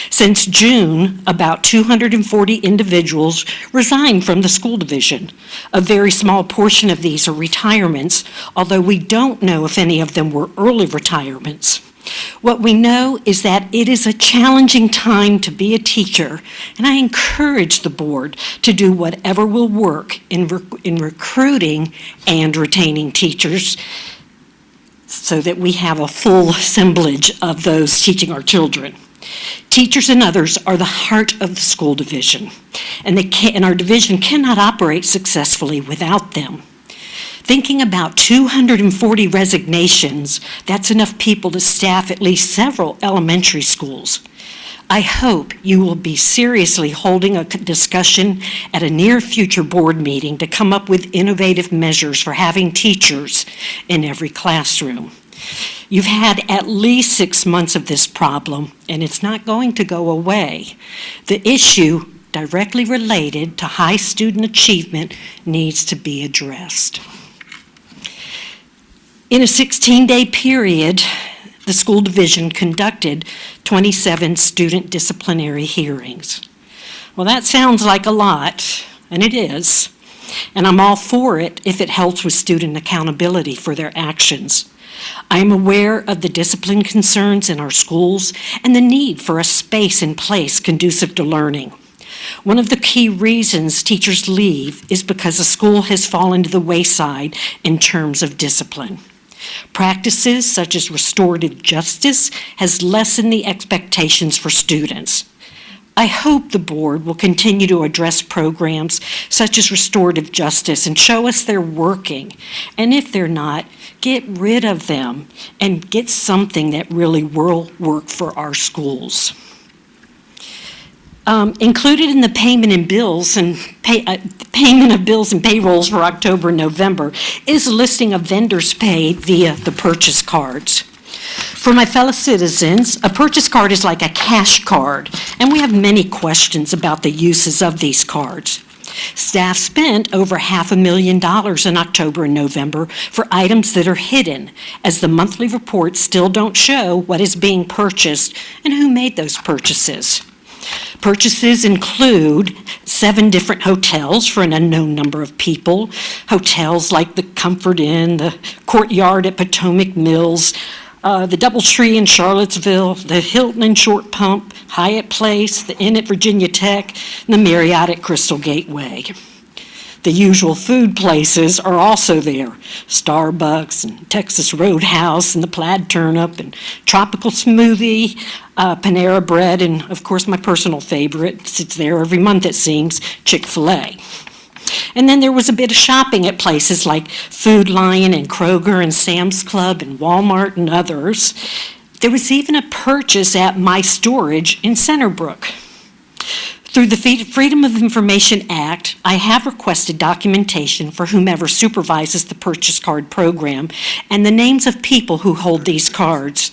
Since June, about 240 individuals resigned from the school division. A very small portion of these are retirements, although we don't know if any of them were early retirements. What we know is that it is a challenging time to be a teacher, and I encourage the board to do whatever will work in recruiting and retaining teachers so that we have a full assemblage of those teaching our children. Teachers and others are the heart of the school division, and our division cannot operate successfully without them. Thinking about 240 resignations, that's enough people to staff at least several elementary schools. I hope you will be seriously holding a discussion at a near future board meeting to come up with innovative measures for having teachers in every classroom. You've had at least 6 months of this problem, and it's not going to go away. The issue, directly related to high student achievement, needs to be addressed. In a 16-day period, the school division conducted 27 student disciplinary hearings. Well, that sounds like a lot, and it is, and I'm all for it if it helps with student accountability for their actions. I am aware of the discipline concerns in our schools and the need for a space and place conducive to learning. One of the key reasons teachers leave is because the school has fallen to the wayside in terms of discipline. Practices such as restorative justice has lessened the expectations for students. I hope the board will continue to address programs such as restorative justice and show us they're working. And if they're not, get rid of them and get something that really will work for our schools. Included in the payment of bills and payrolls for October and November is a listing of vendors paid via the purchase cards. For my fellow citizens, a purchase card is like a cash card, and we have many questions about the uses of these cards. Staff spent over $500,000 in October and November for items that are hidden, as the monthly reports still don't show what is being purchased and who made those purchases. Purchases include 7 different hotels for an unknown number of people, hotels like the Comfort Inn, the Courtyard at Potomac Mills, the Doubletree in Charlottesville, the Hilton in Short Pump, Hyatt Place, the Inn at Virginia Tech, and the Marriott at Crystal Gateway. The usual food places are also there. Starbucks and Texas Roadhouse and the Plaid Turnip and Tropical Smoothie, Panera Bread, and of course my personal favorite, it's there every month it seems, Chick-fil-A. And then there was a bit of shopping at places like Food Lion and Kroger and Sam's Club and Walmart and others. There was even a purchase at My Storage in Centerbrook. Through the Freedom of Information Act, I have requested documentation for whomever supervises the purchase card program and the names of people who hold these cards.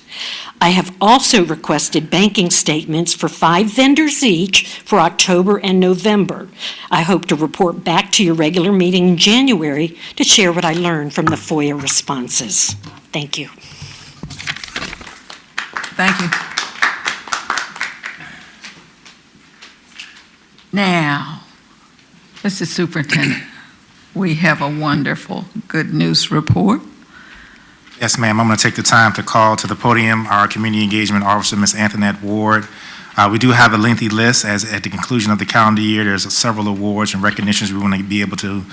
I have also requested banking statements for 5 vendors each for October and November. I hope to report back to your regular meeting in January to share what I learned from the FOIA responses. Thank you. Thank you. Now, Mr. Superintendent, we have a wonderful good news report. Yes, ma'am. I'm going to take the time to call to the podium our Community Engagement Officer, Ms. Antoinette Ward. We do have a lengthy list as at the conclusion of the calendar year. There's several awards and recognitions we want to be able to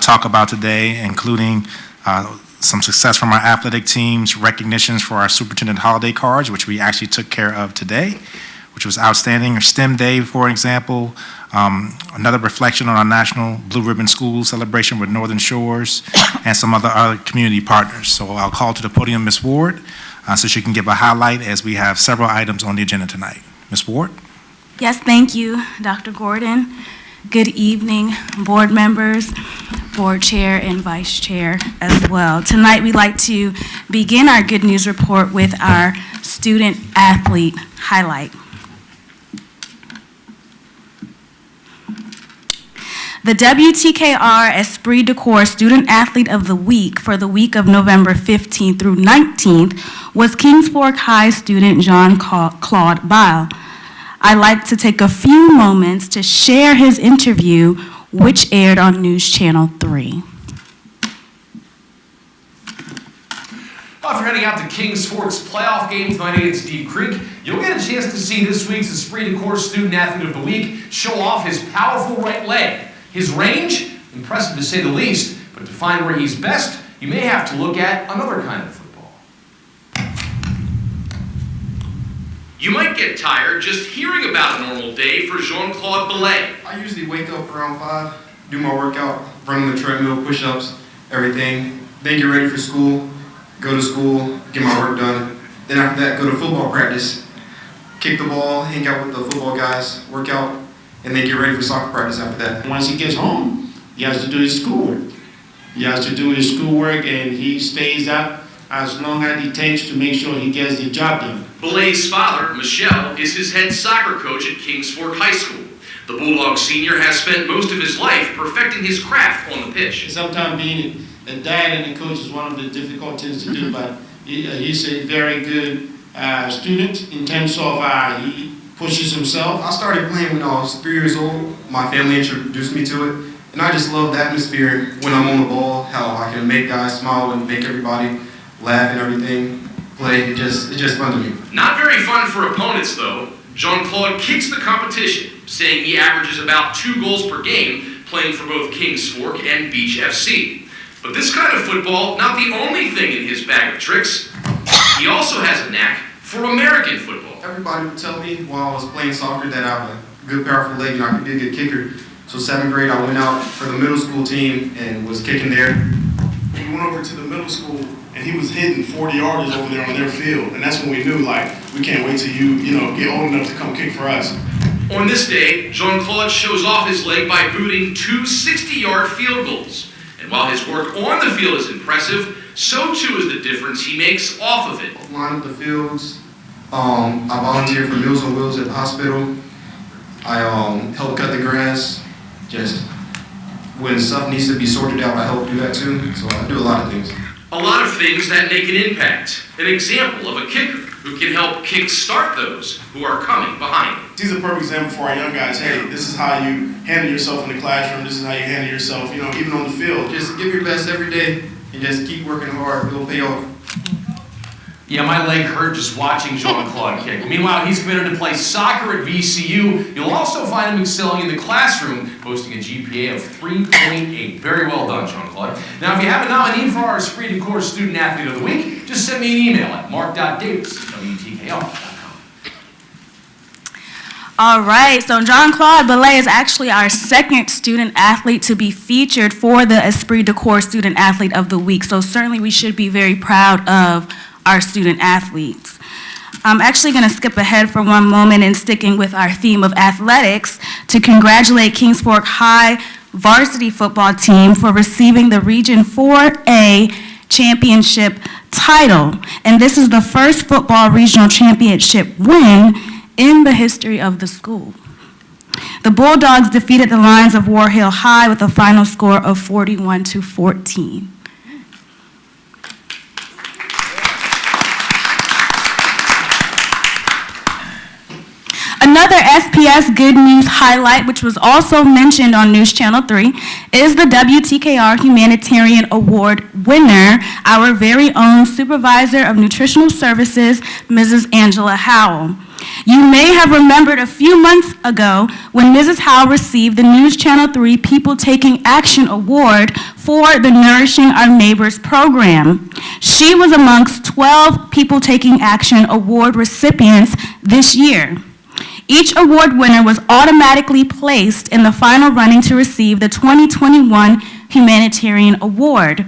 talk about today, including some success from our athletic teams, recognitions for our superintendent holiday cards, which we actually took care of today, which was outstanding. Our STEM Day, for example, another reflection on our National Blue Ribbon School celebration with Northern Shores and some other community partners. So I'll call to the podium Ms. Ward so she can give a highlight as we have several items on the agenda tonight. Ms. Ward? Yes, thank you, Dr. Gordon. Good evening, board members, board chair, and vice chair as well. Tonight, we'd like to begin our good news report with our student athlete highlight. The WTKR Esprit de Corps Student Athlete of the Week for the week of November 15th through 19th was Kings Fork High student Jean-Claude Bile. I'd like to take a few moments to share his interview, which aired on News Channel 3. Well, if you're heading out to Kings Fork's playoff game tonight against Deep Creek, you'll get a chance to see this week's Esprit de Corps Student Athlete of the Week show off his powerful right leg. His range, impressive to say the least, but to find where he's best, you may have to look at another kind of football. You might get tired just hearing about a normal day for Jean-Claude Belay. I usually wake up around 5, do my workout, run on the treadmill, push-ups, everything. Then get ready for school, go to school, get my work done. Then after that, go to football practice, kick the ball, hang out with the football guys, work out, and then get ready for soccer practice after that. Once he gets home, he has to do his schoolwork. He has to do his schoolwork, and he stays up as long as it takes to make sure he gets the job done. Belay's father, Michelle, is his head soccer coach at Kings Fork High School. The Bulldog senior has spent most of his life perfecting his craft on the pitch. Sometimes being a dad and a coach is one of the difficult things to do, but he's a very good student in terms of he pushes himself. I started playing when I was 3 years old. My family introduced me to it, and I just love the atmosphere when I'm on the ball, how I can make guys smile and make everybody laugh and everything. Play, it's just fun to me. Not very fun for opponents, though. Jean-Claude kicks the competition, saying he averages about 2 goals per game, playing for both Kings Fork and Beach FC. But this kind of football, not the only thing in his bag of tricks. He also has a knack for American football. Everybody would tell me while I was playing soccer that I have a good, powerful leg and I could be a good kicker. So 7th grade, I went out for the middle school team and was kicking there. We went over to the middle school, and he was hitting 40-yarders over there on their field. And that's when we knew, like, we can't wait till you get old enough to come kick for us. On this day, Jean-Claude shows off his leg by booting 2 60-yard field goals. And while his work on the field is impressive, so too is the difference he makes off of it. Line up the fields. I volunteer for Meals on Wheels at the hospital. I help cut the grass. Just when stuff needs to be sorted out, I help do that too. So I do a lot of things. A lot of things that make an impact. An example of a kicker who can help kick-start those who are coming behind him. He's a perfect example for our young guys. Hey, this is how you handle yourself in the classroom. This is how you handle yourself, even on the field. Just give your best every day and just keep working hard. It'll pay off. Yeah, my leg hurt just watching Jean-Claude kick. Meanwhile, he's committed to play soccer at VCU. You'll also find him excelling in the classroom, boasting a GPA of 3.8. Very well done, Jean-Claude. Now, if you have a nominee for our Esprit de Corps Student Athlete of the Week, just send me an email at mark.davis@wtkl.com. All right, so Jean-Claude Belay is actually our second student athlete to be featured for the Esprit de Corps Student Athlete of the Week. So certainly we should be very proud of our student athletes. I'm actually going to skip ahead for one moment and sticking with our theme of athletics to congratulate Kings Fork High varsity football team for receiving the Region 4A championship title. And this is the first football regional championship win in the history of the school. The Bulldogs defeated the Lions of War Hill High with a final score of 41-14. Another SPS Good News highlight, which was also mentioned on News Channel 3, is the WTKR Humanitarian Award winner, our very own Supervisor of Nutritional Services, Mrs. Angela Howell. You may have remembered a few months ago when Mrs. Howell received the News Channel 3 People Taking Action Award for the Nourishing Our Neighbors program. She was amongst 12 People Taking Action Award recipients this year. Each award winner was automatically placed in the final running to receive the 2021 Humanitarian Award.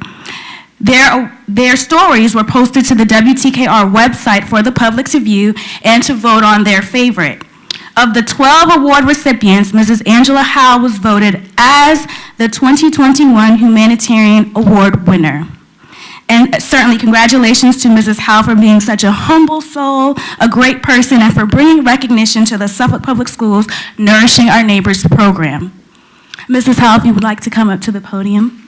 Their stories were posted to the WTKR website for the public to view and to vote on their favorite. Of the 12 award recipients, Mrs. Angela Howell was voted as the 2021 Humanitarian Award winner. And certainly congratulations to Mrs. Howell for being such a humble soul, a great person, and for bringing recognition to the Suffolk Public Schools Nourishing Our Neighbors program. Mrs. Howell, if you would like to come up to the podium.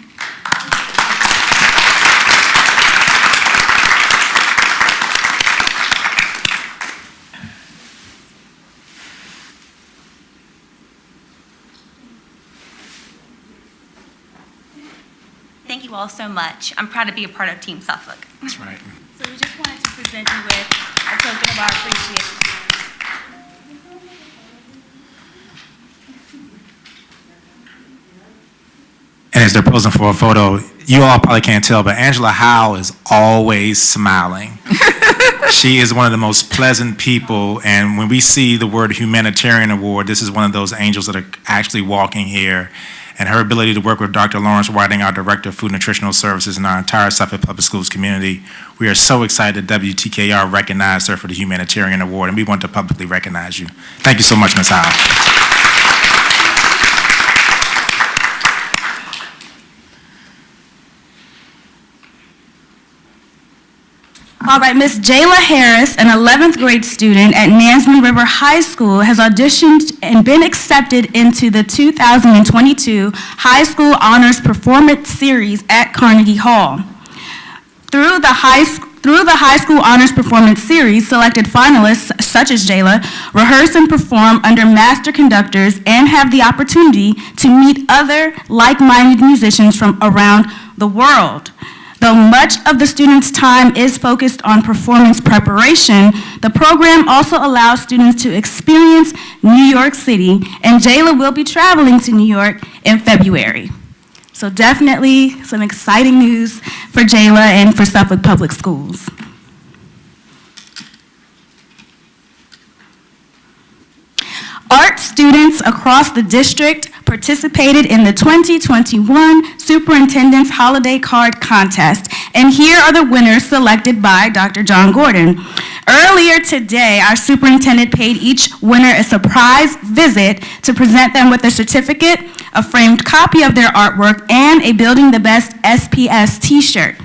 Thank you all so much. I'm proud to be a part of Team Suffolk. That's right. So we just wanted to present you with a token of our appreciation. And as they're posing for a photo, you all probably can't tell, but Angela Howell is always smiling. She is one of the most pleasant people, and when we see the word Humanitarian Award, this is one of those angels that are actually walking here. And her ability to work with Dr. Lawrence Whiting, our Director of Food and Nutritional Services, and our entire Suffolk Public Schools community, we are so excited that WTKR recognized her for the Humanitarian Award, and we want to publicly recognize you. Thank you so much, Ms. Howell. All right, Miss Jayla Harris, an 11th grade student at Nansemond River High School, has auditioned and been accepted into the 2022 High School Honors Performance Series at Carnegie Hall. Through the High School Honors Performance Series, selected finalists such as Jayla rehearse and perform under master conductors and have the opportunity to meet other like-minded musicians from around the world. Though much of the students' time is focused on performance preparation, the program also allows students to experience New York City, and Jayla will be traveling to New York in February. So definitely some exciting news for Jayla and for Suffolk Public Schools. Art students across the district participated in the 2021 Superintendent's Holiday Card Contest, and here are the winners selected by Dr. John Gordon. Earlier today, our superintendent paid each winner a surprise visit to present them with a certificate, a framed copy of their artwork, and a Building the Best SPS t-shirt.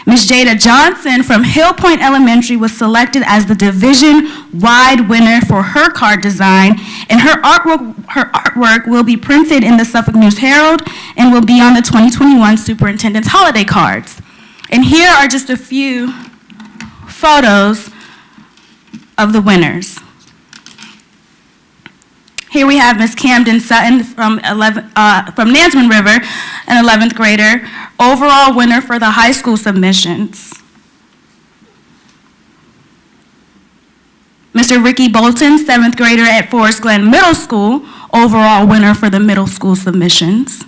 Ms. Jada Johnson from Hill Point Elementary was selected as the division-wide winner for her card design, and her artwork will be printed in the Suffolk News Herald and will be on the 2021 Superintendent's Holiday Cards. And here are just a few photos of the winners. Here we have Ms. Camden Sutton from Nansemond River, an 11th grader, overall winner for the high school submissions. Mr. Ricky Bolton, 7th grader at Forest Glen Middle School, overall winner for the middle school submissions.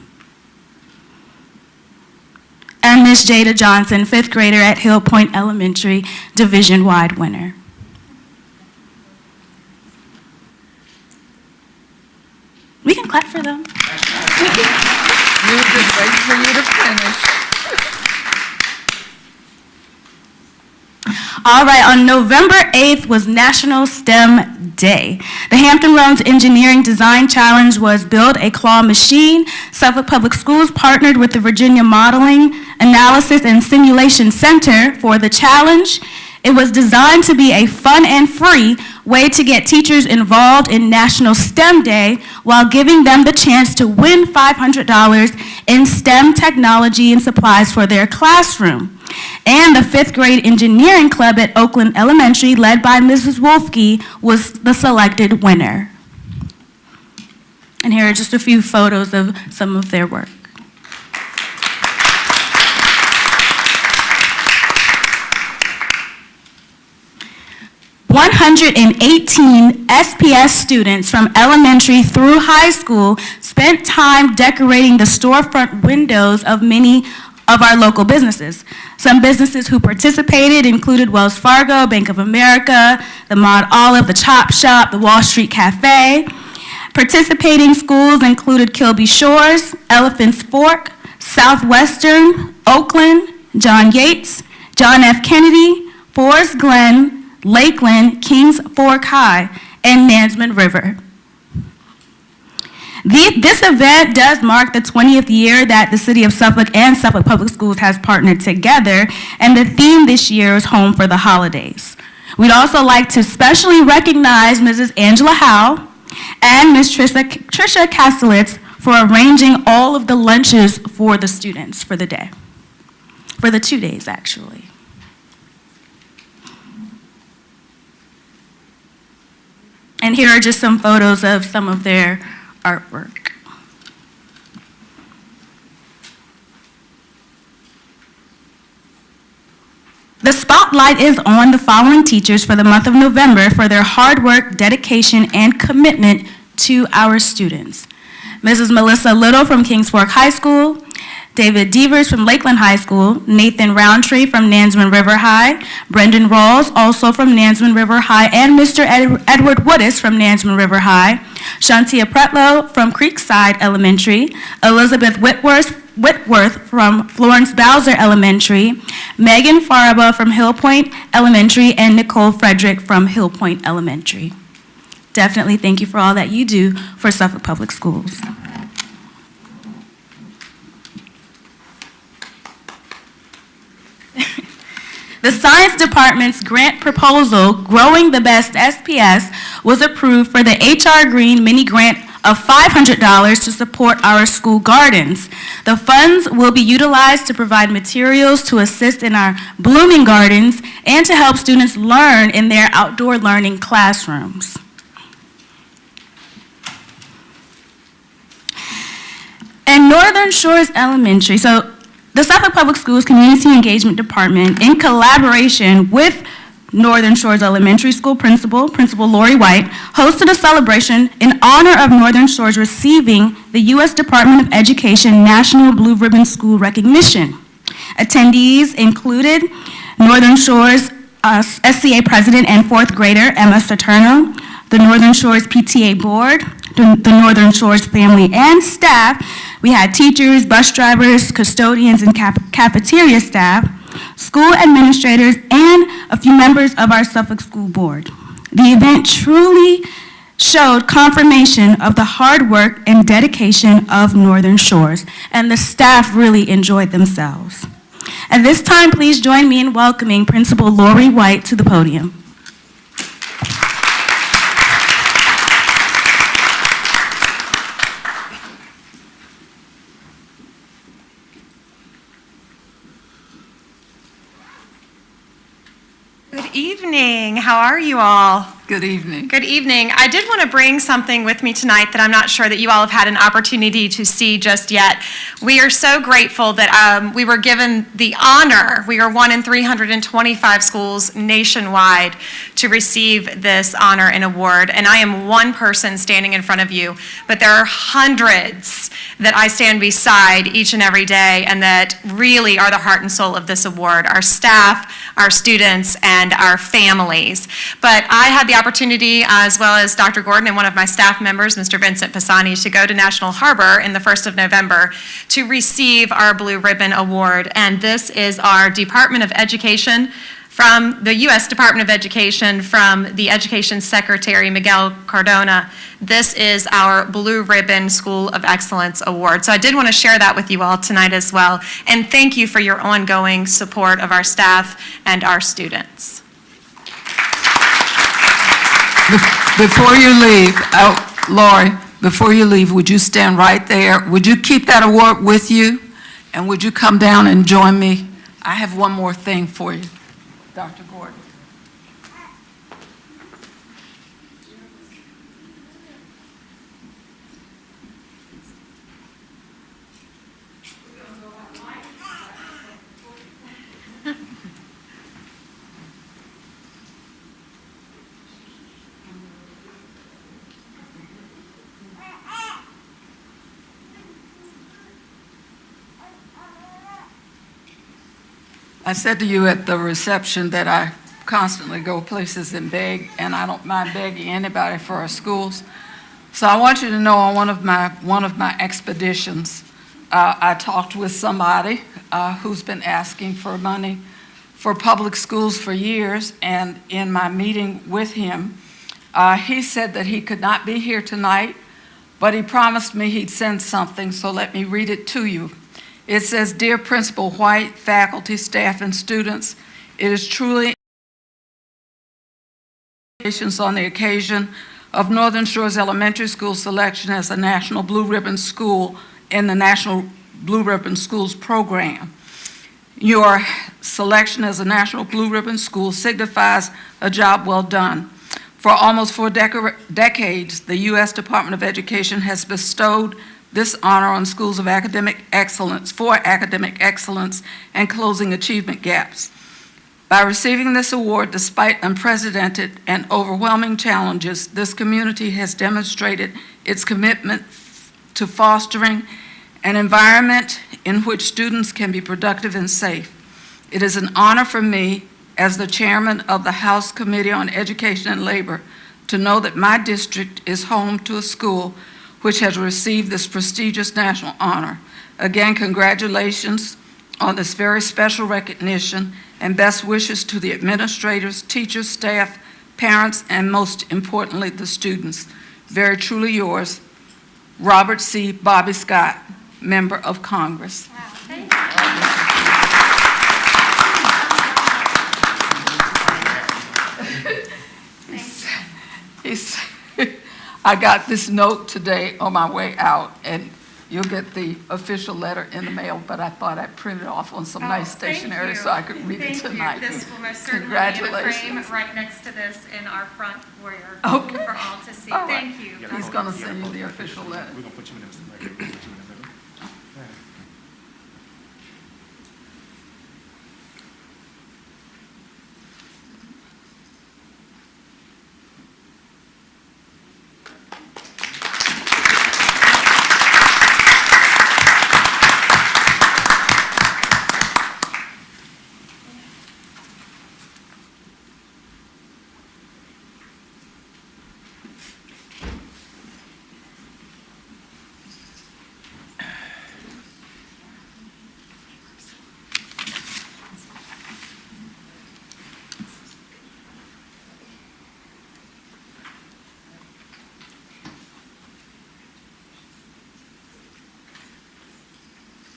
And Ms. Jada Johnson, 5th grader at Hill Point Elementary, division-wide winner. We can clap for them. We were just waiting for you to finish. All right, on November 8th was National STEM Day. The Hampton Roads Engineering Design Challenge was Build a Claw Machine. Suffolk Public Schools partnered with the Virginia Modeling, Analysis, and Simulation Center for the challenge. It was designed to be a fun and free way to get teachers involved in National STEM Day while giving them the chance to win $500 in STEM technology and supplies for their classroom. And the 5th grade engineering club at Oakland Elementary, led by Mrs. Wolfke, was the selected winner. And here are just a few photos of some of their work. "118 SPS students from elementary through high school spent time decorating the storefront windows of many of our local businesses. Some businesses who participated included Wells Fargo, Bank of America, the Maud Olive, the Chop Shop, the Wall Street Cafe. Participating schools included Kilby Shores, Elephant's Fork, Southwestern, Oakland, John Yates, John F. Kennedy, Forest Glen, Lakeland, Kings Fork High, and Nansemond River. This event does mark the 20th year that the City of Suffolk and Suffolk Public Schools has partnered together, and the theme this year is Home for the Holidays. We'd also like to specially recognize Mrs. Angela Howe and Ms. Tricia Kaselitz for arranging all of the lunches for the students for the day, for the 2 days, actually. And here are just some photos of some of their artwork. The spotlight is on the following teachers for the month of November for their hard work, dedication, and commitment to our students. Mrs. Melissa Little from Kings Fork High School, David Devers from Lakeland High School, Nathan Roundtree from Nansemond River High, Brendan Rawls, also from Nansemond River High, and Mr. Edward Woodis from Nansemond River High, Shantia Pretlow from Creekside Elementary, Elizabeth Whitworth from Florence Bowser Elementary, Megan Faraba from Hill Point Elementary, and Nicole Frederick from Hill Point Elementary. Definitely thank you for all that you do for Suffolk Public Schools. The Science Department's grant proposal, Growing the Best SPS, was approved for the H.R. Green mini grant of $500 to support our school gardens. The funds will be utilized to provide materials to assist in our blooming gardens and to help students learn in their outdoor learning classrooms. And Northern Shores Elementary, so the Suffolk Public Schools Community Engagement Department, in collaboration with Northern Shores Elementary School Principal Lori White, hosted a celebration in honor of Northern Shores receiving the U.S. Department of Education National Blue Ribbon School Recognition. Attendees included Northern Shores SCA President and 4th grader Emma Saturno, the Northern Shores PTA Board, the Northern Shores family and staff. We had teachers, bus drivers, custodians, and cafeteria staff, school administrators, and a few members of our Suffolk School Board. The event truly showed confirmation of the hard work and dedication of Northern Shores, and the staff really enjoyed themselves. At this time, please join me in welcoming Principal Lori White to the podium. Good evening. How are you all? Good evening. Good evening. I did want to bring something with me tonight that I'm not sure that you all have had an opportunity to see just yet. We are so grateful that we were given the honor, we are one in 325 schools nationwide to receive this honor and award. And I am one person standing in front of you, but there are hundreds that I stand beside each and every day and that really are the heart and soul of this award, our staff, our students, and our families. But I had the opportunity, as well as Dr. Gordon and one of my staff members, Mr. Vincent Pisani, to go to National Harbor in the 1st of November to receive our Blue Ribbon Award. And this is our Department of Education from the U.S. Department of Education, from the Education Secretary, Miguel Cardona. This is our Blue Ribbon School of Excellence Award. So I did want to share that with you all tonight as well. And thank you for your ongoing support of our staff and our students. Before you leave, Lori, before you leave, would you stand right there? Would you keep that award with you? And would you come down and join me? I have one more thing for you, Dr. Gordon. I said to you at the reception that I constantly go places and beg, and I don't mind begging anybody for our schools. So I want you to know on one of my expeditions, I talked with somebody who's been asking for money for public schools for years, and in my meeting with him, he said that he could not be here tonight, but he promised me he'd send something, so let me read it to you. It says, "Dear Principal White, faculty, staff, and students, it is truly on the occasion of Northern Shores Elementary School selection as a National Blue Ribbon School in the National Blue Ribbon Schools program. Your selection as a National Blue Ribbon School signifies a job well done. For almost 4 decades, the U.S. Department of Education has bestowed this honor on schools of academic excellence, for academic excellence and closing achievement gaps. By receiving this award, despite unprecedented and overwhelming challenges, this community has demonstrated its commitment to fostering an environment in which students can be productive and safe. It is an honor for me, as the chairman of the House Committee on Education and Labor, to know that my district is home to a school which has received this prestigious national honor. Again, congratulations on this very special recognition, and best wishes to the administrators, teachers, staff, parents, and most importantly, the students. Very truly yours, Robert C. Bobby Scott, Member of Congress. Wow, thank you. I got this note today on my way out, and you'll get the official letter in the mail, but I thought I'd print it off on some nice stationery so I could read it tonight. This will most certainly be in a frame Congratulations. right next to this in our front foyer Okay. for all to see. All right. Thank you. He's going to send you the official letter. We're going to put you in the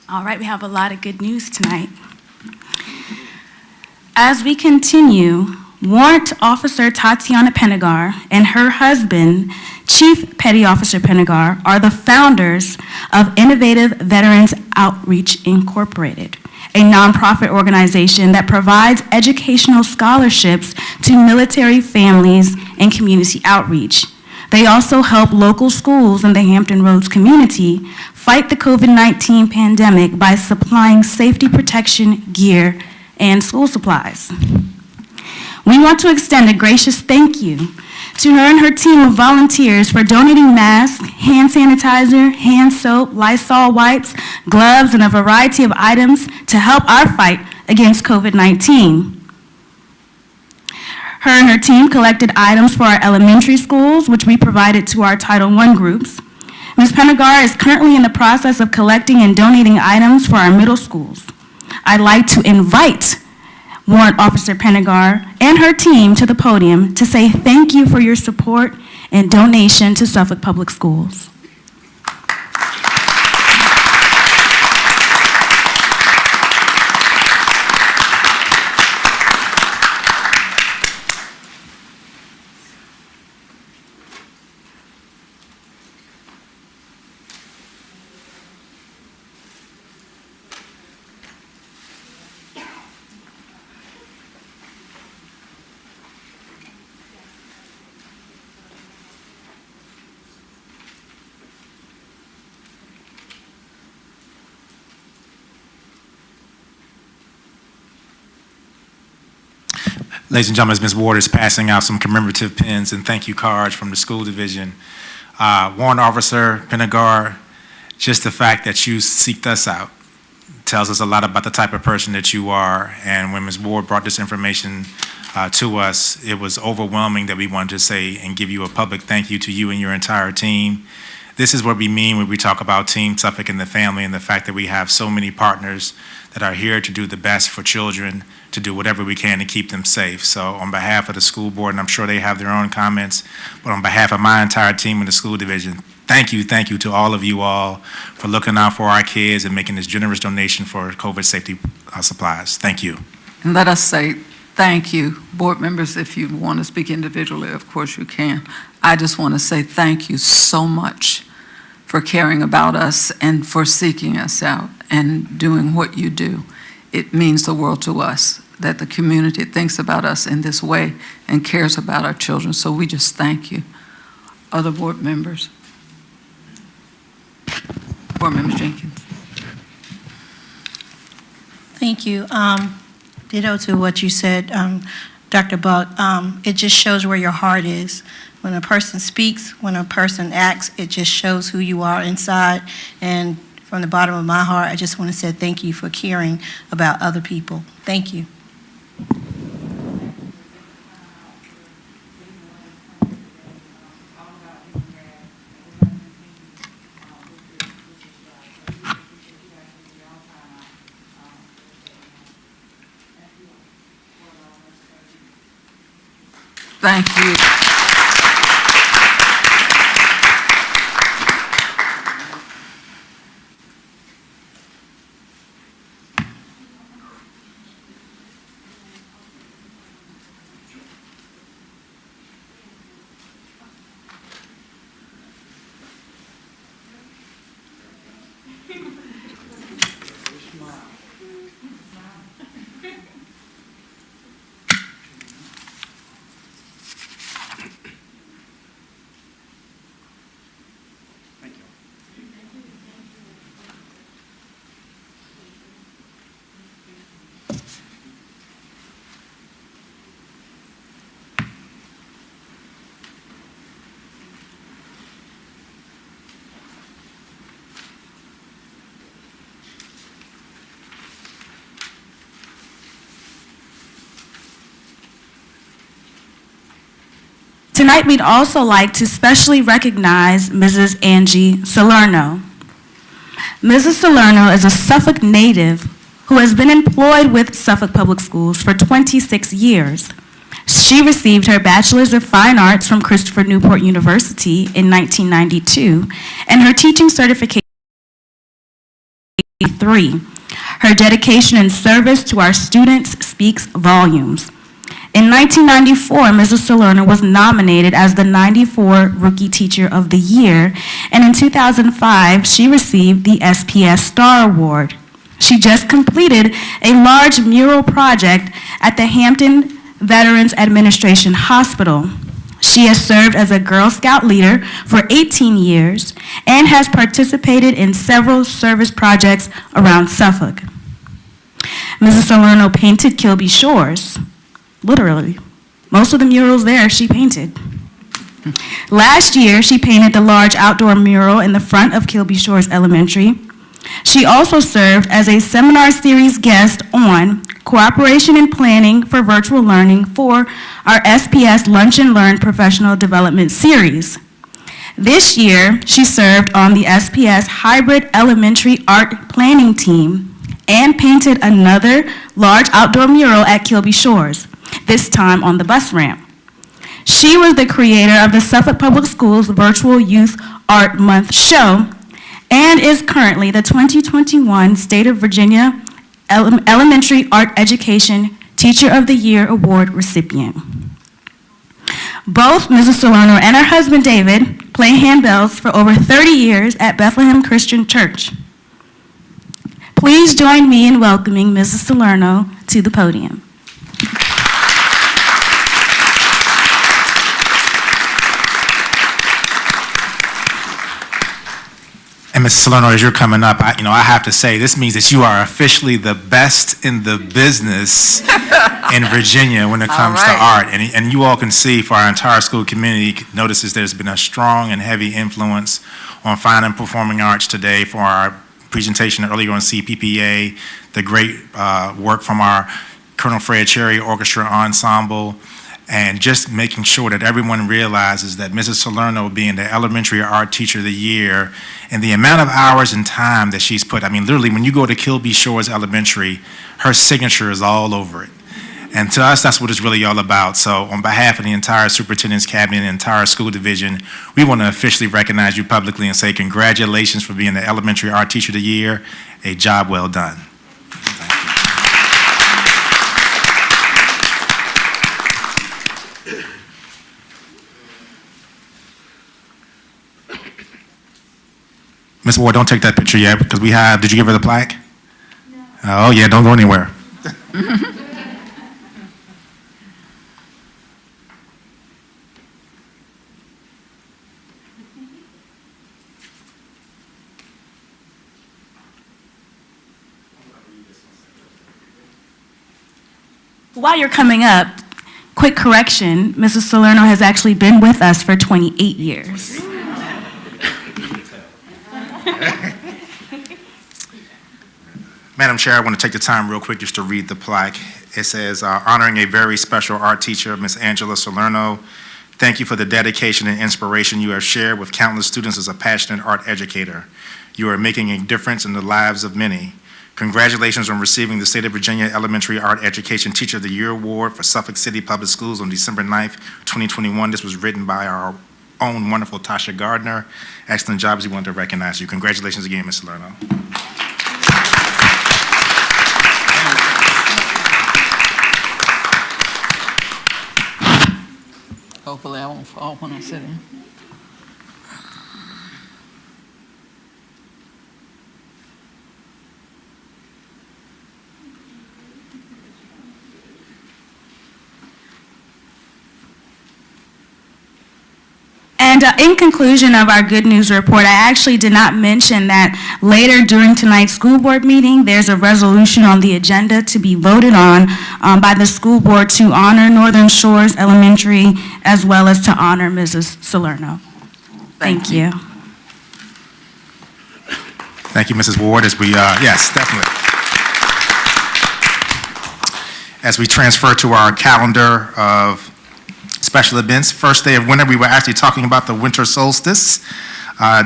All right, we have a lot of good news tonight. As we continue, Warrant Officer Tatiana Penegar and her husband, Chief Petty Officer Penegar, are the founders of Innovative Veterans Outreach Incorporated. a nonprofit organization that provides educational scholarships to military families and community outreach. They also help local schools in the Hampton Roads community fight the COVID-19 pandemic by supplying safety protection gear and school supplies. We want to extend a gracious thank you to her and her team of volunteers for donating masks, hand sanitizer, hand soap, Lysol wipes, gloves, and a variety of items to help our fight against COVID-19. Her and her team collected items for our elementary schools, which we provided to our Title I groups. Ms. Pennegar is currently in the process of collecting and donating items for our middle schools. I'd like to invite Warrant Officer Pennegar and her team to the podium to say thank you for your support and donation to Suffolk Public Schools. Ladies and gentlemen, as Ms. Ward is passing out some commemorative pins and thank you cards from the school division, Warrant Officer Pennegar, just the fact that you seeked us out tells us a lot about the type of person that you are. And when Ms. Ward brought this information to us, it was overwhelming that we wanted to say and give you a public thank you to you and your entire team. This is what we mean when we talk about Team Suffolk and the family, and the fact that we have so many partners that are here to do the best for children, to do whatever we can to keep them safe. So on behalf of the school board, and I'm sure they have their own comments, but on behalf of my entire team in the school division, thank you to all of you all for looking out for our kids and making this generous donation for COVID safety supplies. Thank you. And let us say thank you. Board members, if you want to speak individually, of course you can. I just want to say thank you so much for caring about us and for seeking us out and doing what you do. It means the world to us that the community thinks about us in this way and cares about our children. So we just thank you. Other board members? Board Member Jenkins. Thank you. Ditto to what you said, Dr. Buck. It just shows where your heart is. When a person speaks, when a person acts, it just shows who you are inside. And from the bottom of my heart, I just want to say thank you for caring about other people. Thank you. Thank you. Tonight, we'd also like to specially recognize Mrs. Angie Salerno. Mrs. Salerno is a Suffolk native who has been employed with Suffolk Public Schools for 26 years. She received her Bachelor's of Fine Arts from Christopher Newport University in 1992 and her teaching certification in 1993. Her dedication and service to our students speaks volumes. In 1994, Mrs. Salerno was nominated as the 94 Rookie Teacher of the Year, and in 2005, she received the SPS Star Award. She just completed a large mural project at the Hampton Veterans Administration Hospital. She has served as a Girl Scout leader for 18 years and has participated in several service projects around Suffolk. Mrs. Salerno painted Kilby Shores, literally. Most of the murals there she painted. Last year, she painted the large outdoor mural in the front of Kilby Shores Elementary. She also served as a seminar series guest on Cooperation and Planning for Virtual Learning for our SPS Lunch and Learn Professional Development Series. This year, she served on the SPS Hybrid Elementary Art Planning Team and painted another large outdoor mural at Kilby Shores, this time on the bus ramp. She was the creator of the Suffolk Public Schools Virtual Youth Art Month show and is currently the 2021 State of Virginia Elementary Art Education Teacher of the Year Award recipient. Both Mrs. Salerno and her husband David play handbells for over 30 years at Bethlehem Christian Church. Please join me in welcoming Mrs. Salerno to the podium. And Ms. Salerno, as you're coming up, I have to say, this means that you are officially the best in the business in Virginia when it comes to art. And you all can see, for our entire school community, notices there's been a strong and heavy influence on fine and performing arts today for our presentation earlier on CPPA, the great work from our Colonel Fred Cherry Orchestra Ensemble, and just making sure that everyone realizes that Mrs. Salerno being the Elementary Art Teacher of the Year and the amount of hours and time that she's put, literally when you go to Kilby Shores Elementary, her signature is all over it. And to us, that's what it's really all about. So on behalf of the entire Superintendent's Cabinet and the entire school division, we want to officially recognize you publicly and say congratulations for being the Elementary Art Teacher of the Year. A job well done. Ms. Ward, don't take that picture yet because did you give her the plaque? No. Oh yeah, don't go anywhere. While you're coming up, quick correction, Mrs. Salerno has actually been with us for 28 years. Madam Chair, I want to take the time real quick just to read the plaque. It says, honoring a very special art teacher, Ms. Angela Salerno. Thank you for the dedication and inspiration you have shared with countless students as a passionate art educator. You are making a difference in the lives of many. Congratulations on receiving the State of Virginia Elementary Art Education Teacher of the Year Award for Suffolk City Public Schools on December 9th, 2021. This was written by our own wonderful Tasha Gardner. Excellent job, as we wanted to recognize you. Congratulations again, Ms. Salerno. Hopefully I won't fall when I sit in. And in conclusion of our good news report, I actually did not mention that later during tonight's school board meeting, there's a resolution on the agenda to be voted on by the school board to honor Northern Shores Elementary as well as to honor Mrs. Salerno. Thank you. Thank you, Mrs. Ward. As we, yes, definitely. As we transfer to our calendar of special events, first day of winter, we were actually talking about the winter solstice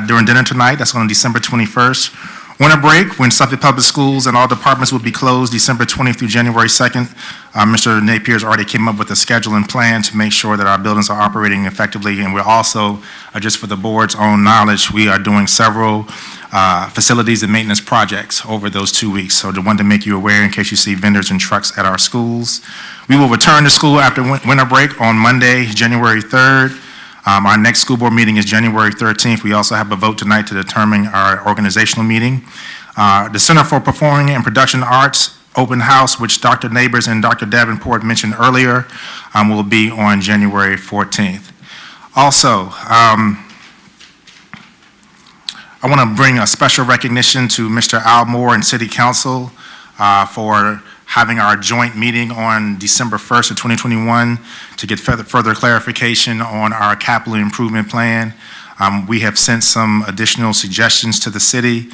during dinner tonight. That's on December 21st. Winter break, when Suffolk Public Schools and all departments will be closed December 20th through January 2nd. Mr. Napier's already came up with a schedule and plan to make sure that our buildings are operating effectively. And we're also, just for the board's own knowledge, we are doing several facilities and maintenance projects over those 2 weeks. So I wanted to make you aware in case you see vendors and trucks at our schools. We will return to school after winter break on Monday, January 3rd. Our next school board meeting is January 13th. We also have a vote tonight to determine our organizational meeting. The Center for Performing and Production Arts Open House, which Dr. Neighbors and Dr. Davenport mentioned earlier, will be on January 14th. Also, I want to bring a special recognition to Mr. Al Moore and City Council for having our joint meeting on December 1st of 2021 to get further clarification on our capital improvement plan. We have sent some additional suggestions to the city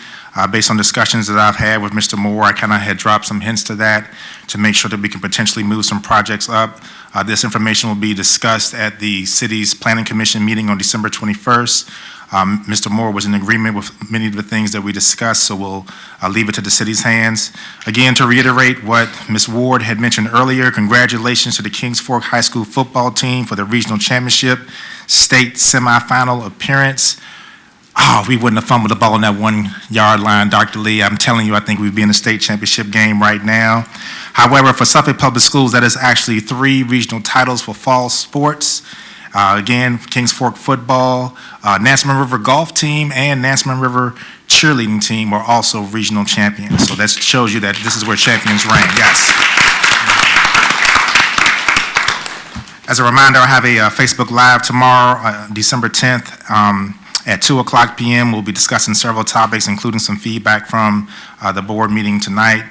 based on discussions that I've had with Mr. Moore. I kind of had dropped some hints to that to make sure that we can potentially move some projects up. This information will be discussed at the city's planning commission meeting on December 21st. Mr. Moore was in agreement with many of the things that we discussed, so we'll leave it to the city's hands. Again, to reiterate what Ms. Ward had mentioned earlier, congratulations to the Kings Fork High School football team for the regional championship state semifinal appearance. Oh, we wouldn't have fumbled the ball on that 1 yard line, Dr. Lee. I'm telling you, I think we'd be in the state championship game right now. However, for Suffolk Public Schools, that is actually 3 regional titles for fall sports. Again, Kings Fork football, Nansemond River golf team, and Nansemond River cheerleading team were also regional champions. So that shows you that this is where champions reign, yes. As a reminder, I have a Facebook Live tomorrow, December 10th, at 2:00 p.m. We'll be discussing several topics, including some feedback from the board meeting tonight.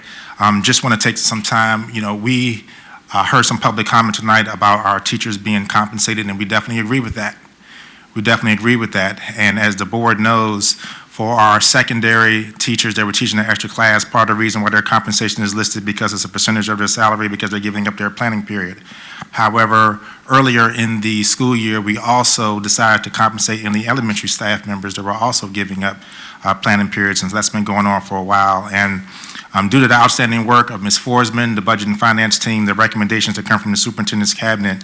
Just want to take some time, we heard some public comment tonight about our teachers being compensated, and we definitely agree with that. We definitely agree with that. And as the board knows, for our secondary teachers that were teaching an extra class, part of the reason why their compensation is listed because it's a percentage of their salary because they're giving up their planning period. However, earlier in the school year, we also decided to compensate any elementary staff members that were also giving up planning periods, and that's been going on for a while. And due to the outstanding work of Ms. Forsman, the budget and finance team, the recommendations that come from the superintendent's cabinet,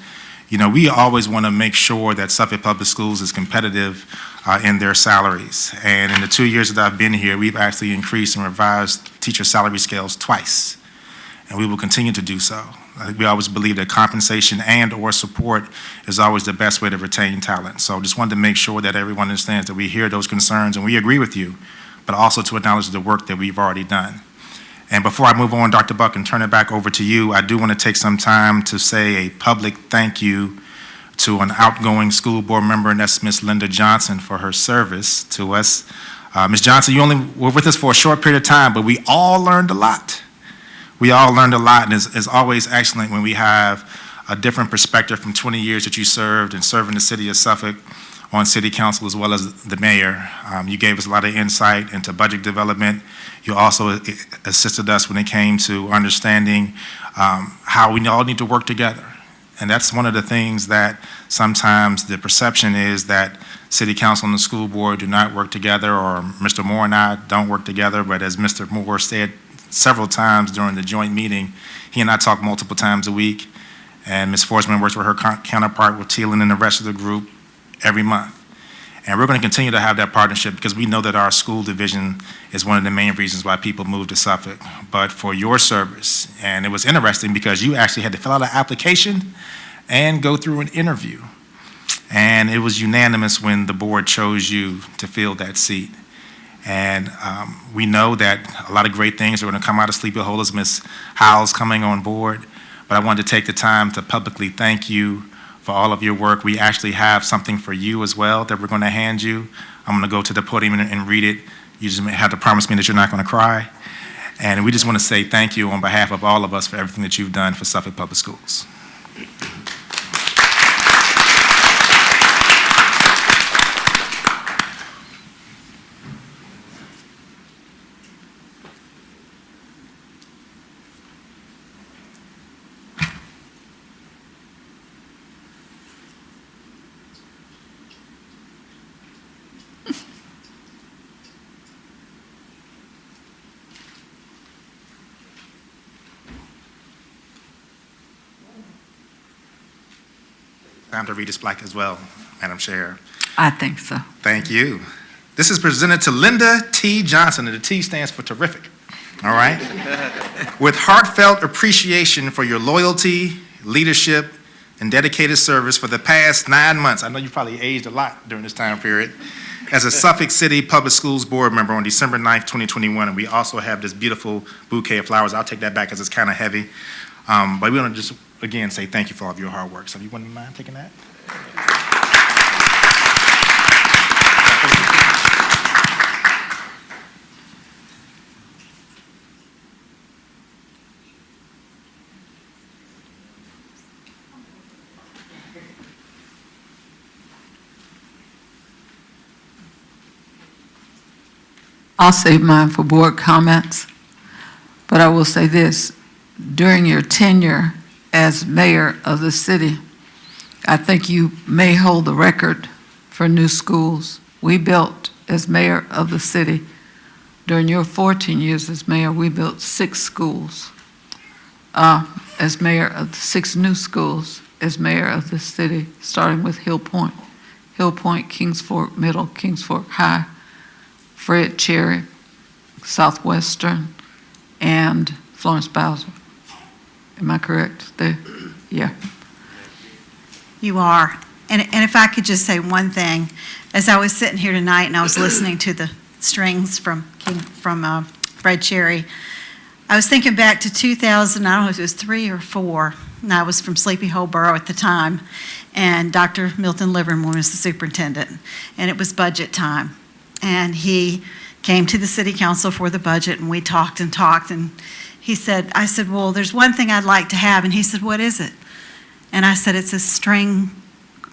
we always want to make sure that Suffolk Public Schools is competitive in their salaries. And in the 2 years that I've been here, we've actually increased and revised teacher salary scales twice, and we will continue to do so. We always believe that compensation and or support is always the best way to retain talent. So just wanted to make sure that everyone understands that we hear those concerns and we agree with you, but also to acknowledge the work that we've already done. And before I move on, Dr. Buck, and turn it back over to you, I do want to take some time to say a public thank you to an outgoing school board member, and that's Ms. Linda Johnson, for her service to us. Ms. Johnson, you only were with us for a short period of time, but we all learned a lot. We all learned a lot, and it's always excellent when we have a different perspective from 20 years that you served and serving the city of Suffolk on city council as well as the mayor. You gave us a lot of insight into budget development. You also assisted us when it came to understanding how we all need to work together. And that's one of the things that sometimes the perception is that city council and the school board do not work together, or Mr. Moore and I don't work together. But as Mr. Moore said several times during the joint meeting, he and I talk multiple times a week. And Ms. Forsman works with her counterpart with Thielen and the rest of the group every month. And we're going to continue to have that partnership because we know that our school division is one of the main reasons why people move to Suffolk. But for your service, and it was interesting because you actually had to fill out an application and go through an interview. And it was unanimous when the board chose you to fill that seat. And we know that a lot of great things are going to come out of Sleepy Hollow as Ms. Howell's coming on board. But I wanted to take the time to publicly thank you for all of your work. We actually have something for you as well that we're going to hand you. I'm going to go to the podium and read it. You just have to promise me that you're not going to cry. And we just want to say thank you on behalf of all of us for everything that you've done for Suffolk Public Schools. Time to read this plaque as well, Madam Chair. I think so. Thank you. This is presented to Linda T. Johnson, and the T stands for terrific, all right? With heartfelt appreciation for your loyalty, leadership, and dedicated service for the past 9 months. I know you probably aged a lot during this time period. as a Suffolk City Public Schools Board member on December 9th, 2021, and we also have this beautiful bouquet of flowers. I'll take that back because it's kind of heavy. But we want to just, again, say thank you for all of your hard work. So if you wouldn't mind taking that? I'll save mine for board comments, but I will say this. During your tenure as mayor of the city, I think you may hold the record for new schools. We built, as mayor of the city, during your 14 years as mayor, we built 6 schools. As mayor of 6 new schools, as mayor of the city, starting with Hill Point, Kings Fork Middle, Kings Fork High, Fred Cherry, Southwestern, and Florence Bowser. Am I correct there? Yeah. You are. And if I could just say one thing, as I was sitting here tonight and I was listening to the strings from Fred Cherry, I was thinking back to 2000, I don't know if it was 3 or 4, and I was from Sleepy Hollow Borough at the time, and Dr. Milton Livermore was the superintendent, and it was budget time. And he came to the city council for the budget, and we talked, and I said, well, there's one thing I'd like to have, and he said, what is it? And I said, it's a string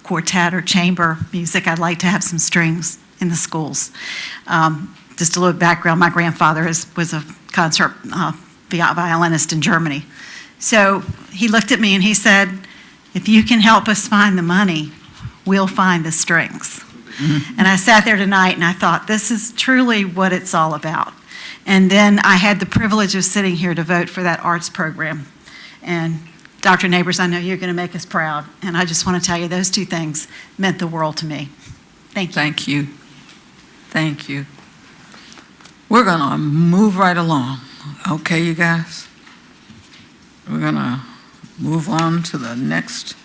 quartet or chamber music. I'd like to have some strings in the schools. Just a little background, my grandfather was a concert violinist in Germany. So he looked at me and he said, if you can help us find the money, we'll find the strings. Mm-hmm. And I sat there tonight and I thought, this is truly what it's all about. And then I had the privilege of sitting here to vote for that arts program. And Dr. Neighbors, I know you're going to make us proud. And I just want to tell you those 2 things meant the world to me. Thank you. Thank you. Thank you. We're going to move right along. Okay, you guys? We're going to move on to the next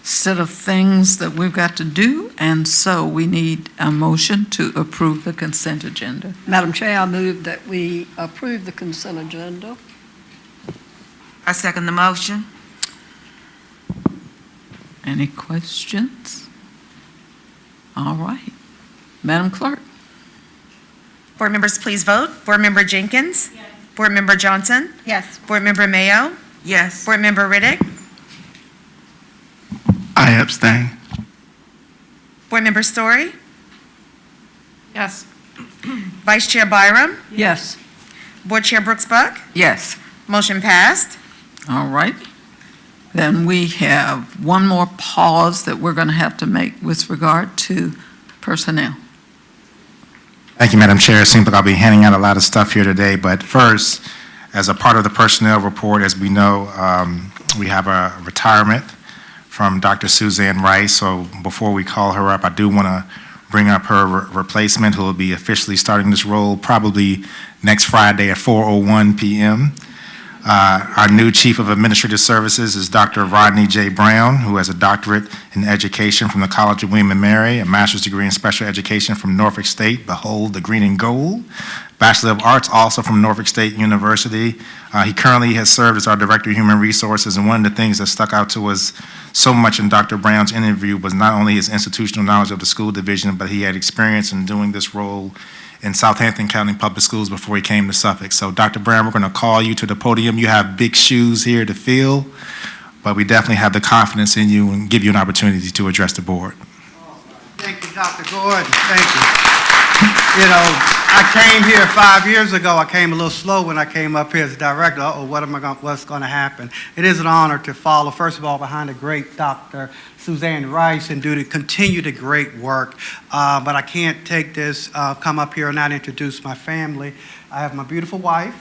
set of things that we've got to do, and so we need a motion to approve the consent agenda. Madam Chair, I move that we approve the consent agenda. I second the motion. Any questions? All right. Madam Clerk? Board members, please vote. Board Member Jenkins? Yes. Board Member Johnson? Yes. Board Member Mayo? Yes. Board Member Riddick? I abstain. Board Member Story? Yes. Vice Chair Byram? Yes. Board Chair Brooks Buck? Yes. Motion passed. All right. Then we have one more pause that we're going to have to make with regard to personnel. Thank you, Madam Chair. It seems like I'll be handing out a lot of stuff here today, but first, as a part of the personnel report, as we know, we have a retirement from Dr. Suzanne Rice. So before we call her up, I do want to bring up her replacement, who will be officially starting this role probably next Friday at 4:01 p.m. Our new Chief of Administrative Services is Dr. Rodney J. Brown, who has a doctorate in education from the College of William & Mary, a master's degree in special education from Norfolk State, behold, the green and gold. Bachelor of Arts, also from Norfolk State University. He currently has served as our Director of Human Resources, and one of the things that stuck out to us so much in Dr. Brown's interview was not only his institutional knowledge of the school division, but he had experience in doing this role in Southampton County Public Schools before he came to Suffolk. So Dr. Brown, we're going to call you to the podium. You have big shoes here to fill, but we definitely have the confidence in you and give you an opportunity to address the board. Thank you, Dr. Gordon. Thank you. You know, I came here 5 years ago. I came a little slow when I came up here as director. What's going to happen? It is an honor to follow, first of all, behind the great Dr. Suzanne Rice and continue the great work. But I can't take this, come up here and not introduce my family. I have my beautiful wife,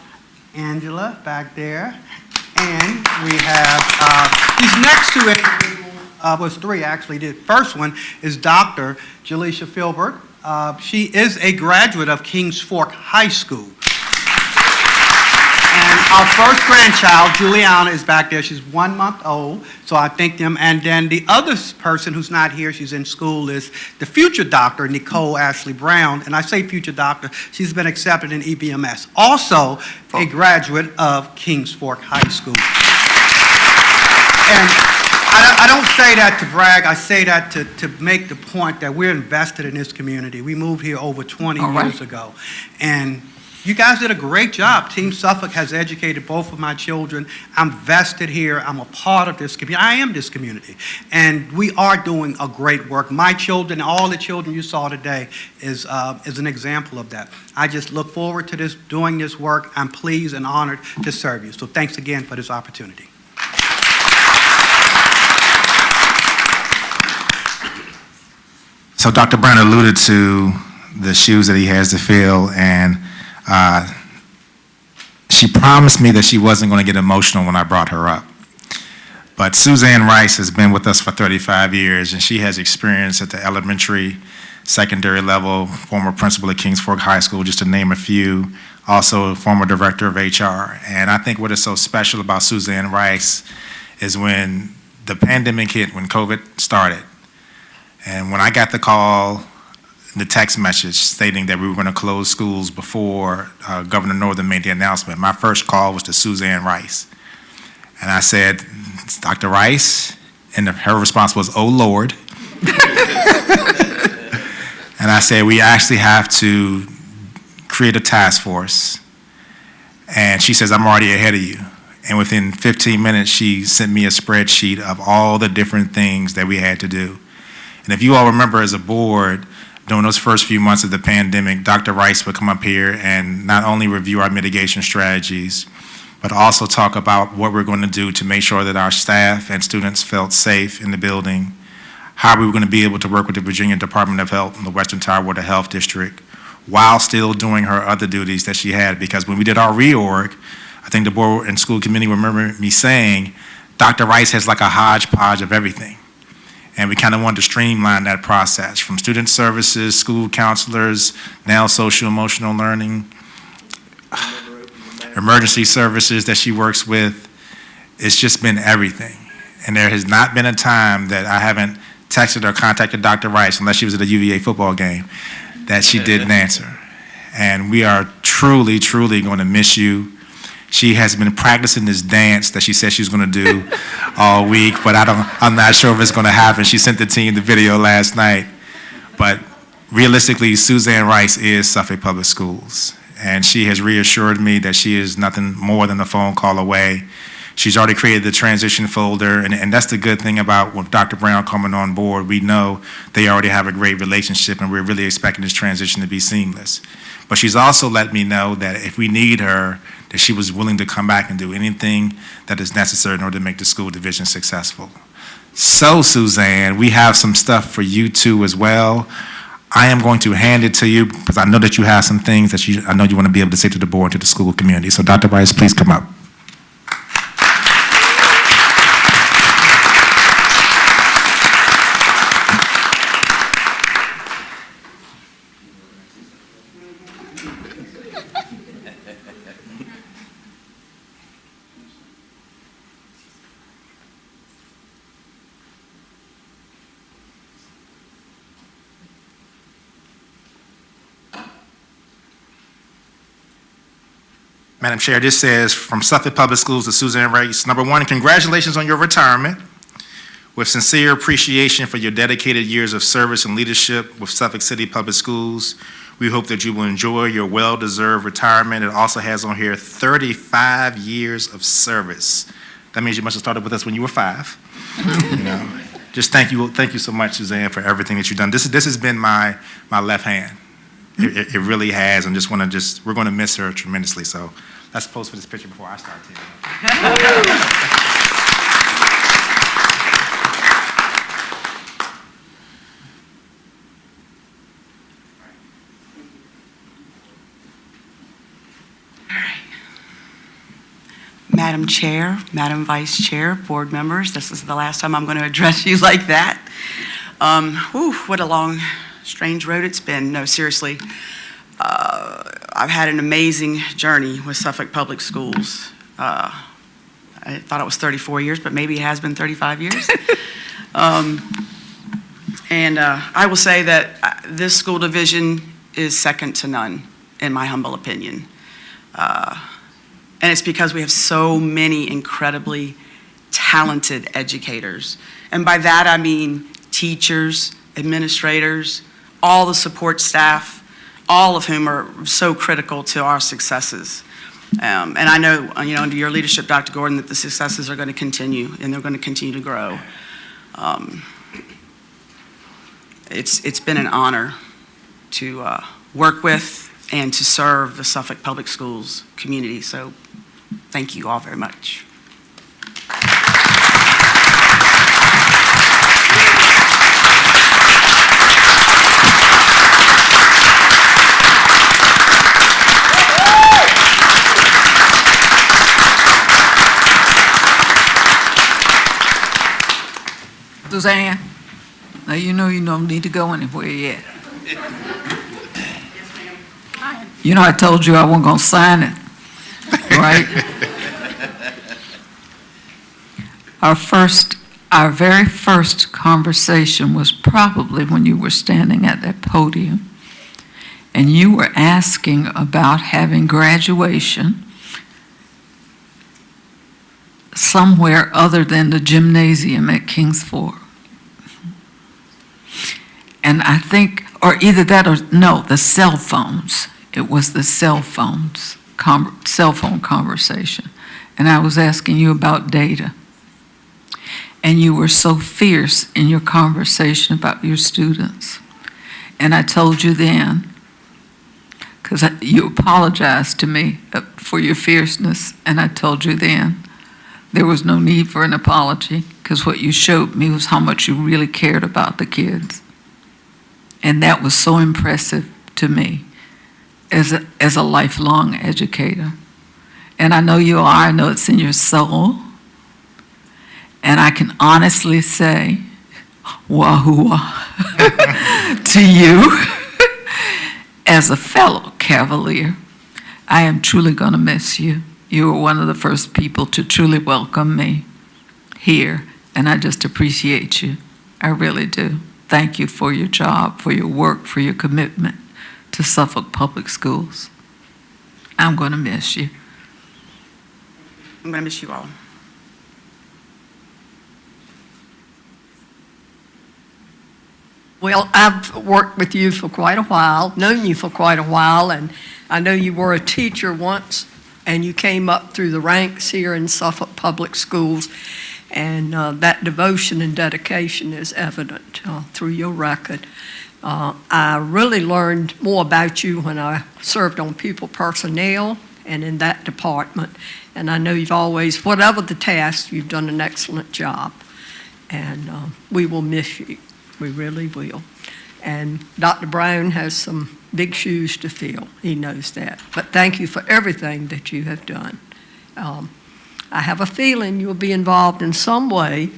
Angela, back there. And we have these next 2 individuals, was 3 actually. The first one is Dr. Jaleisha Filbert. She is a graduate of Kings Fork High School. And Our first grandchild, Juliana, is back there. She's 1 month old, so I thank them. And then the other person who's not here, she's in school, is the future doctor, Nicole Ashley Brown. And I say future doctor, she's been accepted in EBMS. Also, a graduate of Kings Fork High School. And I don't say that to brag. I say that to make the point that we're invested in this community. We moved here over 20 years ago. And you guys did a great job. Team Suffolk has educated both of my children. I'm vested here. I'm a part of this community. I am this community. And we are doing a great work. My children, all the children you saw today is an example of that. I just look forward to doing this work. I'm pleased and honored to serve you. So thanks again for this opportunity. So Dr. Brown alluded to the shoes that he has to fill, and she promised me that she wasn't going to get emotional when I brought her up. But Suzanne Rice has been with us for 35 years, and she has experience at the elementary, secondary level, former principal at Kings Fork High School, just to name a few, also former director of HR. And I think what is so special about Suzanne Rice is when the pandemic hit, when COVID started, and when I got the call, the text message stating that we were going to close schools before Governor Northam made the announcement, my first call was to Suzanne Rice. And I said, "It's Dr. Rice," and her response was, "Oh, Lord." And I said, "We actually have to create a task force." And she says, "I'm already ahead of you." And within 15 minutes, she sent me a spreadsheet of all the different things that we had to do. And if you all remember, as a board, during those first few months of the pandemic, Dr. Rice would come up here and not only review our mitigation strategies, but also talk about what we're going to do to make sure that our staff and students felt safe in the building, how we were going to be able to work with the Virginia Department of Health and the Western Tire Water Health District while still doing her other duties that she had. Because when we did our reorg, I think the board and school committee remember me saying, Dr. Rice has like a hodgepodge of everything. And we kind of wanted to streamline that process from student services, school counselors, now social emotional learning, emergency services that she works with. It's just been everything. And there has not been a time that I haven't texted or contacted Dr. Rice, unless she was at a UVA football game, that she didn't answer. And we are truly, truly going to miss you. She has been practicing this dance that she said she was going to do all week, but I'm not sure if it's going to happen. She sent the team the video last night. But realistically, Suzanne Rice is Suffolk Public Schools. And she has reassured me that she is nothing more than a phone call away. She's already created the transition folder, and that's the good thing about with Dr. Brown coming on board. We know they already have a great relationship, and we're really expecting this transition to be seamless. But she's also let me know that if we need her, that she was willing to come back and do anything that is necessary in order to make the school division successful. So, Suzanne, we have some stuff for you too as well. I am going to hand it to you because I know that you have some things that I know you want to be able to say to the board, to the school community. So, Dr. Rice, please come up. Madam Chair, this says, from Suffolk Public Schools to Suzanne Rice. Number one, congratulations on your retirement. With sincere appreciation for your dedicated years of service and leadership with Suffolk City Public Schools, we hope that you will enjoy your well-deserved retirement. It also has on here 35 years of service. That means you must have started with us when you were 5. You know, just thank you so much, Suzanne, for everything that you've done. This has been my left hand. It really has, and we're going to miss her tremendously. So let's pose for this picture before I start taking. Madam Chair, Madam Vice Chair, board members, this is the last time I'm going to address you like that. What a long, strange road it's been. No, seriously. I've had an amazing journey with Suffolk Public Schools. I thought it was 34 years, but maybe it has been 35 years. And I will say that this school division is second to none, in my humble opinion. And it's because we have so many incredibly talented educators. And by that I mean teachers, administrators, all the support staff, all of whom are so critical to our successes. And I know, under your leadership, Dr. Gordon, that the successes are going to continue, and they're going to continue to grow. It's been an honor to work with and to serve the Suffolk Public Schools community. So thank you all very much. Suzanne, now you know you don't need to go anywhere yet. You know I told you I wasn't going to sign it, right? Our very first conversation was probably when you were standing at that podium, and you were asking about having graduation somewhere other than the gymnasium at Kings Fork. And I think, or either that or, no, the cell phones. It was the cell phone conversation. And I was asking you about data. And you were so fierce in your conversation about your students. And I told you then, because you apologized to me for your fierceness, and I told you then there was no need for an apology, because what you showed me was how much you really cared about the kids. And that was so impressive to me as a lifelong educator. And I know you are, I know it's in your soul. And I can honestly say, wahoo to you, as a fellow Cavalier. I am truly going to miss you. You were one of the first people to truly welcome me here, and I just appreciate you. I really do. Thank you for your job, for your work, for your commitment to Suffolk Public Schools. I'm going to miss you. I'm going to miss you all. Well, I've worked with you for quite a while, known you for quite a while, and I know you were a teacher once, and you came up through the ranks here in Suffolk Public Schools, and that devotion and dedication is evident through your record. I really learned more about you when I served on people personnel and in that department, and I know you've always, whatever the task, you've done an excellent job, and we will miss you. We really will. And Dr. Brown has some big shoes to fill. He knows that. But thank you for everything that you have done. I have a feeling you'll be involved in some way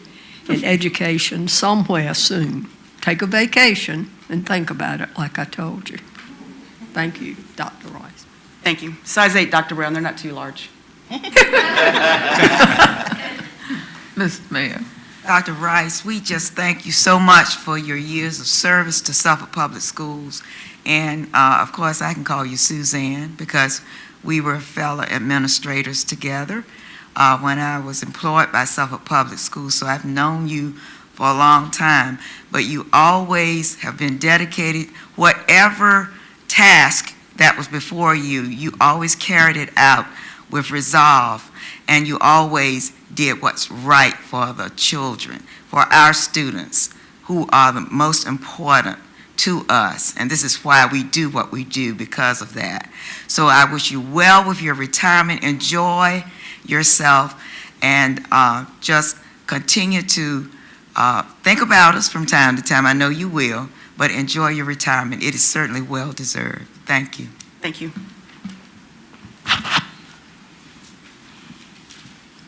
in education somewhere soon. Take a vacation and think about it like I told you. Thank you, Dr. Rice. Thank you. Size 8, Dr. Brown, they're not too large. Mr. Mayor. Dr. Rice, we just thank you so much for your years of service to Suffolk Public Schools. And of course, I can call you Suzanne because we were fellow administrators together when I was employed by Suffolk Public Schools. So I've known you for a long time, but you always have been dedicated. Whatever task that was before you, you always carried it out with resolve, and you always did what's right for the children, for our students who are the most important to us. And this is why we do what we do, because of that. So I wish you well with your retirement. Enjoy yourself, and just continue to think about us from time to time. I know you will, but enjoy your retirement. It is certainly well deserved. Thank you. Thank you.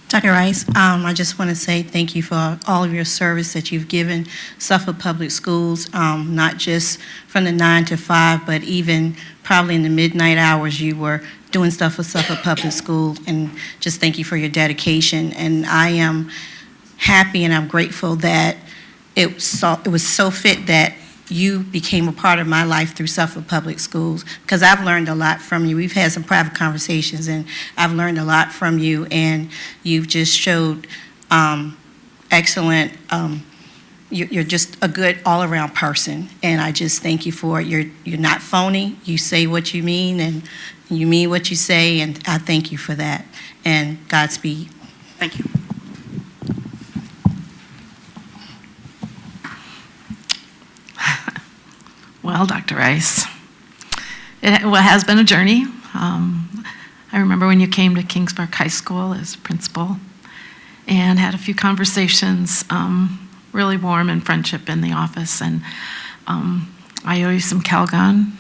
Dr. Rice, I just want to say thank you for all of your service that you've given Suffolk Public Schools, not just from the 9 to 5, but even probably in the midnight hours you were doing stuff for Suffolk Public Schools, and just thank you for your dedication. And I am happy and I'm grateful that it was so fit that you became a part of my life through Suffolk Public Schools, because I've learned a lot from you. We've had some private conversations, and I've learned a lot from you, and you've just showed excellent, you're just a good all-around person, and I just thank you for it. You're not phony. You say what you mean, and you mean what you say, and I thank you for that, and Godspeed. Thank you. Well, Dr. Rice, it has been a journey. I remember when you came to Kingsburg High School as principal and had a few conversations, really warm in friendship in the office. And I owe you some Calgon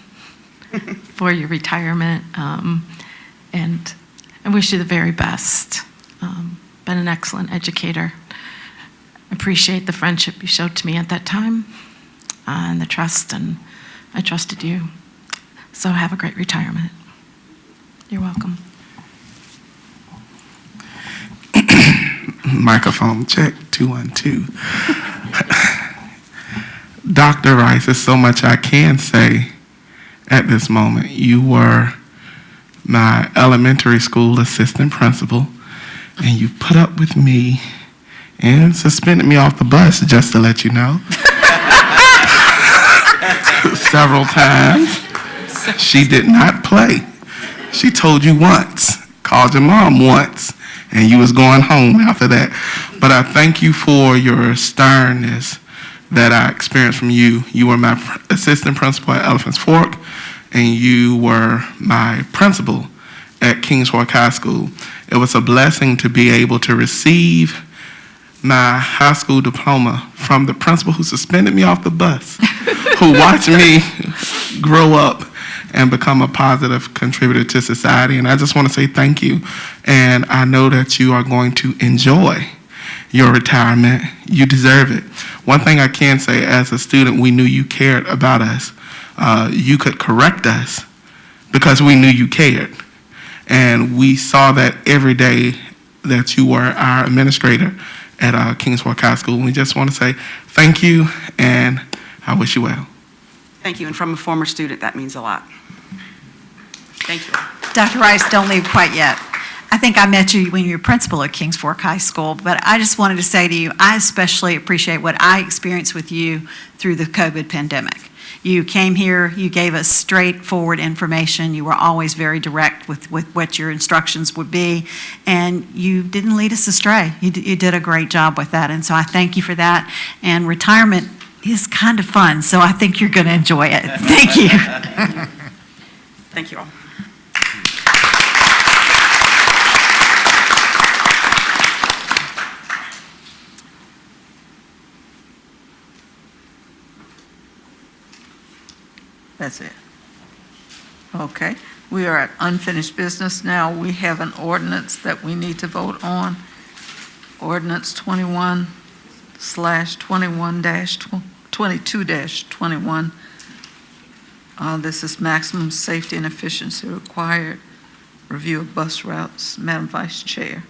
for your retirement, and I wish you the very best. Been an excellent educator. Appreciate the friendship you showed to me at that time and the trust, and I trusted you. So have a great retirement. You're welcome. Microphone check, 212. Dr. Rice, there's so much I can say at this moment. You were my elementary school assistant principal, and you put up with me and suspended me off the bus, just to let you know. Several times. She did not play. She told you once, called your mom once, and you was going home after that. But I thank you for your sternness that I experienced from you. You were my assistant principal at Elephants Fork, and you were my principal at Kings Fork High School. It was a blessing to be able to receive my high school diploma from the principal who suspended me off the bus, who watched me grow up and become a positive contributor to society. And I just want to say thank you. And I know that you are going to enjoy your retirement. You deserve it. One thing I can say, as a student, we knew you cared about us. You could correct us because we knew you cared. And we saw that every day that you were our administrator at Kings Fork High School. We just want to say thank you, and I wish you well. Thank you, and from a former student, that means a lot. Thank you. Dr. Rice, don't leave quite yet. I think I met you when you were principal at Kings Fork High School, but I just wanted to say to you, I especially appreciate what I experienced with you through the COVID pandemic. You came here, you gave us straightforward information, you were always very direct with what your instructions would be, and you didn't lead us astray. You did a great job with that, and so I thank you for that. And retirement is kind of fun, so I think you're going to enjoy it. Thank you. Thank you all. That's it. Okay. We are at unfinished business now. We have an ordinance that we need to vote on. Ordinance 21/22-21. This is maximum safety and efficiency required. Review of bus routes. Madam Vice Chair.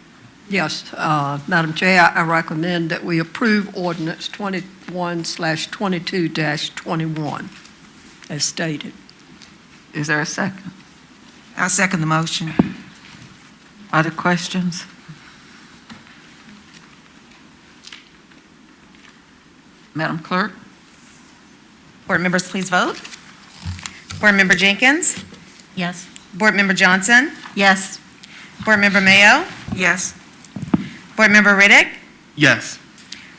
Yes, Madam Chair, I recommend that we approve ordinance 21/22-21 as stated. Is there a second? I second the motion. Are there questions? Madam Clerk? Board members, please vote. Board Member Jenkins? Yes. Board Member Johnson? Yes. Board Member Mayo? Yes. Board Member Riddick? Yes.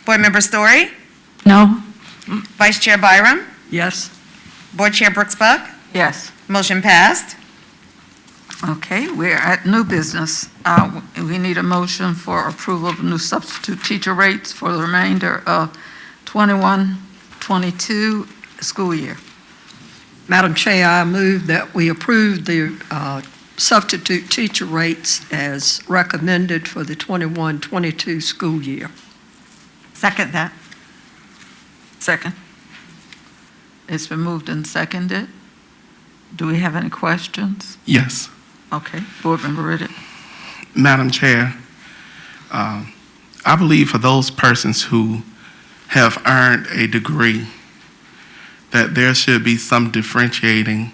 Board Member Story? No. Vice Chair Byram? Yes. Board Chair Brooks Buck? Yes. Motion passed. Okay, we're at new business. We need a motion for approval of new substitute teacher rates for the remainder of 21-22 school year. Madam Chair, I move that we approve the substitute teacher rates as recommended for the 21-22 school year. Second that. Second. It's been moved and seconded. Do we have any questions? Yes. Okay, Board Member Riddick. Madam Chair, I believe for those persons who have earned a degree, that there should be some differentiating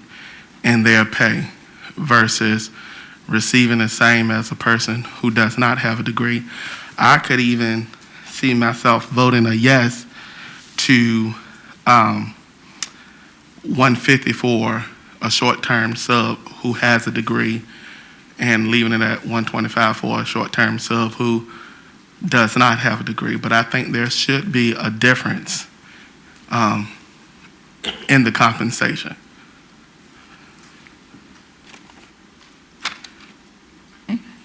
in their pay versus receiving the same as a person who does not have a degree. I could even see myself voting a yes to 150 for a short-term sub who has a degree and leaving it at 125 for a short-term sub who does not have a degree. But I think there should be a difference in the compensation.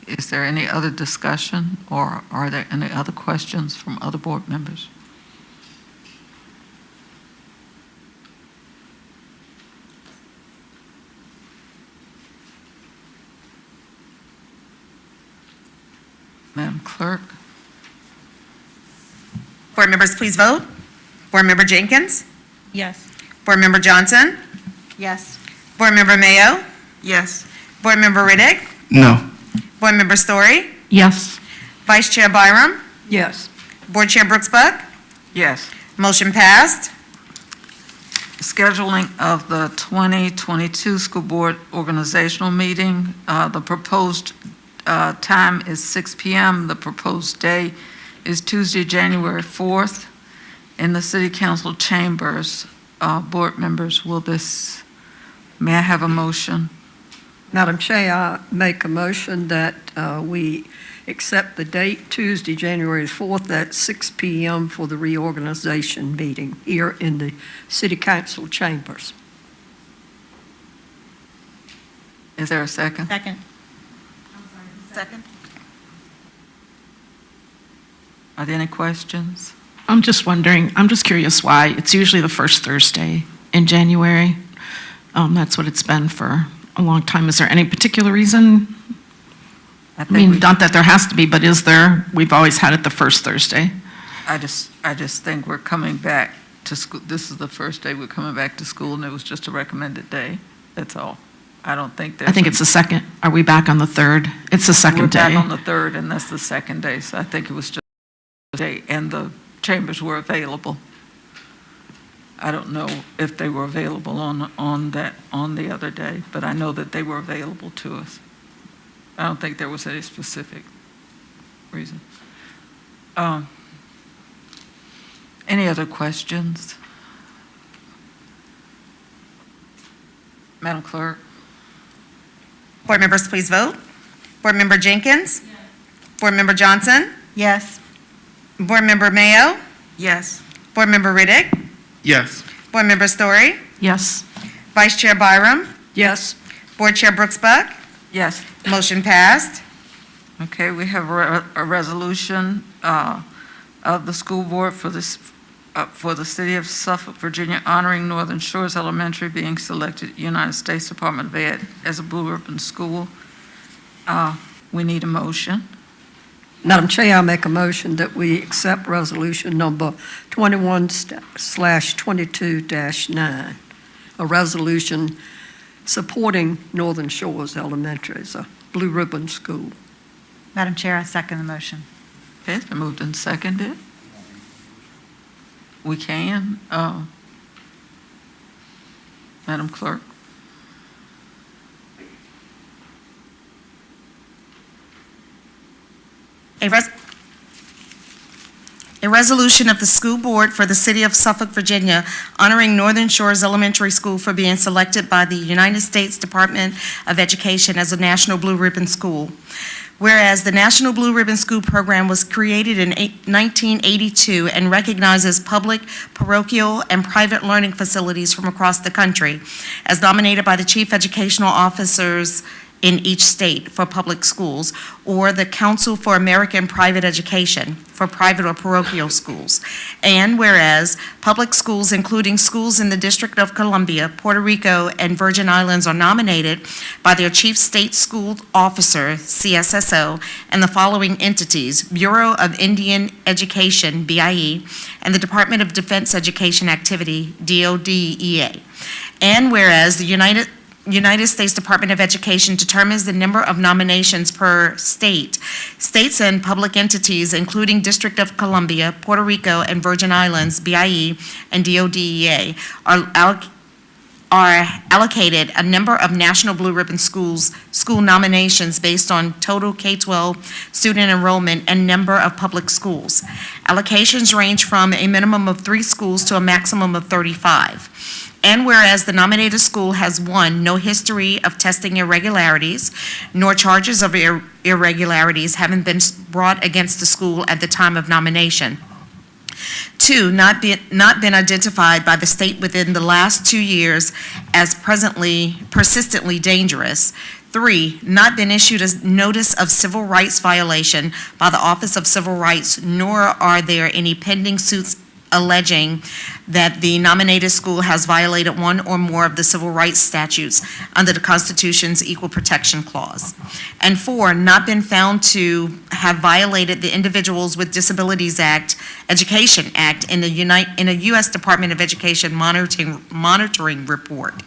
Is there any other discussion, or are there any other questions from other board members? Madam Clerk? Board members, please vote. Board Member Jenkins? Yes. Board Member Johnson? Yes. Board Member Mayo? Yes. Board Member Riddick? No. Board Member Story? Yes. Vice Chair Byram? Yes. Board Chair Brooks Buck? Yes. Motion passed. Scheduling of the 2022 School Board Organizational Meeting. The proposed time is 6 p.m. The proposed day is Tuesday, January 4th, in the City Council chambers. Board members, may I have a motion? Madam Chair, I make a motion that we accept the date Tuesday, January 4th at 6 p.m. for the reorganization meeting here in the City Council chambers. Is there a second? Second. Second. Are there any questions? I'm just wondering, I'm just curious why it's usually the first Thursday in January. That's what it's been for a long time. Is there any particular reason? I mean, not that there has to be, but is there? We've always had it the first Thursday. I just think we're coming back to school. This is the first day we're coming back to school, and it was just a recommended day. That's all. I don't think there's. I think it's the second. Are we back on the third? It's the second day. We're back on the third, and that's the second day, so I think it was just a day, and the chambers were available. I don't know if they were available on the other day, but I know that they were available to us. I don't think there was any specific reason. Any other questions? Madam Clerk? Board members, please vote. Board Member Jenkins? Yes. Board Member Johnson? Yes. Board Member Mayo? Yes. Board Member Riddick? Yes. Board Member Story? Yes. Vice Chair Byram? Yes. Board Chair Brooks Buck? Yes. Motion passed. Okay, we have a resolution of the school board for the city of Suffolk, Virginia, honoring Northern Shores Elementary being selected United States Department of Ed as a Blue Ribbon school. We need a motion. Madam Chair, I make a motion that we accept resolution number 21/22-9, a resolution supporting Northern Shores Elementary as a Blue Ribbon school. Madam Chair, I second the motion. Okay, it's been moved and seconded. We can. Madam Clerk? A resolution of the school board for the city of Suffolk, Virginia, honoring Northern Shores Elementary School for being selected by the United States Department of Education as a National Blue Ribbon School. Whereas the National Blue Ribbon School program was created in 1982 and recognizes public, parochial, and private learning facilities from across the country, as nominated by the chief educational officers in each state for public schools, or the Council for American Private Education for private or parochial schools. And whereas public schools, including schools in the District of Columbia, Puerto Rico, and Virgin Islands, are nominated by their chief state school officer, CSSO, and the following entities: Bureau of Indian Education, BIE, and the Department of Defense Education Activity, DODEA. And whereas the United States Department of Education determines the number of nominations per state. States and public entities, including District of Columbia, Puerto Rico, and Virgin Islands, BIE, and DODEA, are allocated a number of National Blue Ribbon school nominations based on total K-12 student enrollment and number of public schools. Allocations range from a minimum of 3 schools to a maximum of 35. And whereas the nominated school has, 1, no history of testing irregularities, nor charges of irregularities having been brought against the school at the time of nomination. 2, not been identified by the state within the last 2 years as persistently dangerous. 3, not been issued a notice of civil rights violation by the Office of Civil Rights, nor are there any pending suits alleging that the nominated school has violated one or more of the civil rights statutes under the Constitution's Equal Protection Clause. And 4, not been found to have violated the Individuals with Disabilities Education Act in a U.S. Department of Education monitoring report.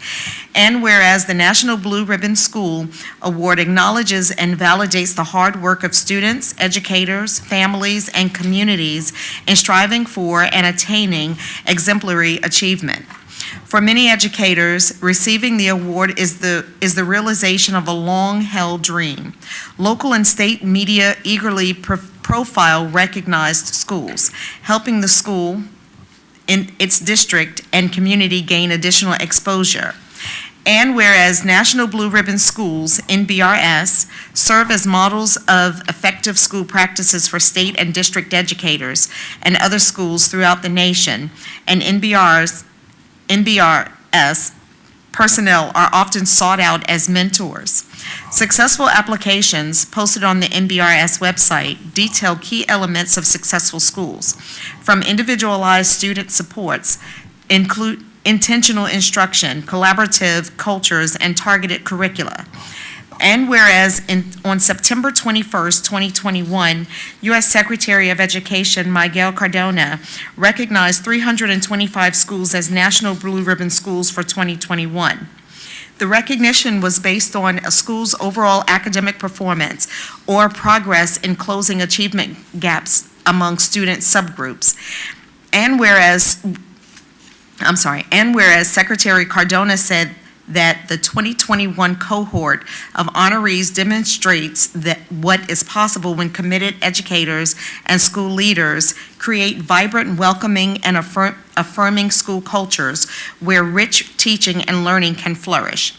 And whereas the National Blue Ribbon School Award acknowledges and validates the hard work of students, educators, families, and communities in striving for and attaining exemplary achievement. For many educators, receiving the award is the realization of a long-held dream. Local and state media eagerly profile recognized schools, helping the school in its district and community gain additional exposure. And whereas National Blue Ribbon Schools, NBRS, serve as models of effective school practices for state and district educators and other schools throughout the nation, and NBRS personnel are often sought out as mentors. Successful applications posted on the NBRS website detail key elements of successful schools, from individualized student supports, include intentional instruction, collaborative cultures, and targeted curricula. And whereas on September 21st, 2021, U.S. Secretary of Education Miguel Cardona recognized 325 schools as National Blue Ribbon Schools for 2021. The recognition was based on a school's overall academic performance or progress in closing achievement gaps among student subgroups. And whereas Secretary Cardona said that the 2021 cohort of honorees demonstrates that what is possible when committed educators and school leaders create vibrant, welcoming, and affirming school cultures where rich teaching and learning can flourish.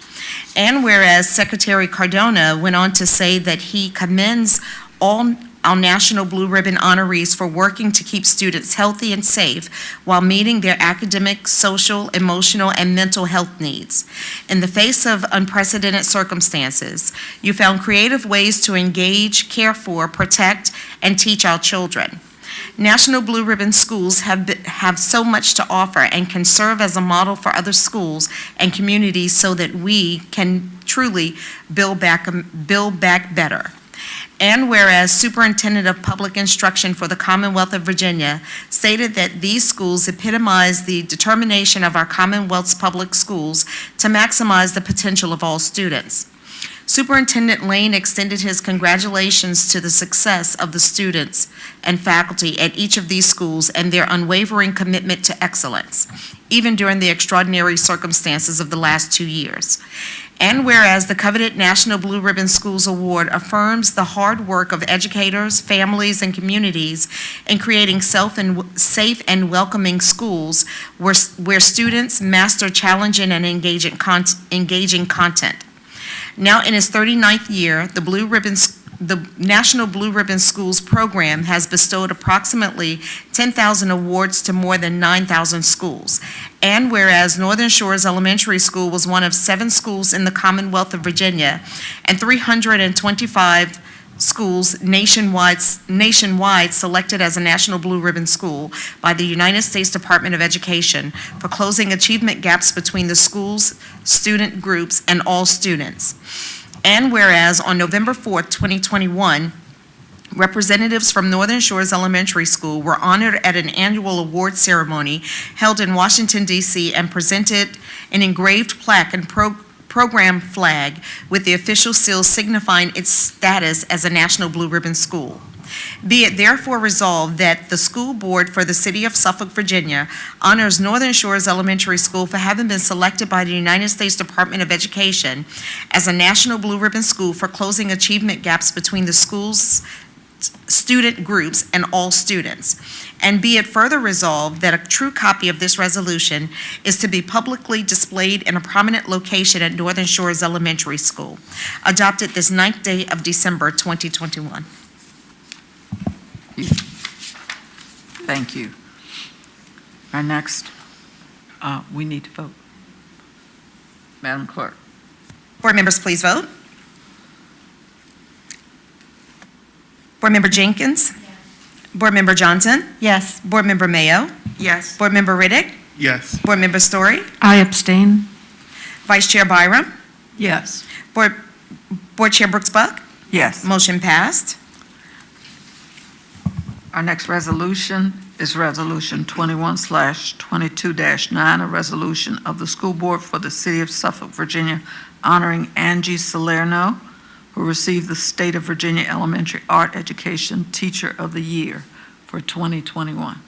And whereas Secretary Cardona went on to say that he commends all our National Blue Ribbon honorees for working to keep students healthy and safe while meeting their academic, social, emotional, and mental health needs. In the face of unprecedented circumstances, you found creative ways to engage, care for, protect, and teach our children. National Blue Ribbon Schools have so much to offer and can serve as a model for other schools and communities so that we can truly build back better. And whereas Superintendent of Public Instruction for the Commonwealth of Virginia stated that these schools epitomize the determination of our Commonwealth's public schools to maximize the potential of all students. Superintendent Lane extended his congratulations to the success of the students and faculty at each of these schools and their unwavering commitment to excellence, even during the extraordinary circumstances of the last 2 years. And whereas the coveted National Blue Ribbon Schools Award affirms the hard work of educators, families, and communities in creating safe and welcoming schools where students master challenging and engaging content. Now in its 39th year, the National Blue Ribbon Schools program has bestowed approximately 10,000 awards to more than 9,000 schools. And whereas Northern Shores Elementary School was one of 7 schools in the Commonwealth of Virginia and 325 schools nationwide selected as a National Blue Ribbon School by the United States Department of Education for closing achievement gaps between the school's student groups and all students. And whereas on November 4th, 2021, representatives from Northern Shores Elementary School were honored at an annual award ceremony held in Washington, D.C. and presented an engraved plaque and program flag with the official seal signifying its status as a National Blue Ribbon School. Be it therefore resolved that the school board for the city of Suffolk, Virginia honors Northern Shores Elementary School for having been selected by the United States Department of Education as a National Blue Ribbon School for closing achievement gaps between the school's student groups and all students. And be it further resolved that a true copy of this resolution is to be publicly displayed in a prominent location at Northern Shores Elementary School. Adopted this 9th day of December, 2021. Thank you. Our next, we need to vote. Madam Clerk. Board members, please vote. Board Member Jenkins? Board Member Johnson? Yes. Board Member Mayo? Yes. Board Member Riddick? Yes. Board Member Story? I abstain. Vice Chair Byram? Yes. Board Chair Brooks Buck? Yes. Motion passed. Our next resolution is Resolution 21/22-9, a resolution of the School Board for the City of Suffolk, Virginia, honoring Angie Salerno, who received the State of Virginia Elementary Art Education Teacher of the Year for 2021.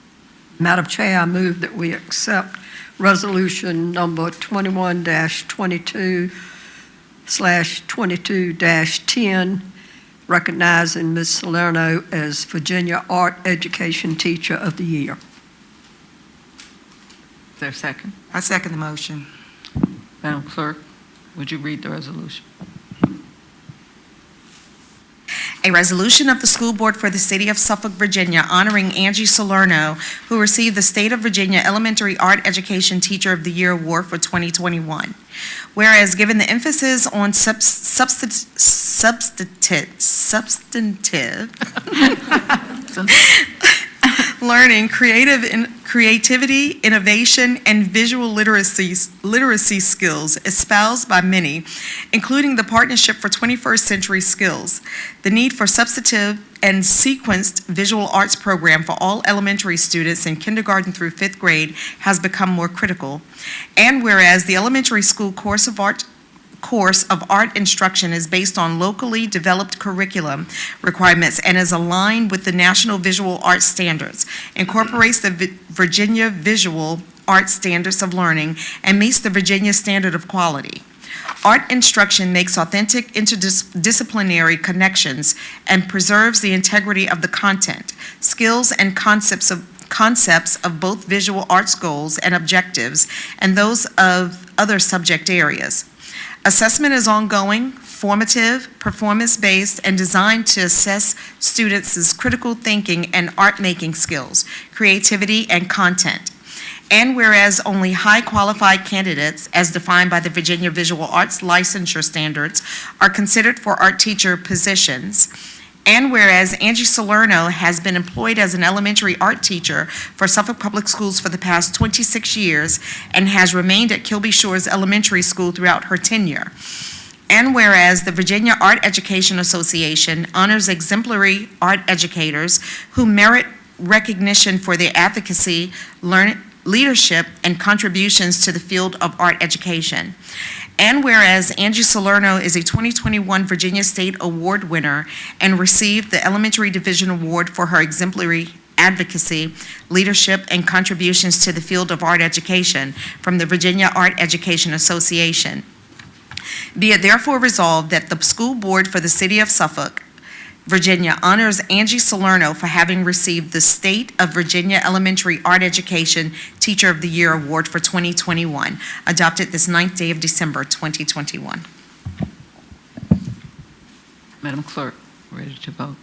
Madam Chair, I move that we accept resolution number 21-22/22-10, recognizing Ms. Salerno as Virginia Art Education Teacher of the Year. Is there a second? I second the motion. Madam Clerk, would you read the resolution? A resolution of the School Board for the City of Suffolk, Virginia, honoring Angie Salerno, who received the State of Virginia Elementary Art Education Teacher of the Year Award for 2021. Whereas, given the emphasis on substantive learning, creativity, innovation, and visual literacy skills espoused by many, including the Partnership for 21st Century Skills, the need for substantive and sequenced visual arts program for all elementary students in kindergarten through 5th grade has become more critical. And whereas the elementary school course of art instruction is based on locally developed curriculum requirements and is aligned with the National Visual Arts Standards, incorporates the Virginia Visual Arts Standards of Learning, and meets the Virginia Standard of Quality. Art instruction makes authentic interdisciplinary connections and preserves the integrity of the content, skills, and concepts of both visual arts goals and objectives and those of other subject areas. Assessment is ongoing, formative, performance-based, and designed to assess students' critical thinking and art-making skills, creativity, and content. And whereas only high-qualified candidates, as defined by the Virginia Visual Arts Licensure Standards, are considered for art teacher positions, and whereas Angie Salerno has been employed as an elementary art teacher for Suffolk Public Schools for the past 26 years and has remained at Kilby Shores Elementary School throughout her tenure. And whereas the Virginia Art Education Association honors exemplary art educators who merit recognition for their advocacy, leadership, and contributions to the field of art education. And whereas Angie Salerno is a 2021 Virginia State Award winner and received the Elementary Division Award for her exemplary advocacy, leadership, and contributions to the field of art education from the Virginia Art Education Association. Be it therefore resolved that the School Board for the City of Suffolk, Virginia honors Angie Salerno for having received the State of Virginia Elementary Art Education Teacher of the Year Award for 2021, adopted this 9th day of December, 2021. Madam Clerk, ready to vote.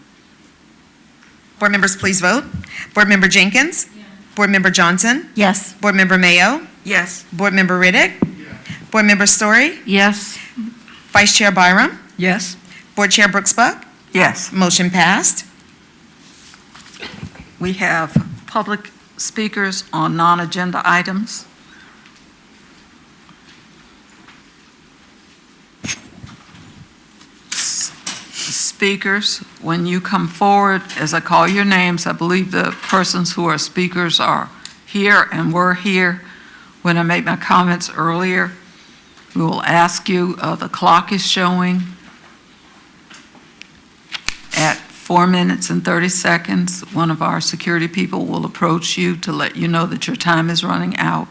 Board members, please vote. Board Member Jenkins? Yes. Board Member Johnson? Yes. Board Member Mayo? Yes. Board Member Riddick? Board Member Story? Yes. Vice Chair Byram? Yes. Board Chair Brooks Buck? Yes. Motion passed. We have public speakers on non-agenda items. Speakers, when you come forward, as I call your names, I believe the persons who are speakers are here and were here when I made my comments earlier. We will ask you, the clock is showing at 4 minutes and 30 seconds. One of our security people will approach you to let you know that your time is running out.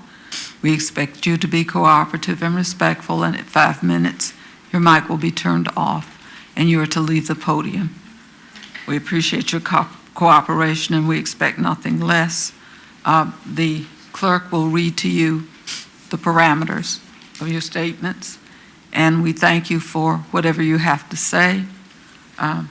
We expect you to be cooperative and respectful, and at 5 minutes, your mic will be turned off, and you are to leave the podium. We appreciate your cooperation, and we expect nothing less. The clerk will read to you the parameters of your statements, and we thank you for whatever you have to say. Madam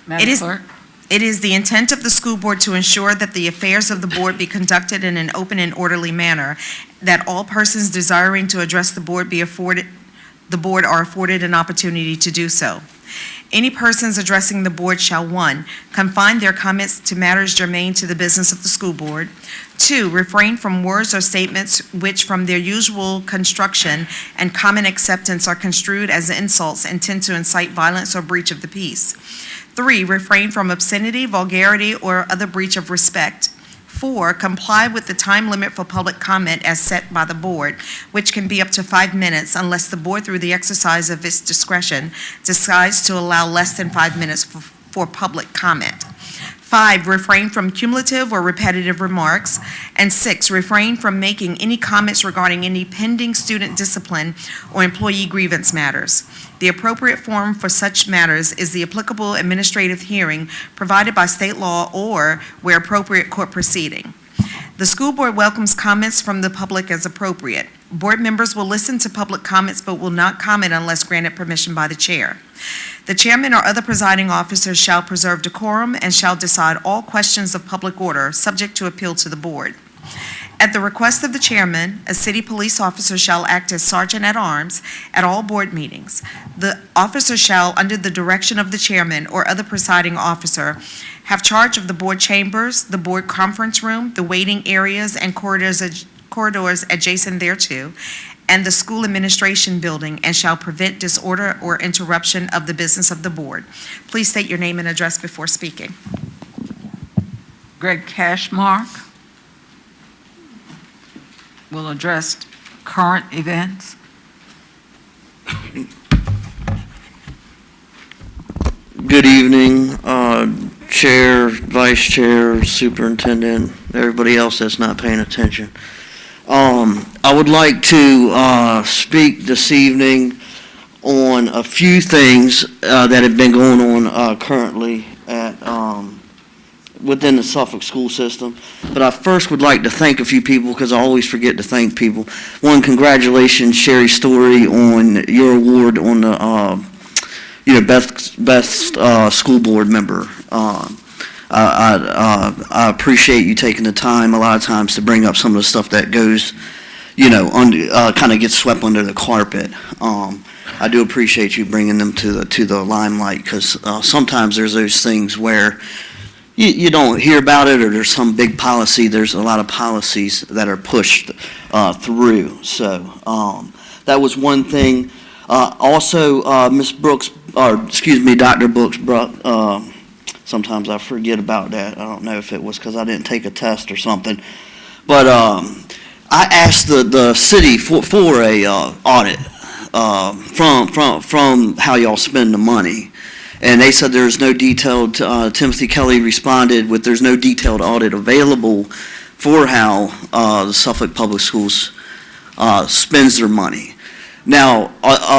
Clerk? It is the intent of the school board to ensure that the affairs of the board be conducted in an open and orderly manner, that all persons desiring to address the board are afforded an opportunity to do so. Any persons addressing the board shall, 1, confine their comments to matters germane to the business of the school board. 2, refrain from words or statements which from their usual construction and common acceptance are construed as insults and tend to incite violence or breach of the peace. 3, refrain from obscenity, vulgarity, or other breach of respect. 4, comply with the time limit for public comment as set by the board, which can be up to 5 minutes unless the board, through the exercise of its discretion, decides to allow less than 5 minutes for public comment. 5, refrain from cumulative or repetitive remarks. And 6, refrain from making any comments regarding any pending student discipline or employee grievance matters. The appropriate forum for such matters is the applicable administrative hearing provided by state law or, where appropriate, court proceeding. The school board welcomes comments from the public as appropriate. Board members will listen to public comments but will not comment unless granted permission by the chair. The chairman or other presiding officers shall preserve decorum and shall decide all questions of public order subject to appeal to the board. At the request of the chairman, a city police officer shall act as sergeant-at-arms at all board meetings. The officer shall, under the direction of the chairman or other presiding officer, have charge of the board chambers, the board conference room, the waiting areas and corridors adjacent thereto, and the school administration building, and shall prevent disorder or interruption of the business of the board. Please state your name and address before speaking. Greg Cashmark will address current events. Good evening, Chair, Vice Chair, Superintendent, everybody else that's not paying attention. I would like to speak this evening on a few things that have been going on currently at within the Suffolk school system. But I first would like to thank a few people because I always forget to thank people. One, congratulations, Sherry Story, on your award on the best school board member. I appreciate you taking the time a lot of times to bring up some of the stuff that goes, kind of gets swept under the carpet. I do appreciate you bringing them to the limelight because sometimes there's those things where you don't hear about it, or there's some big policy. There's a lot of policies that are pushed through. So that was one thing. Also, Ms. Brooks, Dr. Brooks, sometimes I forget about that. I don't know if it was because I didn't take a test or something. But I asked the city for a audit from how y'all spend the money. And they said there's no detailed, Timothy Kelly responded with there's no detailed audit available for how the Suffolk Public Schools spends their money. Now,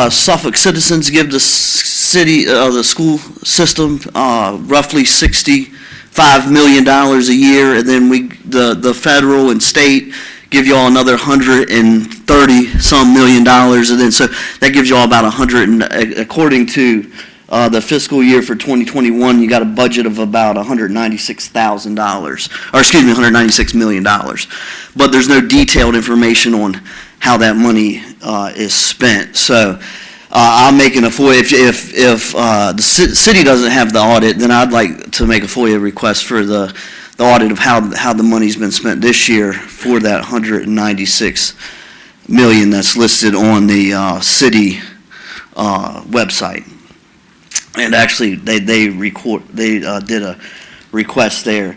Suffolk citizens give the city, the school system, roughly $65 million a year, and then the federal and state give you all another $130-some million, and then so that gives you all about according to the fiscal year for 2021, you got a budget of about $196 million. But there's no detailed information on how that money is spent. So I'm making a FOIA. If the city doesn't have the audit, then I'd like to make a FOIA request for the audit of how the money's been spent this year for that $196 million that's listed on the city website. And actually, they did a request there.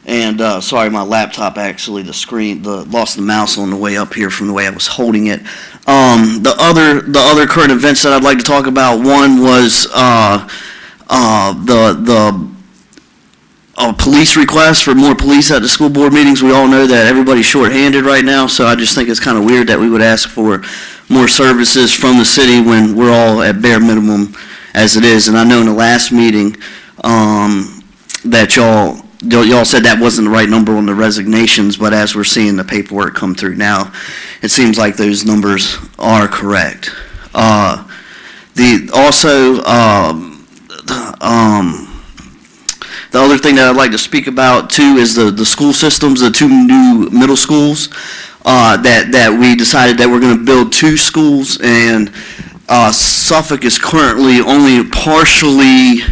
And sorry, my laptop actually, lost the mouse on the way up here from the way I was holding it. The other current events that I'd like to talk about, one was the police request for more police at the school board meetings. We all know that everybody's shorthanded right now, so I just think it's kind of weird that we would ask for more services from the city when we're all at bare minimum as it is. And I know in the last meeting that y'all said that wasn't the right number on the resignations, but as we're seeing the paperwork come through now, it seems like those numbers are correct. The other thing that I'd like to speak about too is the school systems, the two new middle schools that we decided that we're going to build 2 schools, and Suffolk is currently only partially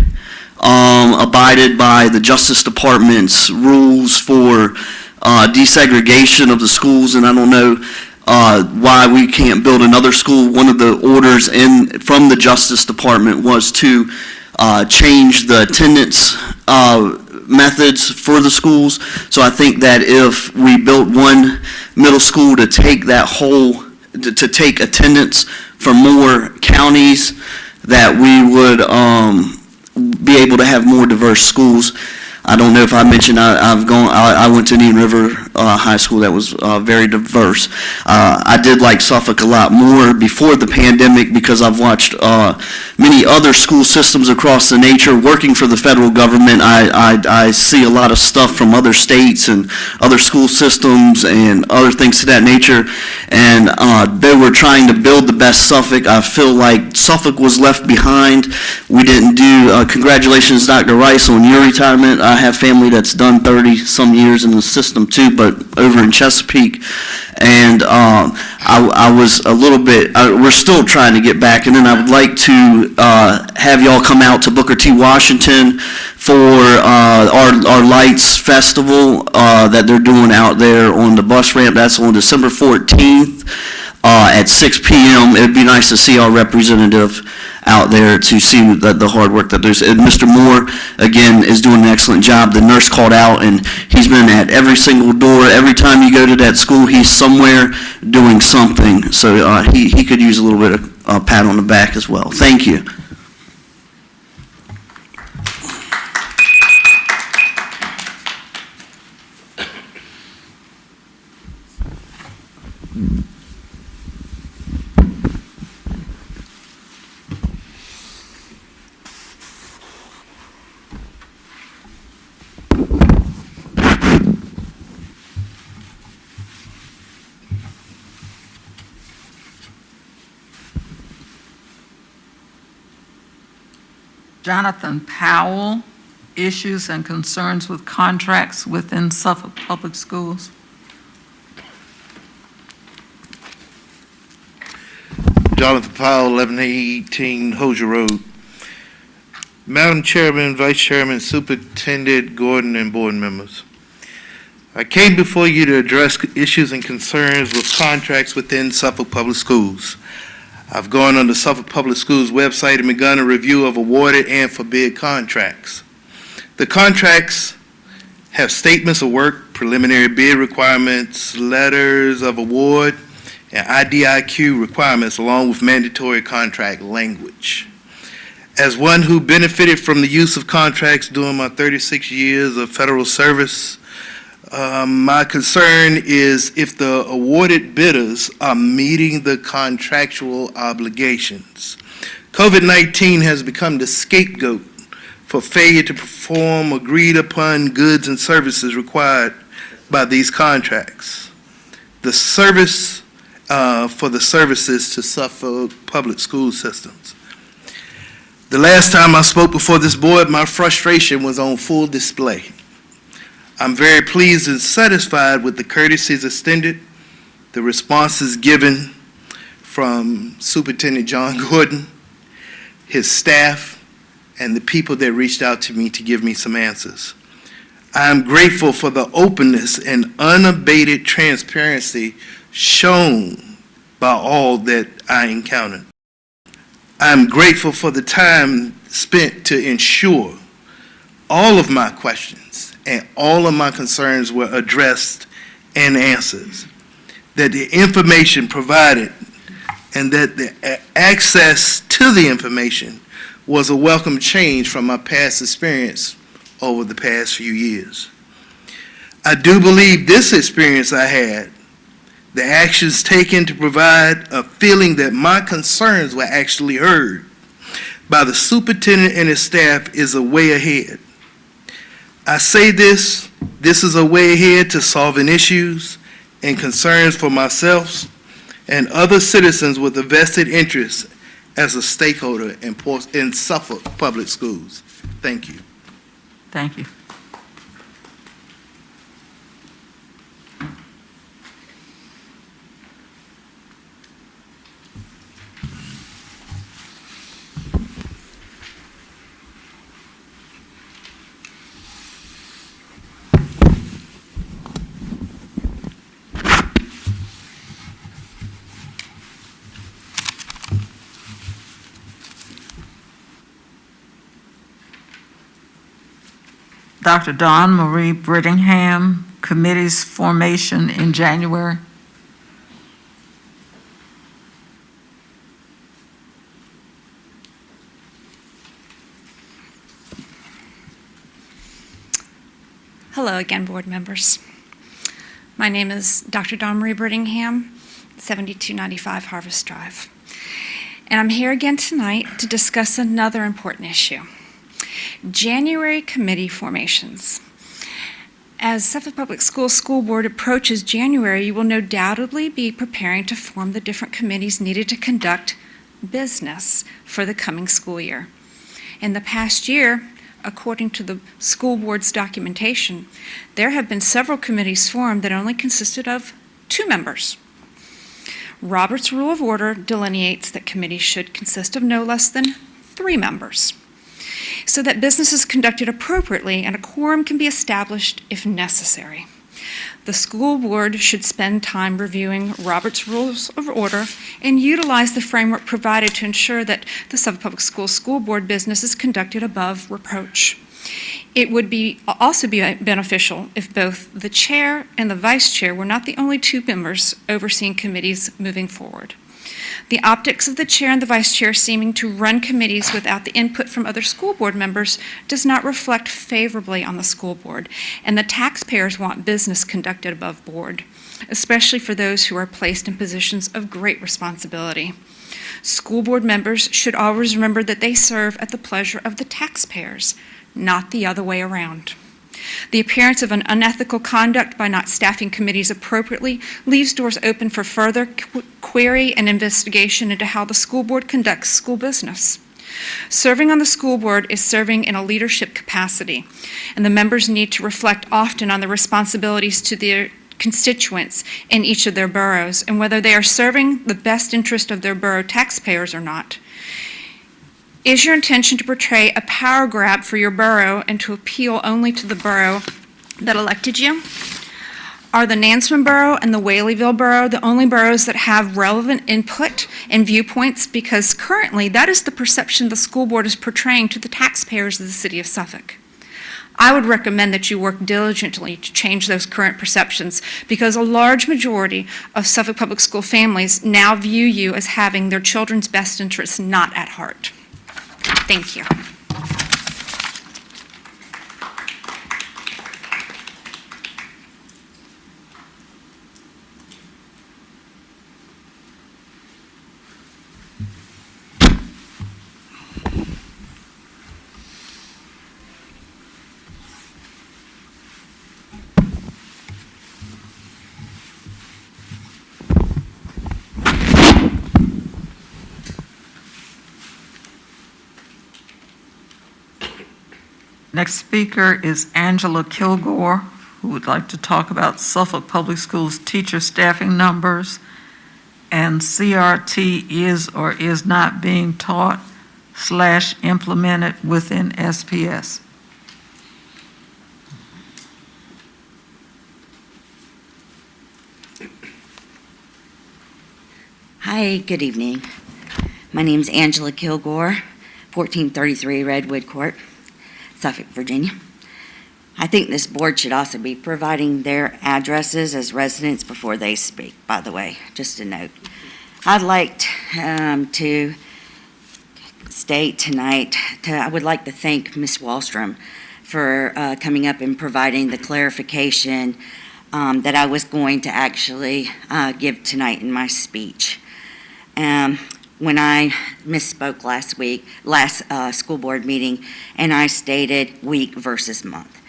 abided by the Justice Department's rules for desegregation of the schools, and I don't know why we can't build another school. One of the orders from the Justice Department was to change the attendance methods for the schools. So I think that if we built one middle school to take to take attendance from more counties, that we would be able to have more diverse schools. I don't know if I mentioned I went to Indian River High School that was very diverse. I did like Suffolk a lot more before the pandemic because I've watched many other school systems across the nature working for the federal government. I see a lot of stuff from other states and other school systems and other things to that nature, and they were trying to build the best Suffolk. I feel like Suffolk was left behind. We didn't do, congratulations Dr. Rice on your retirement. I have family that's done 30-some years in the system too, but over in Chesapeake. And I was a little bit, we're still trying to get back, and then I would like to have y'all come out to Booker T. Washington for our Lights Festival that they're doing out there on the bus ramp. That's on December 14th at 6 p.m. It would be nice to see our representative out there to see the hard work that there's. And Mr. Moore, again, is doing an excellent job. The nurse called out, and he's been at every single door. Every time you go to that school, he's somewhere doing something. So he could use a little bit of pat on the back as well. Thank you. Jonathan Powell, issues and concerns with contracts within Suffolk Public Schools. Jonathan Powell, 1118 Hozier Road. Madam Chairman, Vice Chairman, Superintendent Gordon, and board members. I came before you to address issues and concerns with contracts within Suffolk Public Schools. I've gone on the Suffolk Public Schools website and begun a review of awarded and forbid contracts. The contracts have statements of work, preliminary bid requirements, letters of award, and IDIQ requirements, along with mandatory contract language. As one who benefited from the use of contracts during my 36 years of federal service, my concern is if the awarded bidders are meeting the contractual obligations. COVID-19 has become the scapegoat for failure to perform agreed upon goods and services required by these contracts. The service for the services to Suffolk Public School systems. The last time I spoke before this board, my frustration was on full display. I'm very pleased and satisfied with the courtesies extended, the responses given from Superintendent John Gordon, his staff, and the people that reached out to me to give me some answers. I am grateful for the openness and unabated transparency shown by all that I encountered. I'm grateful for the time spent to ensure all of my questions and all of my concerns were addressed and answered, that the information provided and that the access to the information was a welcome change from my past experience over the past few years. I do believe this experience I had, the actions taken to provide a feeling that my concerns were actually heard by the superintendent and his staff, is a way ahead. I say this is a way ahead to solving issues and concerns for myself and other citizens with a vested interest as a stakeholder in Suffolk Public Schools. Thank you. Thank you. Dr. Dawn Marie Brittingham, committee's formation in January. Hello again, board members. My name is Dr. Dawn Marie Brittingham, 7295 Harvest Drive. And I'm here again tonight to discuss another important issue. January committee formations. As Suffolk Public Schools School Board approaches January, you will no doubtably be preparing to form the different committees needed to conduct business for the coming school year. In the past year, according to the school board's documentation, there have been several committees formed that only consisted of 2 members. Robert's Rule of Order delineates that committees should consist of no less than 3 members, so that business is conducted appropriately and a quorum can be established if necessary. The school board should spend time reviewing Robert's Rules of Order and utilize the framework provided to ensure that the Suffolk Public Schools School Board business is conducted above reproach. It would also be beneficial if both the chair and the vice chair were not the only 2 members overseeing committees moving forward. The optics of the chair and the vice chair seeming to run committees without the input from other school board members does not reflect favorably on the school board, and the taxpayers want business conducted above board, especially for those who are placed in positions of great responsibility. School board members should always remember that they serve at the pleasure of the taxpayers, not the other way around. The appearance of an unethical conduct by not staffing committees appropriately leaves doors open for further query and investigation into how the school board conducts school business. Serving on the school board is serving in a leadership capacity, and the members need to reflect often on the responsibilities to their constituents in each of their boroughs and whether they are serving the best interest of their borough taxpayers or not. Is your intention to portray a power grab for your borough and to appeal only to the borough that elected you? Are the Nansemond Borough and the Whaleyville Borough the only boroughs that have relevant input and viewpoints? Because currently, that is the perception the school board is portraying to the taxpayers of the city of Suffolk. I would recommend that you work diligently to change those current perceptions, because a large majority of Suffolk Public School families now view you as having their children's best interests not at heart. Thank you. Next speaker is Angela Kilgore, who would like to talk about Suffolk Public Schools teacher staffing numbers and CRT is or is not being taught / implemented within SPS. Hi, good evening. My name's Angela Kilgore, 1433 Redwood Court, Suffolk, Virginia. I think this board should also be providing their addresses as residents before they speak, by the way, just a note. I'd like to state tonight, I would like to thank Ms. Wallstrom for coming up and providing the clarification that I was going to actually give tonight in my speech. When I misspoke last school board meeting, and I stated week versus month.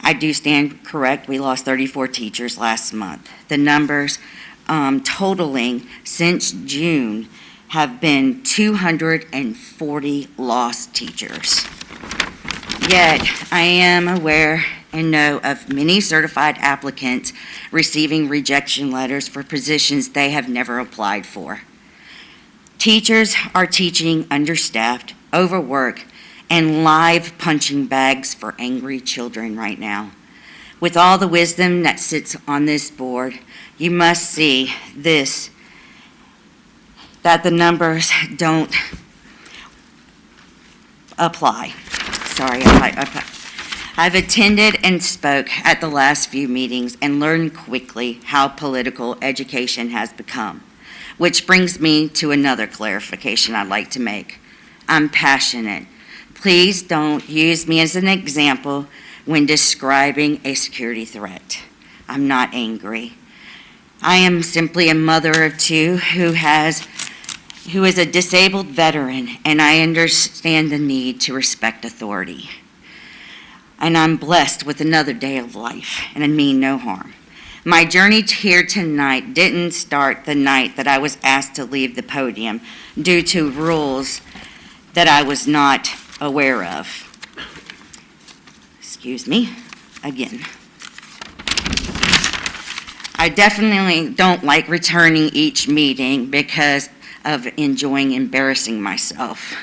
I do stand correct. We lost 34 teachers last month. The numbers totaling since June have been 240 lost teachers. Yet, I am aware and know of many certified applicants receiving rejection letters for positions they have never applied for. Teachers are teaching understaffed, overworked, and live punching bags for angry children right now. With all the wisdom that sits on this board, you must see this, that the numbers don't apply. Sorry, I've attended and spoke at the last few meetings and learned quickly how political education has become, which brings me to another clarification I'd like to make. I'm passionate. Please don't use me as an example when describing a security threat. I'm not angry. I am simply a mother of two who is a disabled veteran, and I understand the need to respect authority. And I'm blessed with another day of life, and I mean no harm. My journey here tonight didn't start the night that I was asked to leave the podium due to rules that I was not aware of. Excuse me, again. I definitely don't like returning each meeting because of enjoying embarrassing myself.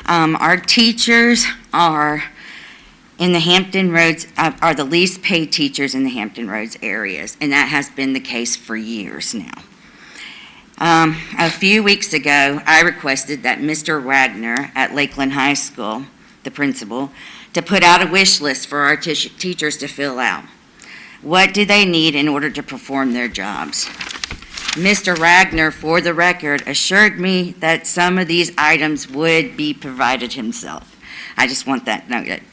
Our teachers are in the Hampton Roads, are the least paid teachers in the Hampton Roads areas, and that has been the case for years now. A few weeks ago, I requested that Mr. Wagner at Lakeland High School, the principal, to put out a wish list for our teachers to fill out. What do they need in order to perform their jobs? Mr. Wagner, for the record, assured me that some of these items would be provided himself. I just want that noted.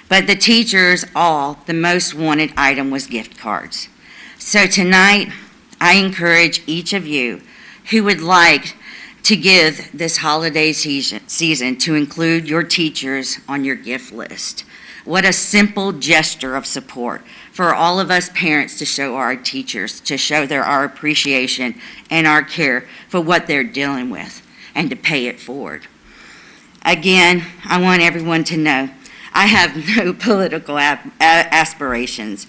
But the teachers the most wanted item was gift cards. So tonight, I encourage each of you who would like to give this holiday season to include your teachers on your gift list. What a simple gesture of support for all of us parents to show our teachers, to show our appreciation and our care for what they're dealing with and to pay it forward. Again, I want everyone to know I have no political aspirations.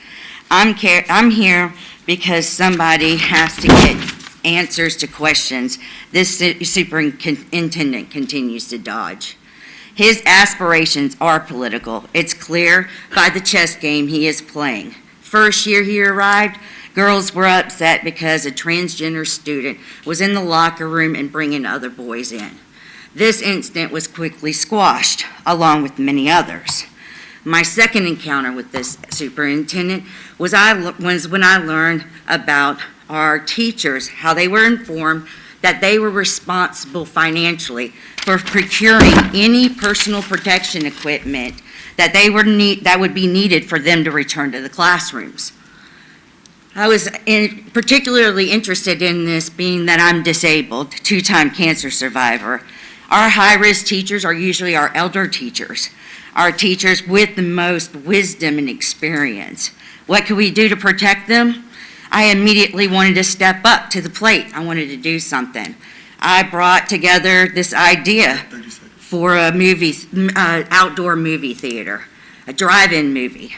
I'm here because somebody has to get answers to questions this superintendent continues to dodge. His aspirations are political. It's clear by the chess game he is playing. First year he arrived, girls were upset because a transgender student was in the locker room and bringing other boys in. This incident was quickly squashed, along with many others. My second encounter with this superintendent was when I learned about our teachers, how they were informed that they were responsible financially for procuring any personal protection equipment that that would be needed for them to return to the classrooms. I was particularly interested in this being that I'm disabled, two-time cancer survivor. Our high-risk teachers are usually our elder teachers, our teachers with the most wisdom and experience. What could we do to protect them? I immediately wanted to step up to the plate. I wanted to do something. I brought together this idea for a outdoor movie theater, a drive-in movie.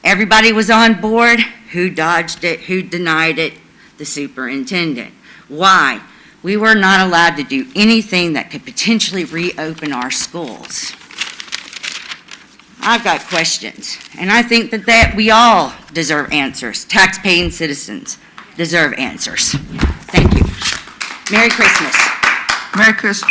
Everybody was on board. Who dodged it? Who denied it? The superintendent. Why? We were not allowed to do anything that could potentially reopen our schools. I've got questions, and I think that we all deserve answers. Taxpaying citizens deserve answers. Thank you. Merry Christmas. Merry Christmas.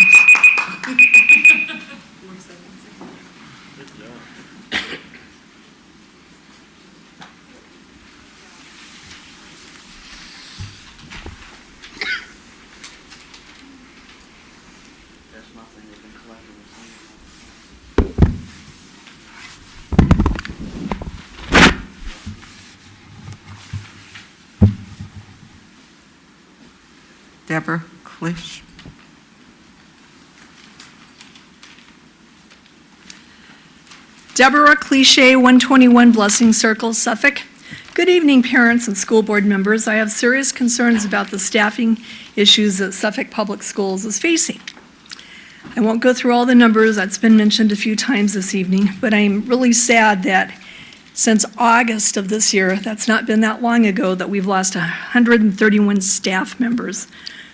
Deborah Klisch. Deborah Cliche, 121 Blessing Circle, Suffolk. Good evening, parents and school board members. I have serious concerns about the staffing issues that Suffolk Public Schools is facing. I won't go through all the numbers, that's been mentioned a few times this evening, but I'm really sad that since August of this year, that's not been that long ago, that we've lost 131 staff members.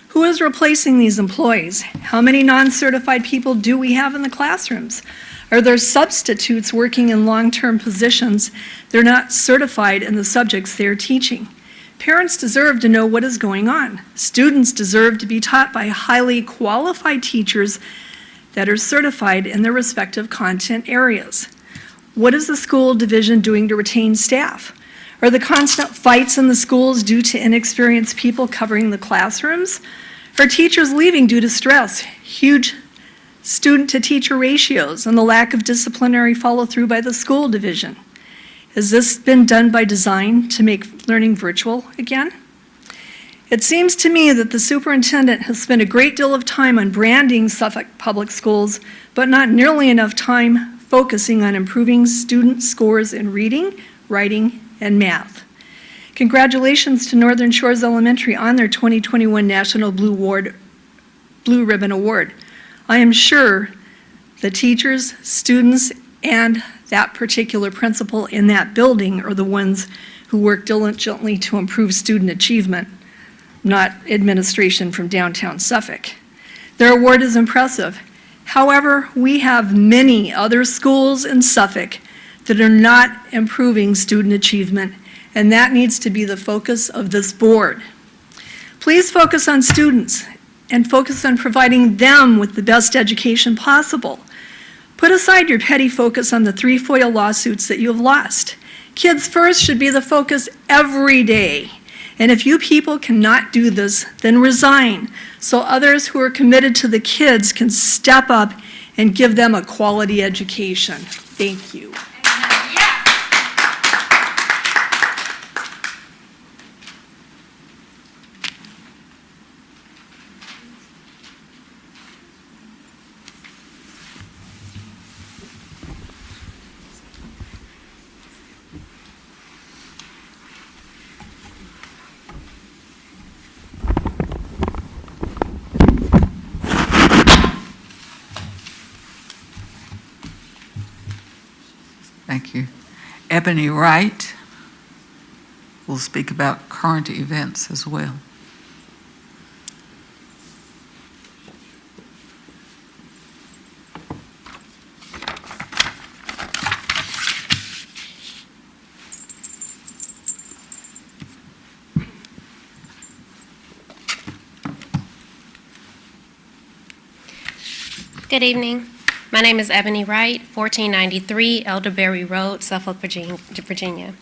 Who is replacing these employees? How many non-certified people do we have in the classrooms? Are there substitutes working in long-term positions? They're not certified in the subjects they're teaching. Parents deserve to know what is going on. Students deserve to be taught by highly qualified teachers that are certified in their respective content areas. What is the school division doing to retain staff? Are the constant fights in the schools due to inexperienced people covering the classrooms? Are teachers leaving due to stress, huge student-to-teacher ratios, and the lack of disciplinary follow-through by the school division? Has this been done by design to make learning virtual again? It seems to me that the superintendent has spent a great deal of time on branding Suffolk Public Schools, but not nearly enough time focusing on improving student scores in reading, writing, and math. Congratulations to Northern Shores Elementary on their 2021 National Blue Ribbon Award. I am sure the teachers, students, and that particular principal in that building are the ones who work diligently to improve student achievement, not administration from downtown Suffolk. Their award is impressive. However, we have many other schools in Suffolk that are not improving student achievement, and that needs to be the focus of this board. Please focus on students and focus on providing them with the best education possible. Put aside your petty focus on the 3 FOIA lawsuits that you have lost. Kids first should be the focus every day. And if you people cannot do this, then resign, so others who are committed to the kids can step up and give them a quality education. Thank you. Thank you. Ebony Wright will speak about current events as well. Good evening. My name is Ebony Wright, 1493 Elderberry Road, Suffolk, Virginia.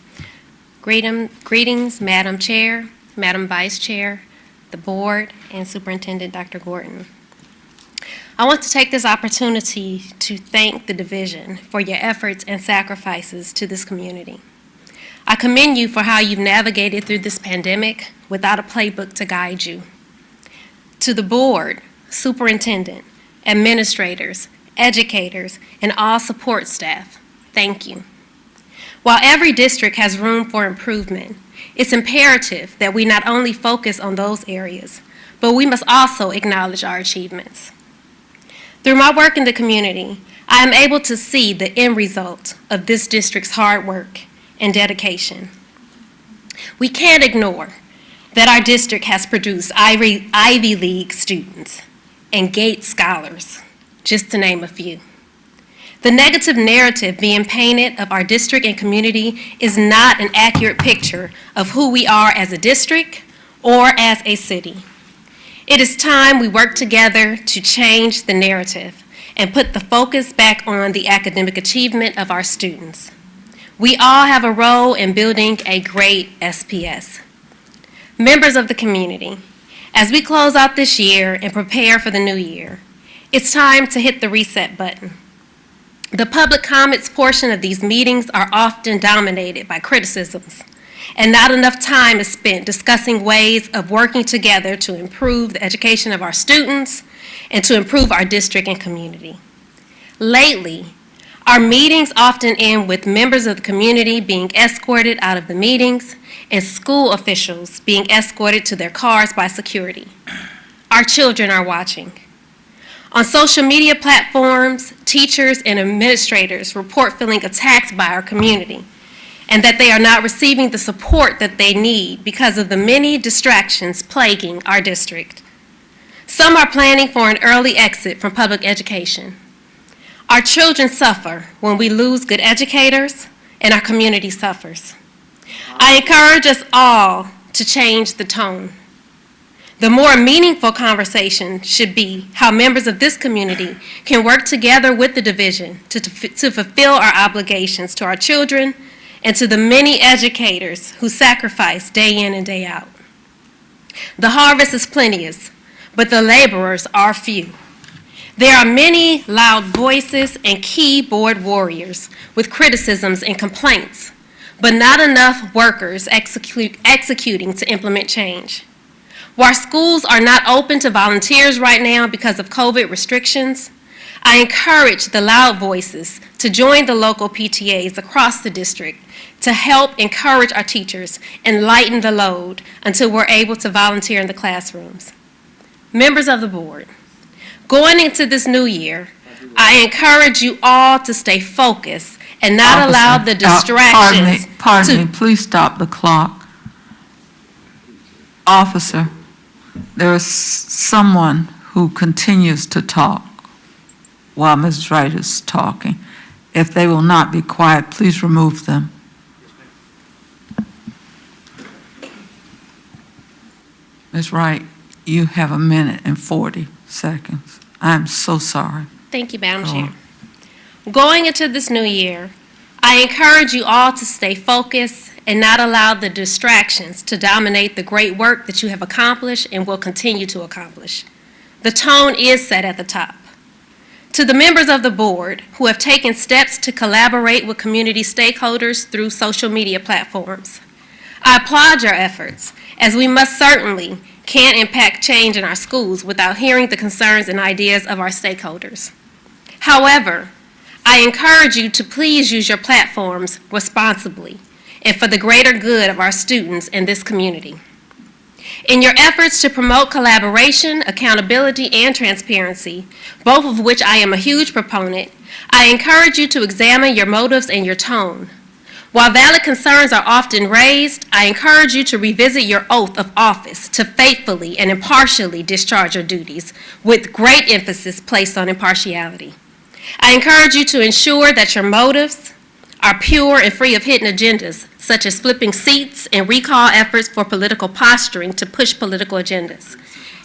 Greetings, Madam Chair, Madam Vice Chair, the board, and Superintendent Dr. Gordon. I want to take this opportunity to thank the division for your efforts and sacrifices to this community. I commend you for how you've navigated through this pandemic without a playbook to guide you. To the board, superintendent, administrators, educators, and all support staff, thank you. While every district has room for improvement, it's imperative that we not only focus on those areas, but we must also acknowledge our achievements. Through my work in the community, I am able to see the end result of this district's hard work and dedication. We can't ignore that our district has produced Ivy League students and Gates scholars, just to name a few. The negative narrative being painted of our district and community is not an accurate picture of who we are as a district or as a city. It is time we work together to change the narrative and put the focus back on the academic achievement of our students. We all have a role in building a great SPS. Members of the community, as we close out this year and prepare for the new year, it's time to hit the reset button. The public comments portion of these meetings are often dominated by criticisms, and not enough time is spent discussing ways of working together to improve the education of our students and to improve our district and community. Lately, our meetings often end with members of the community being escorted out of the meetings and school officials being escorted to their cars by security. Our children are watching. On social media platforms, teachers and administrators report feeling attacked by our community and that they are not receiving the support that they need because of the many distractions plaguing our district. Some are planning for an early exit from public education. Our children suffer when we lose good educators, and our community suffers. I encourage us all to change the tone. The more meaningful conversation should be how members of this community can work together with the division to fulfill our obligations to our children and to the many educators who sacrifice day in and day out. The harvest is plenteous, but the laborers are few. There are many loud voices and keyboard warriors with criticisms and complaints, but not enough workers executing to implement change. While schools are not open to volunteers right now because of COVID restrictions, I encourage the loud voices to join the local PTAs across the district to help encourage our teachers and lighten the load until we're able to volunteer in the classrooms. Members of the board, going into this new year, I encourage you all to stay focused and not allow the distractions Pardon me, please stop the clock. Officer, there is someone who continues to talk while Ms. Wright is talking. If they will not be quiet, please remove them. Ms. Wright, you have 1 minute and 40 seconds. I'm so sorry. Thank you, Madam Chair. Going into this new year, I encourage you all to stay focused and not allow the distractions to dominate the great work that you have accomplished and will continue to accomplish. The tone is set at the top. To the members of the board who have taken steps to collaborate with community stakeholders through social media platforms, I applaud your efforts, as we most certainly can't impact change in our schools without hearing the concerns and ideas of our stakeholders. However, I encourage you to please use your platforms responsibly and for the greater good of our students and this community. In your efforts to promote collaboration, accountability, and transparency, both of which I am a huge proponent, I encourage you to examine your motives and your tone. While valid concerns are often raised, I encourage you to revisit your oath of office to faithfully and impartially discharge your duties, with great emphasis placed on impartiality. I encourage you to ensure that your motives are pure and free of hidden agendas, such as flipping seats and recall efforts for political posturing to push political agendas.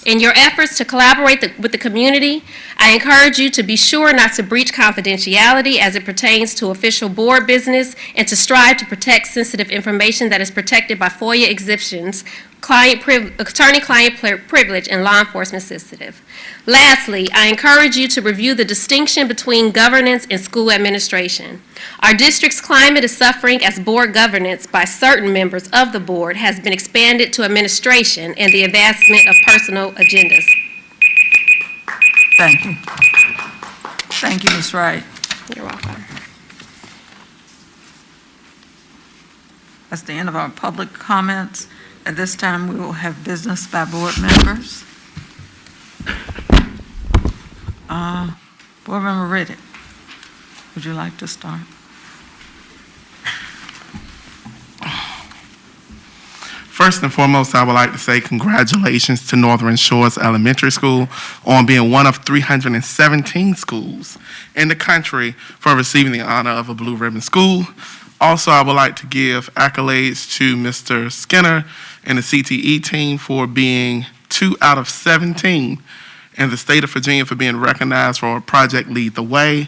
In your efforts to collaborate with the community, I encourage you to be sure not to breach confidentiality as it pertains to official board business and to strive to protect sensitive information that is protected by FOIA exemptions, attorney-client privilege, and law enforcement sensitive. Lastly, I encourage you to review the distinction between governance and school administration. Our district's climate is suffering as board governance by certain members of the board has been expanded to administration and the advancement of personal agendas. Thank you. Thank you, Ms. Wright. You're welcome. That's the end of our public comments. At this time, we will have business by board members. Board Member Riddick, would you like to start? First and foremost, I would like to say congratulations to Northern Shores Elementary School on being one of 317 schools in the country for receiving the honor of a Blue Ribbon School. Also, I would like to give accolades to Mr. Skinner and the CTE team for being 2 out of 17 in the state of Virginia for being recognized for Project Lead the Way.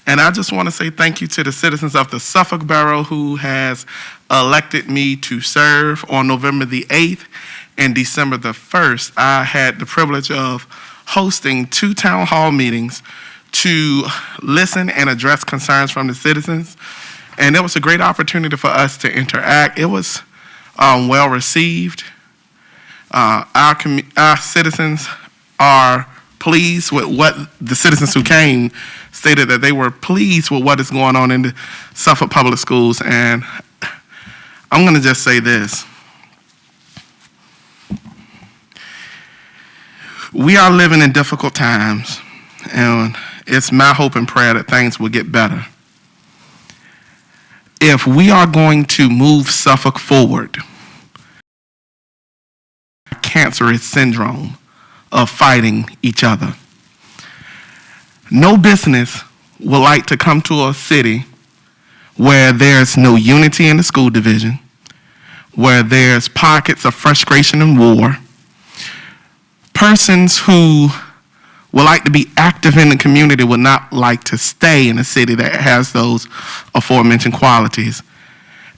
And I just want to say thank you to the citizens of the Suffolk Borough who has elected me to serve on November the 8th and December the 1st. I had the privilege of hosting 2 town hall meetings to listen and address concerns from the citizens. And it was a great opportunity for us to interact. It was well received. Our citizens are pleased with what the citizens who came stated that they were pleased with what is going on in the Suffolk Public Schools. And I'm going to just say this. We are living in difficult times, and it's my hope and prayer that things will get better. If we are going to move Suffolk forward, cancerous syndrome of fighting each other. No business would like to come to a city where there's no unity in the school division, where there's pockets of frustration and war. Persons who would like to be active in the community would not like to stay in a city that has those aforementioned qualities.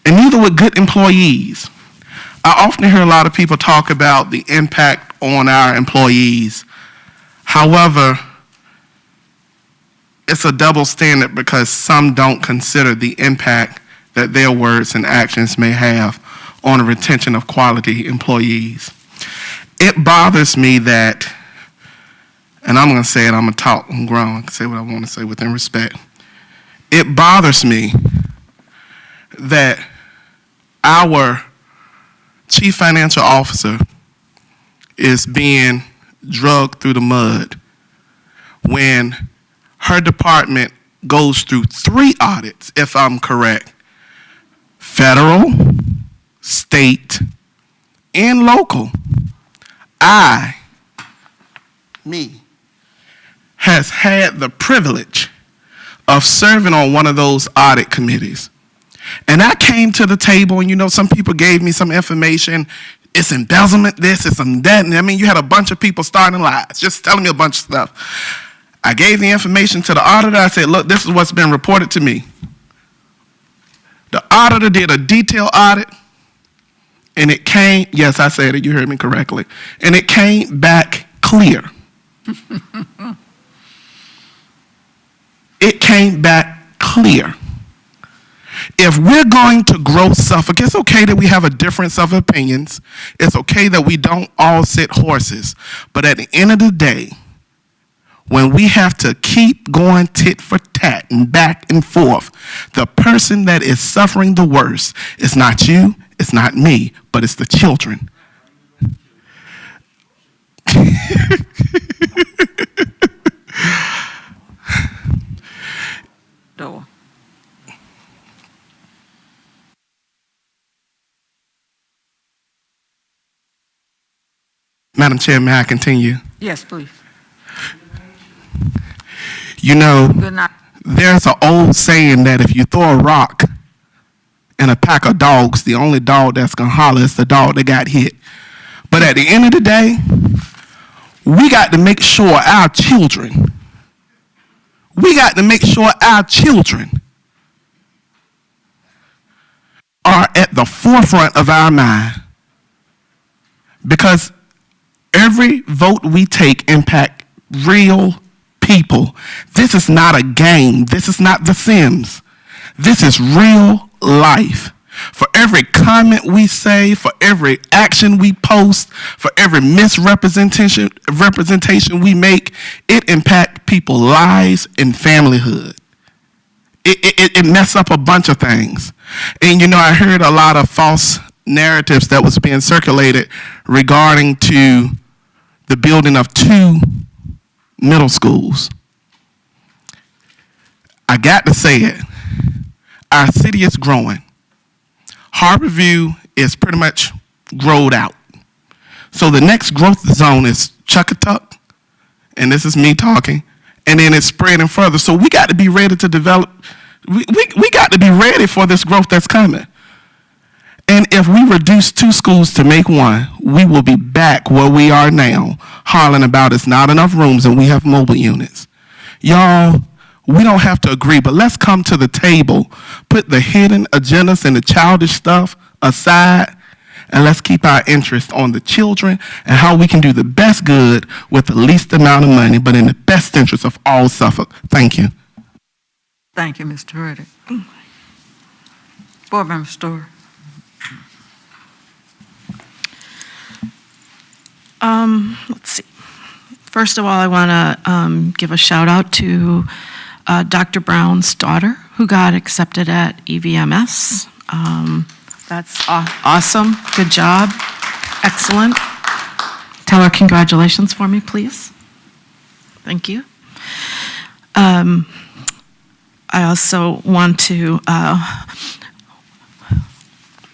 And neither would good employees. I often hear a lot of people talk about the impact on our employees. However, it's a double standard because some don't consider the impact that their words and actions may have on the retention of quality employees. It bothers me that, and I'm going to say it, I'm going to talk, I'm grown, I can say what I want to say within respect. It bothers me that our Chief Financial Officer is being dragged through the mud when her department goes through 3 audits, if I'm correct, federal, state, and local. Has had the privilege of serving on one of those audit committees. And I came to the table, and some people gave me some information. It's embezzlement, this, it's that. And I mean, you had a bunch of people starting lies, just telling me a bunch of stuff. I gave the information to the auditor. I said, look, this is what's been reported to me. The auditor did a detailed audit, and it came, yes, I said it, you heard me correctly, and it came back clear. It came back clear. If we're going to grow Suffolk, it's okay that we have a difference of opinions. It's okay that we don't all sit horses. But at the end of the day, when we have to keep going tit for tat and back and forth, the person that is suffering the worst is not you, it's not me, but it's the children. Door. Madam Chair, may I continue? Yes, please. Good night. There's an old saying that if you throw a rock in a pack of dogs, the only dog that's going to holler is the dog that got hit. But at the end of the day, we got to make sure our children are at the forefront of our mind. Because every vote we take impact real people. This is not a game. This is not The Sims. This is real life. For every comment we say, for every action we post, for every misrepresentation we make, it impacts people's lives and familyhood. It messes up a bunch of things. And I heard a lot of false narratives that was being circulated regarding to the building of 2 middle schools. I got to say it. Our city is growing. Harborview is pretty much growed out. So the next growth zone is Chuckatuck, and this is me talking, and then it's spreading further. So we got to be ready to develop. We got to be ready for this growth that's coming. And if we reduce 2 schools to make 1, we will be back where we are now, hollering about it's not enough rooms and we have mobile units. Y'all, we don't have to agree, but let's come to the table, put the hidden agendas and the childish stuff aside, and let's keep our interest on the children and how we can do the best good with the least amount of money, but in the best interest of all Suffolk. Thank you. Thank you, Mr. Riddick. Board Member Story. Let's see. First of all, I want to give a shout out to Dr. Brown's daughter who got accepted at EVMS. That's awesome. Good job. Excellent. Tell her congratulations for me, please. Thank you. I also want to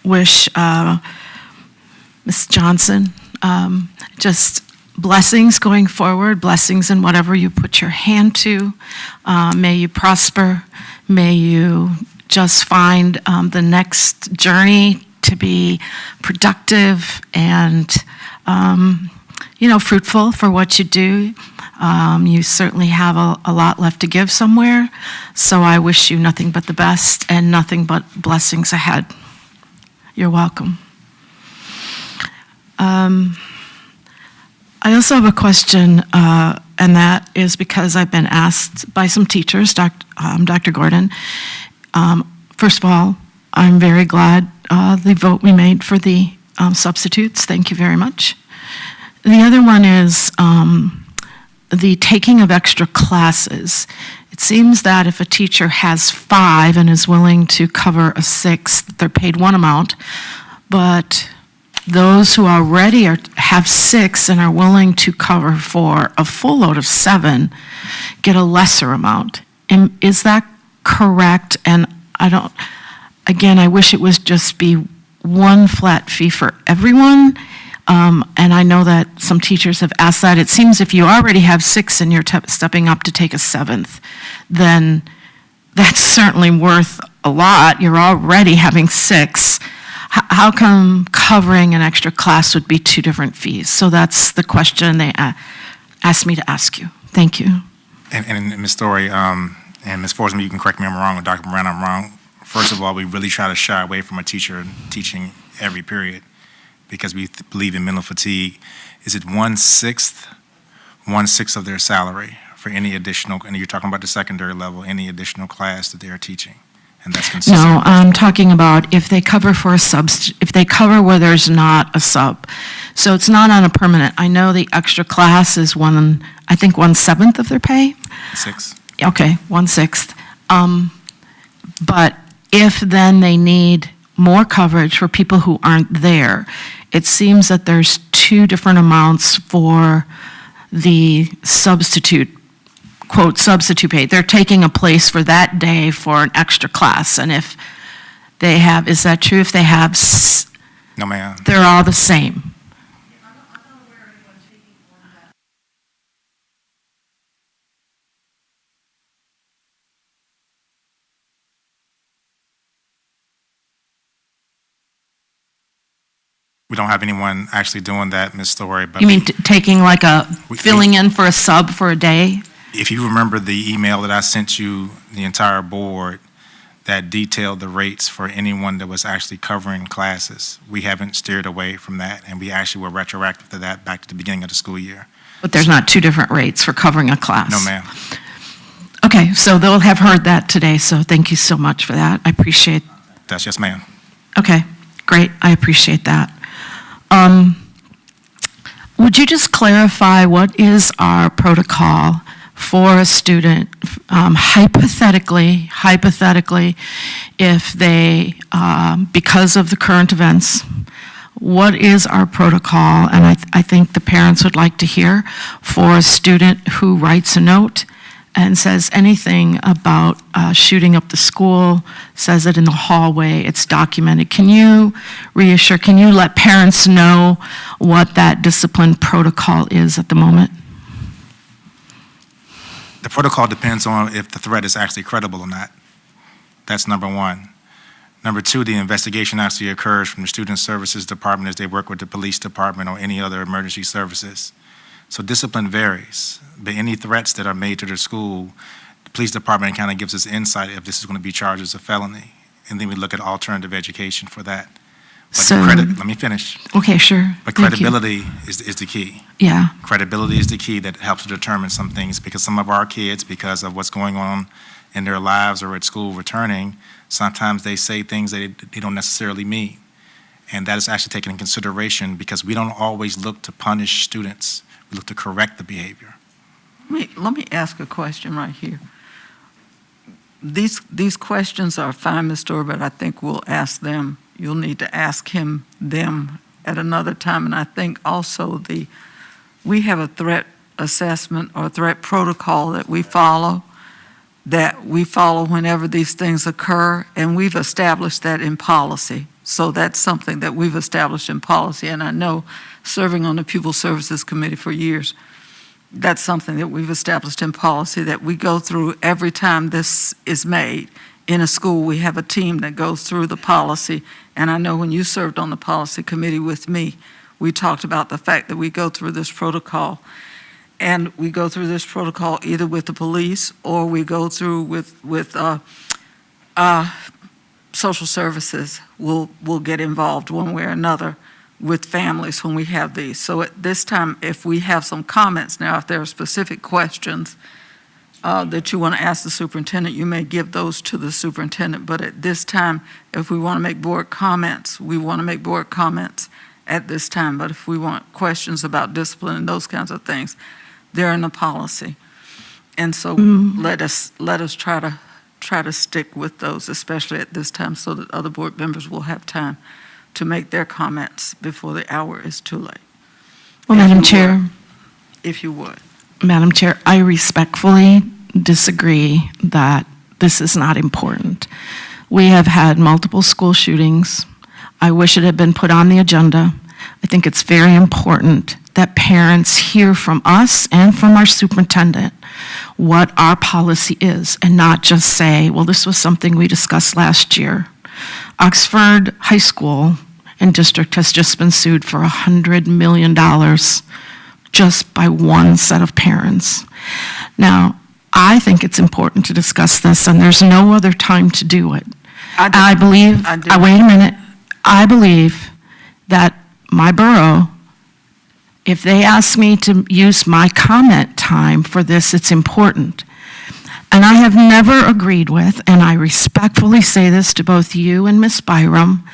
wish Ms. Johnson just blessings going forward, blessings in whatever you put your hand to. May you prosper. May you just find the next journey to be productive and, fruitful for what you do. You certainly have a lot left to give somewhere, so I wish you nothing but the best and nothing but blessings ahead. You're welcome. I also have a question, and that is because I've been asked by some teachers, Dr. Gordon. First of all, I'm very glad the vote we made for the substitutes. Thank you very much. The other one is the taking of extra classes. It seems that if a teacher has 5 and is willing to cover a 6th, they're paid one amount, but those who already have 6 and are willing to cover for a full load of 7 get a lesser amount. Is that correct? And I wish it was just be one flat fee for everyone. And I know that some teachers have asked that. It seems if you already have 6 and you're stepping up to take a 7th, then that's certainly worth a lot. You're already having 6. How come covering an extra class would be 2 different fees? So that's the question they asked me to ask you. Thank you. And Ms. Story, and Ms. Forsman, you can correct me if I'm wrong, or Dr. Moran, I'm wrong. First of all, we really try to shy away from a teacher teaching every period because we believe in mental fatigue. Is it 1/6 of their salary for any additional, and you're talking about the secondary level, any additional class that they are teaching? And that's consistent. No, I'm talking about if they cover for a if they cover where there's not a sub. So it's not on a permanent. I know the extra class is 1/7 of their pay. 6. Okay, 1/6. But if then they need more coverage for people who aren't there, it seems that there's 2 different amounts for the substitute, quote, substitute pay. They're taking a place for that day for an extra class. And if they have, is that true? If they have, No, ma'am. they're all the same. We don't have anyone actually doing that, Ms. Story. But You mean taking like filling in for a sub for a day? if you remember the email that I sent you, the entire board, that detailed the rates for anyone that was actually covering classes, we haven't steered away from that, and we actually were retroactive to that back to the beginning of the school year. But there's not 2 different rates for covering a class? No, ma'am. Okay, so they'll have heard that today, so thank you so much for that. I appreciate. That's yes, ma'am. Okay, great, I appreciate that. Would you just clarify what is our protocol for a student, hypothetically, if they, because of the current events, what is our protocol? And I think the parents would like to hear for a student who writes a note and says anything about shooting up the school, says it in the hallway, it's documented. Can you reassure, can you let parents know what that discipline protocol is at the moment? The protocol depends on if the threat is actually credible or not. That's number 1. Number 2, the investigation actually occurs from the Student Services Department as they work with the police department or any other emergency services. So discipline varies, but any threats that are made to the school, the police department kind of gives us insight if this is going to be charged as a felony, and then we look at alternative education for that. But let me finish. Okay, sure. But Thank you. credibility is the key. Yeah. Credibility is the key that helps to determine some things, because some of our kids, because of what's going on in their lives or at school returning, sometimes they say things that they don't necessarily mean. And that is actually taken in consideration because we don't always look to punish students. We look to correct the behavior. Let me ask a question right here. These questions are fine, Ms. Story, but I think we'll ask them. You'll need to ask them at another time. And I think also we have a threat assessment or threat protocol that we follow whenever these things occur, and we've established that in policy. So that's something that we've established in policy, and I know, serving on the Pupil Services Committee for years, that's something that we've established in policy that we go through every time this is made. In a school, we have a team that goes through the policy, and I know when you served on the policy committee with me, we talked about the fact that we go through this protocol, and we go through this protocol either with the police or we go through with social services will get involved one way or another with families when we have these. So at this time, if we have some comments now, if there are specific questions that you want to ask the superintendent, you may give those to the superintendent. But at this time, if we want to make board comments, we want to make board comments at this time. But if we want questions about discipline and those kinds of things, they're in the policy. And so let us try to stick with those, especially at this time, so that other board members will have time to make their comments before the hour is too late. Well, Madam Chair. If you would. Madam Chair, I respectfully disagree that this is not important. We have had multiple school shootings. I wish it had been put on the agenda. I think it's very important that parents hear from us and from our superintendent what our policy is, and not just say, well, this was something we discussed last year. Oxford High School and District has just been sued for $100 million just by one set of parents. Now, I think it's important to discuss this, and there's no other time to do it. I believe, wait a minute, I believe that my borough, if they ask me to use my comment time for this, it's important. And I have never agreed with, and I respectfully say this to both you and Ms. Byram,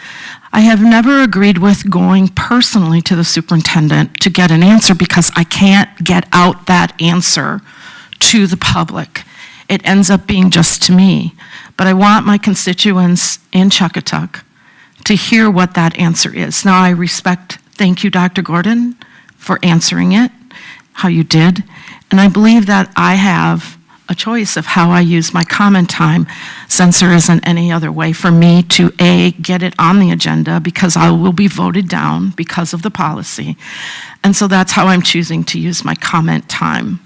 I have never agreed with going personally to the superintendent to get an answer because I can't get out that answer to the public. It ends up being just to me. But I want my constituents in Chuckatuck to hear what that answer is. Now, I thank you, Dr. Gordon, for answering it, how you did. And I believe that I have a choice of how I use my comment time, since there isn't any other way for me to, A, get it on the agenda because I will be voted down because of the policy. And so that's how I'm choosing to use my comment time.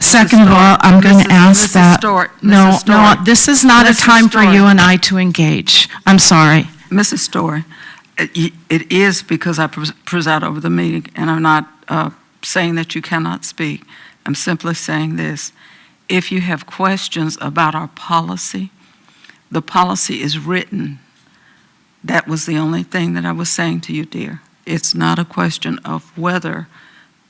Second of all, I'm going to ask that. No, this is not a time for you and I to engage. I'm sorry. Mrs. Story, it is because I preside over the meeting, and I'm not saying that you cannot speak. I'm simply saying this. If you have questions about our policy, the policy is written. That was the only thing that I was saying to you, dear. It's not a question of whether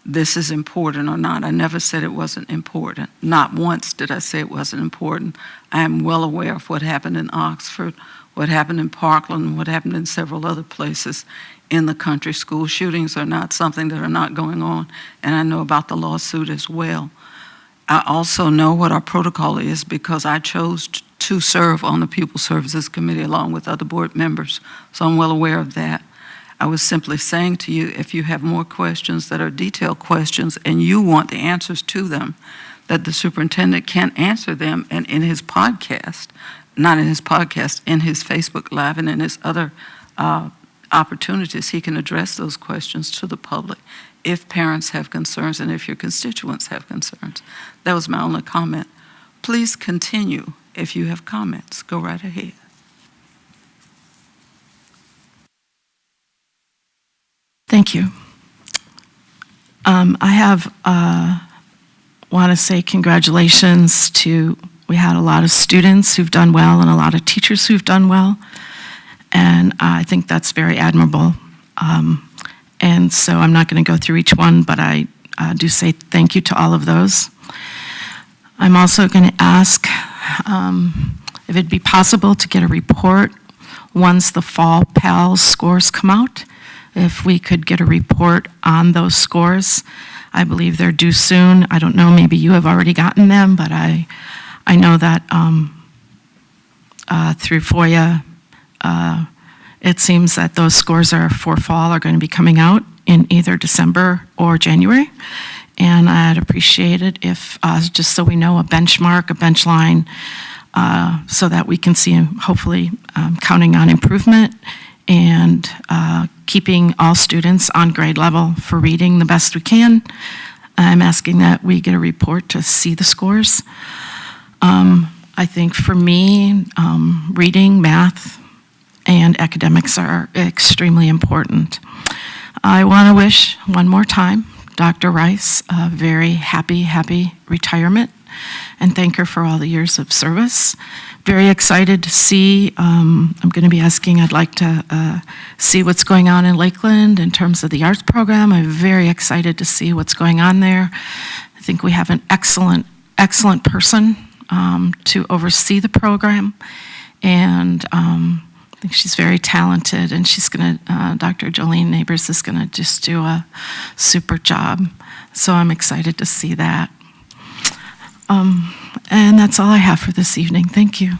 this is important or not. I never said it wasn't important. Not once did I say it wasn't important. I am well aware of what happened in Oxford, what happened in Parkland, what happened in several other places in the country. School shootings are not something that are not going on, and I know about the lawsuit as well. I also know what our protocol is because I chose to serve on the Pupil Services Committee along with other board members, so I'm well aware of that. I was simply saying to you, if you have more questions that are detailed questions and you want the answers to them, that the superintendent can answer them, and in his podcast, not in his podcast, in his Facebook Live and in his other opportunities, he can address those questions to the public if parents have concerns and if your constituents have concerns. That was my only comment. Please continue if you have comments. Go right ahead. Thank you. I want to say congratulations we had a lot of students who've done well and a lot of teachers who've done well, and I think that's very admirable. And so I'm not going to go through each one, but I do say thank you to all of those. I'm also going to ask if it'd be possible to get a report once the fall PALS scores come out, if we could get a report on those scores. I believe they're due soon. I don't know, maybe you have already gotten them, but I know that through FOIA, it seems that those scores for fall are going to be coming out in either December or January. And I'd appreciate it if, just so we know, a benchmark, a bench line, so that we can see, hopefully, counting on improvement and keeping all students on grade level for reading the best we can. I'm asking that we get a report to see the scores. I think for me, reading, math, and academics are extremely important. I want to wish one more time Dr. Rice a very happy retirement and thank her for all the years of service. Very excited to see, I'm going to be asking, I'd like to see what's going on in Lakeland in terms of the arts program. I'm very excited to see what's going on there. I think we have an excellent person to oversee the program, and I think she's very talented, and she's going to, Dr. Jolene Neighbors is going to just do a super job. So I'm excited to see that. And that's all I have for this evening. Thank you.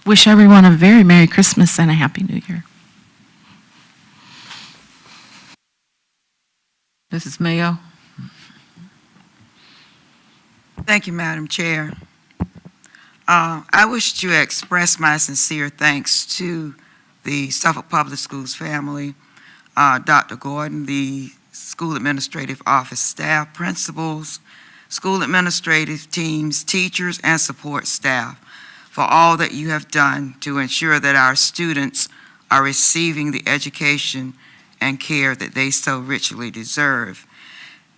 Wish everyone a very Merry Christmas and a Happy New Year. Mrs. Mayo? Thank you, Madam Chair. I wish to express my sincere thanks to the Suffolk Public Schools family, Dr. Gordon, the school administrative office staff, principals, school administrative teams, teachers, and support staff for all that you have done to ensure that our students are receiving the education and care that they so richly deserve.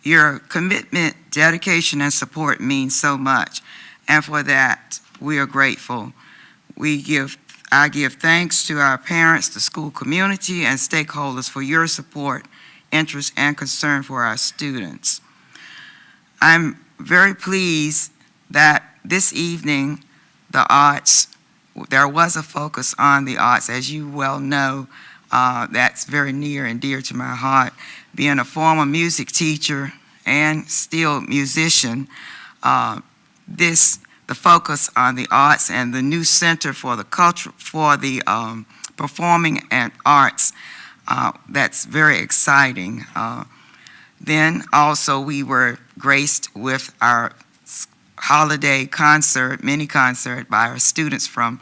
Your commitment, dedication, and support means so much, and for that, we are grateful. I give thanks to our parents, the school community, and stakeholders for your support, interest, and concern for our students. I'm very pleased that this evening, the arts, there was a focus on the arts. As you well know, that's very near and dear to my heart. Being a former music teacher and still musician, the focus on the arts and the new center for the culture, for the performing and arts, that's very exciting. Then also we were graced with our holiday concert, mini concert by our students from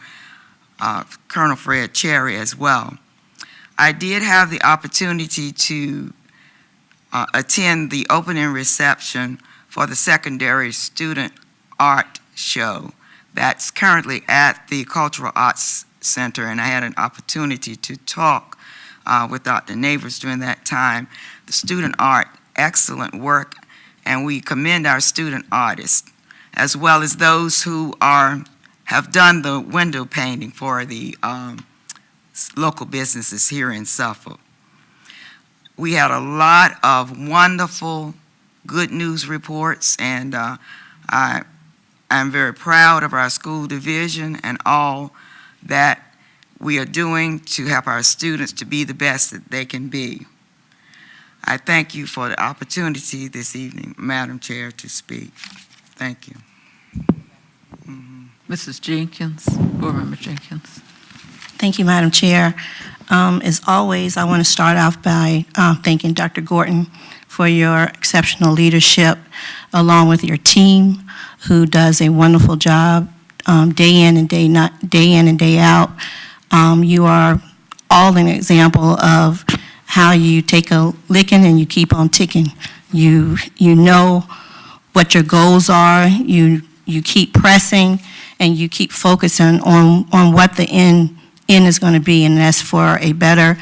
Colonel Fred Cherry as well. I did have the opportunity to attend the opening reception for the secondary student art show that's currently at the Cultural Arts Center, and I had an opportunity to talk with Dr. Neighbors during that time. The student art, excellent work, and we commend our student artists, as well as those who have done the window painting for the local businesses here in Suffolk. We had a lot of wonderful good news reports, and I'm very proud of our school division and all that we are doing to help our students to be the best that they can be. I thank you for the opportunity this evening, Madam Chair, to speak. Thank you. Mrs. Jenkins, Board Member Jenkins. Thank you, Madam Chair. As always, I want to start off by thanking Dr. Gordon for your exceptional leadership, along with your team, who does a wonderful job day in and day out. You are all an example of how you take a licking and you keep on ticking. You know what your goals are. You keep pressing and you keep focusing on what the end is going to be, and that's for a better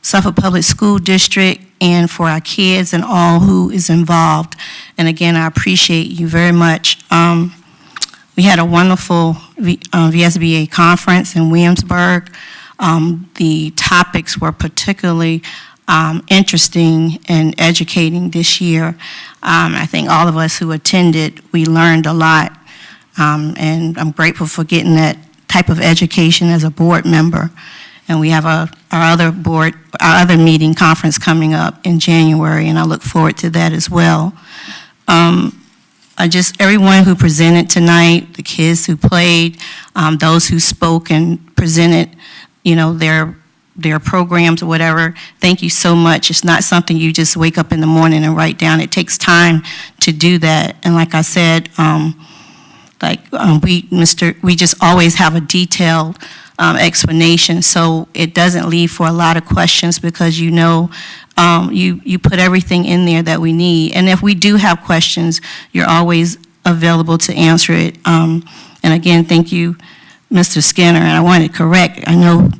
Suffolk Public School District and for our kids and all who is involved. And again, I appreciate you very much. We had a wonderful VSBA conference in Williamsburg. The topics were particularly interesting and educating this year. I think all of us who attended, we learned a lot. And I'm grateful for getting that type of education as a board member. And we have our other meeting conference coming up in January, and I look forward to that as well. Everyone who presented tonight, the kids who played, those who spoke and presented, their programs or whatever, thank you so much. It's not something you just wake up in the morning and write down. It takes time to do that. And like I said, we just always have a detailed explanation, so it doesn't leave for a lot of questions because you put everything in there that we need. And if we do have questions, you're always available to answer it. And again, thank you, Mr. Skinner. And I want to correct, I know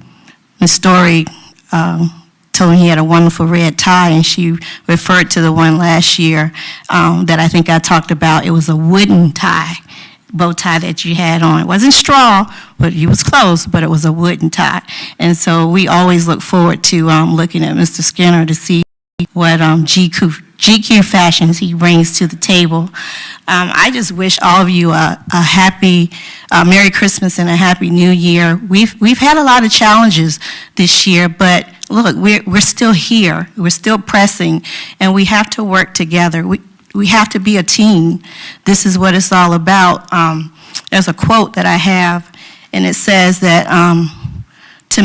Ms. Story told me he had a wonderful red tie, and she referred to the one last year that I think I talked about. It was a wooden tie, bow tie that you had on. It wasn't straw, but you was close, but it was a wooden tie. And so we always look forward to looking at Mr. Skinner to see what GQ fashions he brings to the table. I just wish all of you a happy Merry Christmas and a Happy New Year. We've had a lot of challenges this year, but look, we're still here. We're still pressing, and we have to work together. We have to be a team. This is what it's all about. There's a quote that I have, and it says that to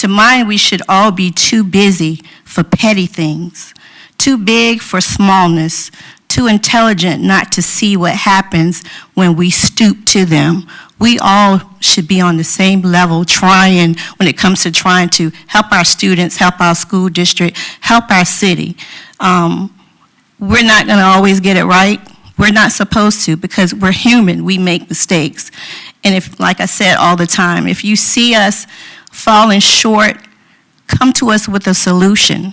mine we should all be too busy for petty things, too big for smallness, too intelligent not to see what happens when we stoop to them. We all should be on the same level when it comes to trying to help our students, help our school district, help our city. We're not going to always get it right. We're not supposed to, because we're human. We make mistakes. And if, like I said all the time, if you see us falling short, come to us with a solution.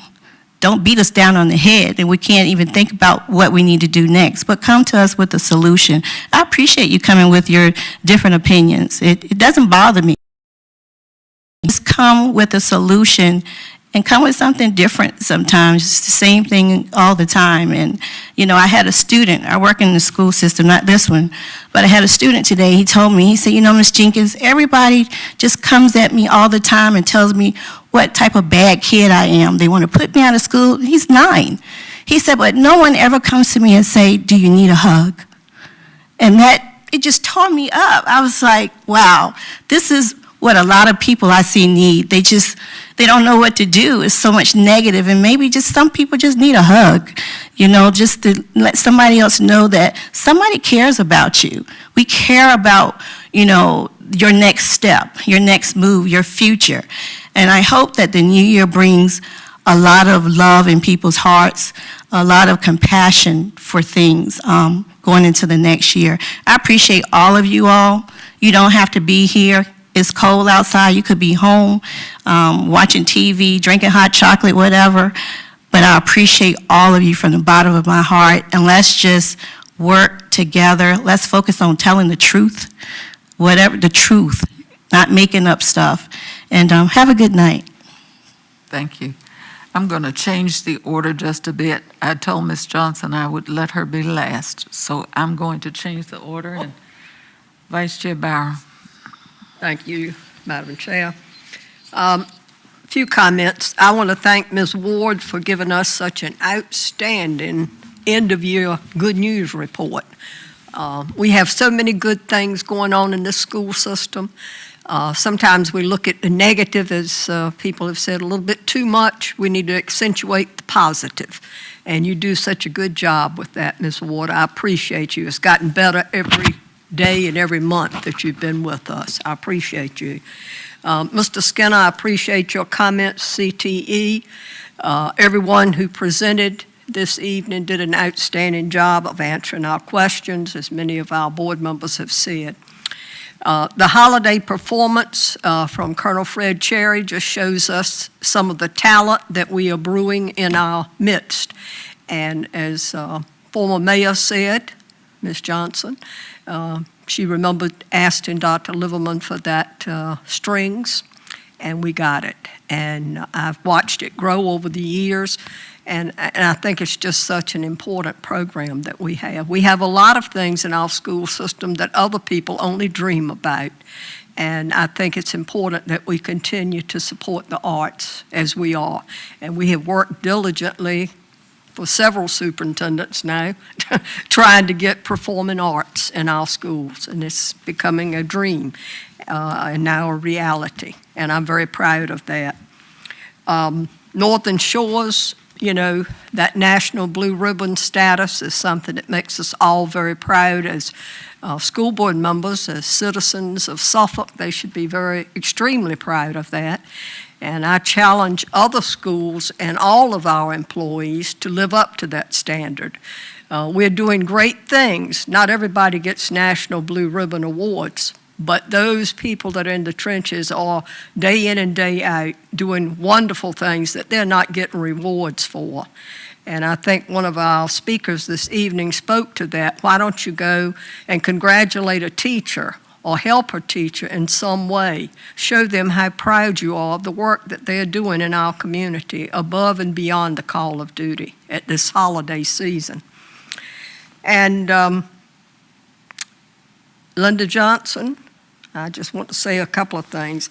Don't beat us down on the head and we can't even think about what we need to do next, but come to us with a solution. I appreciate you coming with your different opinions. It doesn't bother me. Just come with a solution and come with something different sometimes. It's the same thing all the time. And, I had a student, I work in the school system, not this one, but I had a student today, he told me, he said, Ms. Jenkins, everybody just comes at me all the time and tells me what type of bad kid I am. They want to put me out of school. He's 9. He said, but no one ever comes to me and say, do you need a hug? And it just tore me up. I was like, wow, this is what a lot of people I see need. They don't know what to do. It's so much negative, and maybe just some people just need a hug, just to let somebody else know that somebody cares about you. We care about, your next step, your next move, your future. And I hope that the new year brings a lot of love in people's hearts, a lot of compassion for things going into the next year. I appreciate all of you all. You don't have to be here. It's cold outside. You could be home watching TV, drinking hot chocolate, whatever. But I appreciate all of you from the bottom of my heart. And let's just work together. Let's focus on telling the truth, whatever the truth, not making up stuff. And have a good night. Thank you. I'm going to change the order just a bit. I told Ms. Johnson I would let her be last, so I'm going to change the order. And Vice Chair Bauer. Thank you, Madam Chair. A few comments. I want to thank Ms. Ward for giving us such an outstanding end-of-year good news report. We have so many good things going on in this school system. Sometimes we look at the negative, as people have said, a little bit too much. We need to accentuate the positive. And you do such a good job with that, Ms. Ward. I appreciate you. It's gotten better every day and every month that you've been with us. I appreciate you. Mr. Skinner, I appreciate your comments, CTE. Everyone who presented this evening did an outstanding job of answering our questions, as many of our board members have said. The holiday performance from Colonel Fred Cherry just shows us some of the talent that we are brewing in our midst. And as former mayor said, Ms. Johnson, she remembered asking Dr. Liverman for that strings, and we got it. And I've watched it grow over the years, And I think it's just such an important program that we have. We have a lot of things in our school system that other people only dream about. And I think it's important that we continue to support the arts as we are. And we have worked diligently for several superintendents now, trying to get performing arts in our schools. And it's becoming a dream and now a reality. And I'm very proud of that. Northern Shores, you know, that national blue ribbon status is something that makes us all very proud as school board members, as citizens of Suffolk. They should be extremely proud of that. And I challenge other schools and all of our employees to live up to that standard. We're doing great things. Not everybody gets National Blue Ribbon Awards, but those people that are in the trenches are day in and day out doing wonderful things that they're not getting rewards for. And I think one of our speakers this evening spoke to that. Why don't you go and congratulate a teacher or help a teacher in some way? Show them how proud you are of the work that they're doing in our community above and beyond the call of duty at this holiday season. And Linda Johnson, I just want to say a couple of things.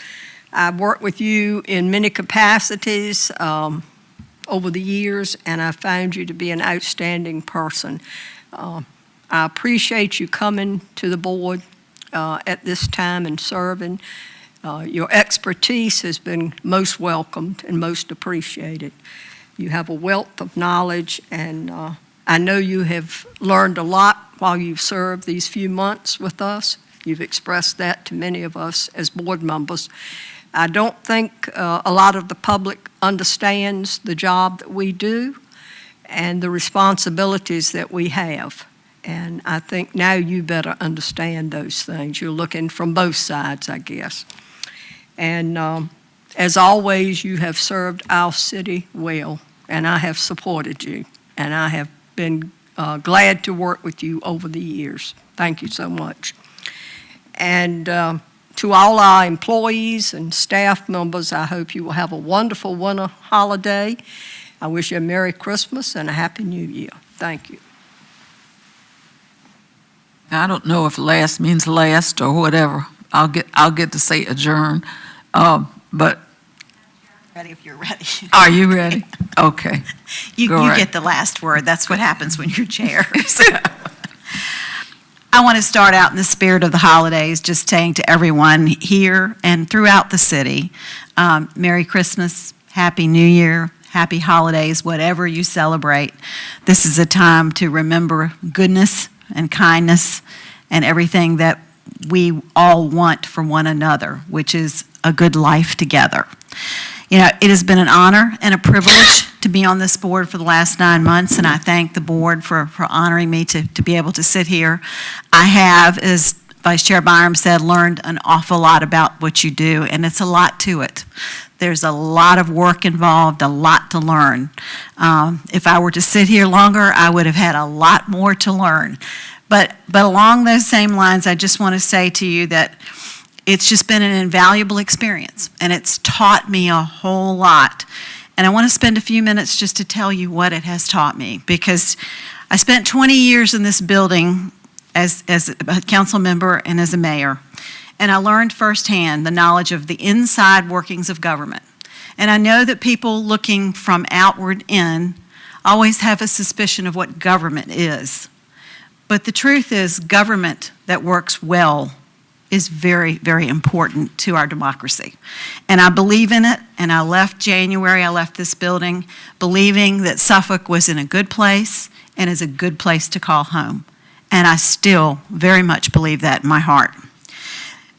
I've worked with you in many capacities over the years, and I found you to be an outstanding person. I appreciate you coming to the board at this time and serving. Your expertise has been most welcomed and most appreciated. You have a wealth of knowledge, and I know you have learned a lot while you've served these few months with us. You've expressed that to many of us as board members. I don't think a lot of the public understands the job that we do and the responsibilities that we have. And I think now you better understand those things. You're looking from both sides, I guess. And as always, you have served our city well, and I have supported you, and I have been glad to work with you over the years. Thank you so much. And to all our employees and staff members, I hope you will have a wonderful winter holiday. I wish you a Merry Christmas and a Happy New Year. Thank you. I don't know if last means last or whatever. I'll get to say adjourn, but. Ready if you're ready. Are you ready? Okay. You get the last word. That's what happens when you're chair. So, I want to start out in the spirit of the holidays, just saying to everyone here and throughout the city, Merry Christmas, Happy New Year, Happy Holidays, whatever you celebrate. This is a time to remember goodness and kindness and everything that we all want for one another, which is a good life together. You know, it has been an honor and a privilege to be on this board for the last 9 months, and I thank the board for honoring me to be able to sit here. I have, as Vice Chair Byram said, learned an awful lot about what you do, and it's a lot to it. There's a lot of work involved, a lot to learn. If I were to sit here longer, I would have had a lot more to learn. But along those same lines, I just want to say to you that it's just been an invaluable experience, and it's taught me a whole lot. And I want to spend a few minutes just to tell you what it has taught me, because I spent 20 years in this building as a council member and as a mayor, and I learned firsthand the knowledge of the inside workings of government. And I know that people looking from outward in always have a suspicion of what government is. But the truth is, government that works well is very, very important to our democracy. And I believe in it, and I left this building believing that Suffolk was in a good place and is a good place to call home. And I still very much believe that in my heart.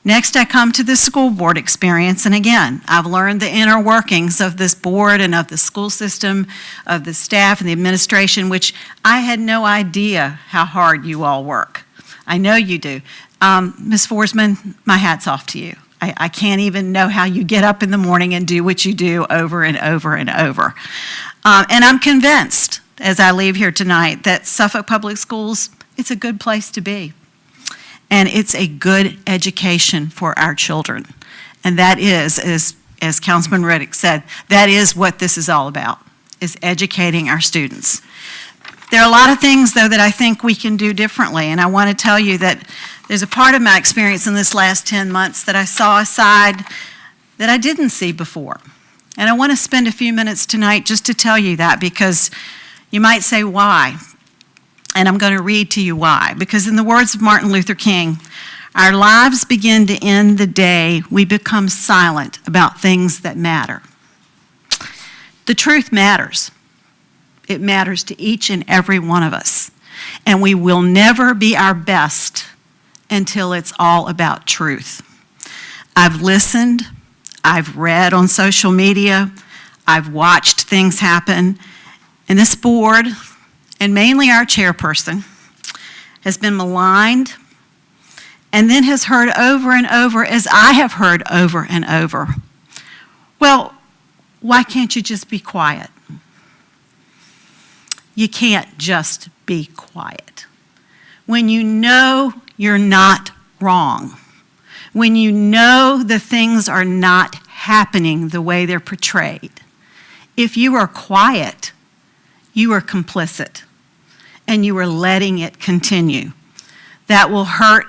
Next, I come to the school board experience, and again, I've learned the inner workings of this board and of the school system, of the staff and the administration, which I had no idea how hard you all work. I know you do. Ms. Forsman, my hat's off to you. I can't even know how you get up in the morning and do what you do over and over and over. And I'm convinced, as I leave here tonight, that Suffolk Public Schools, it's a good place to be. And it's a good education for our children. And that is, as Councilman Reddick said, that is what this is all about. is educating our students. There are a lot of things, though, that I think we can do differently, and I want to tell you that there's a part of my experience in this last 10 months that I saw a side that I didn't see before. And I want to spend a few minutes tonight just to tell you that, because you might say, why? And I'm going to read to you why. Because in the words of Martin Luther King, our lives begin to end the day we become silent about things that matter. The truth matters. It matters to each and every one of us. And we will never be our best until it's all about truth. I've listened, I've read on social media, I've watched things happen, and this board, and mainly our chairperson, has been maligned and then has heard over and over, as I have heard over and over, well, why can't you just be quiet? You can't just be quiet. When you know you're not wrong, when you know the things are not happening the way they're portrayed, if you are quiet, you are complicit and you are letting it continue. That will hurt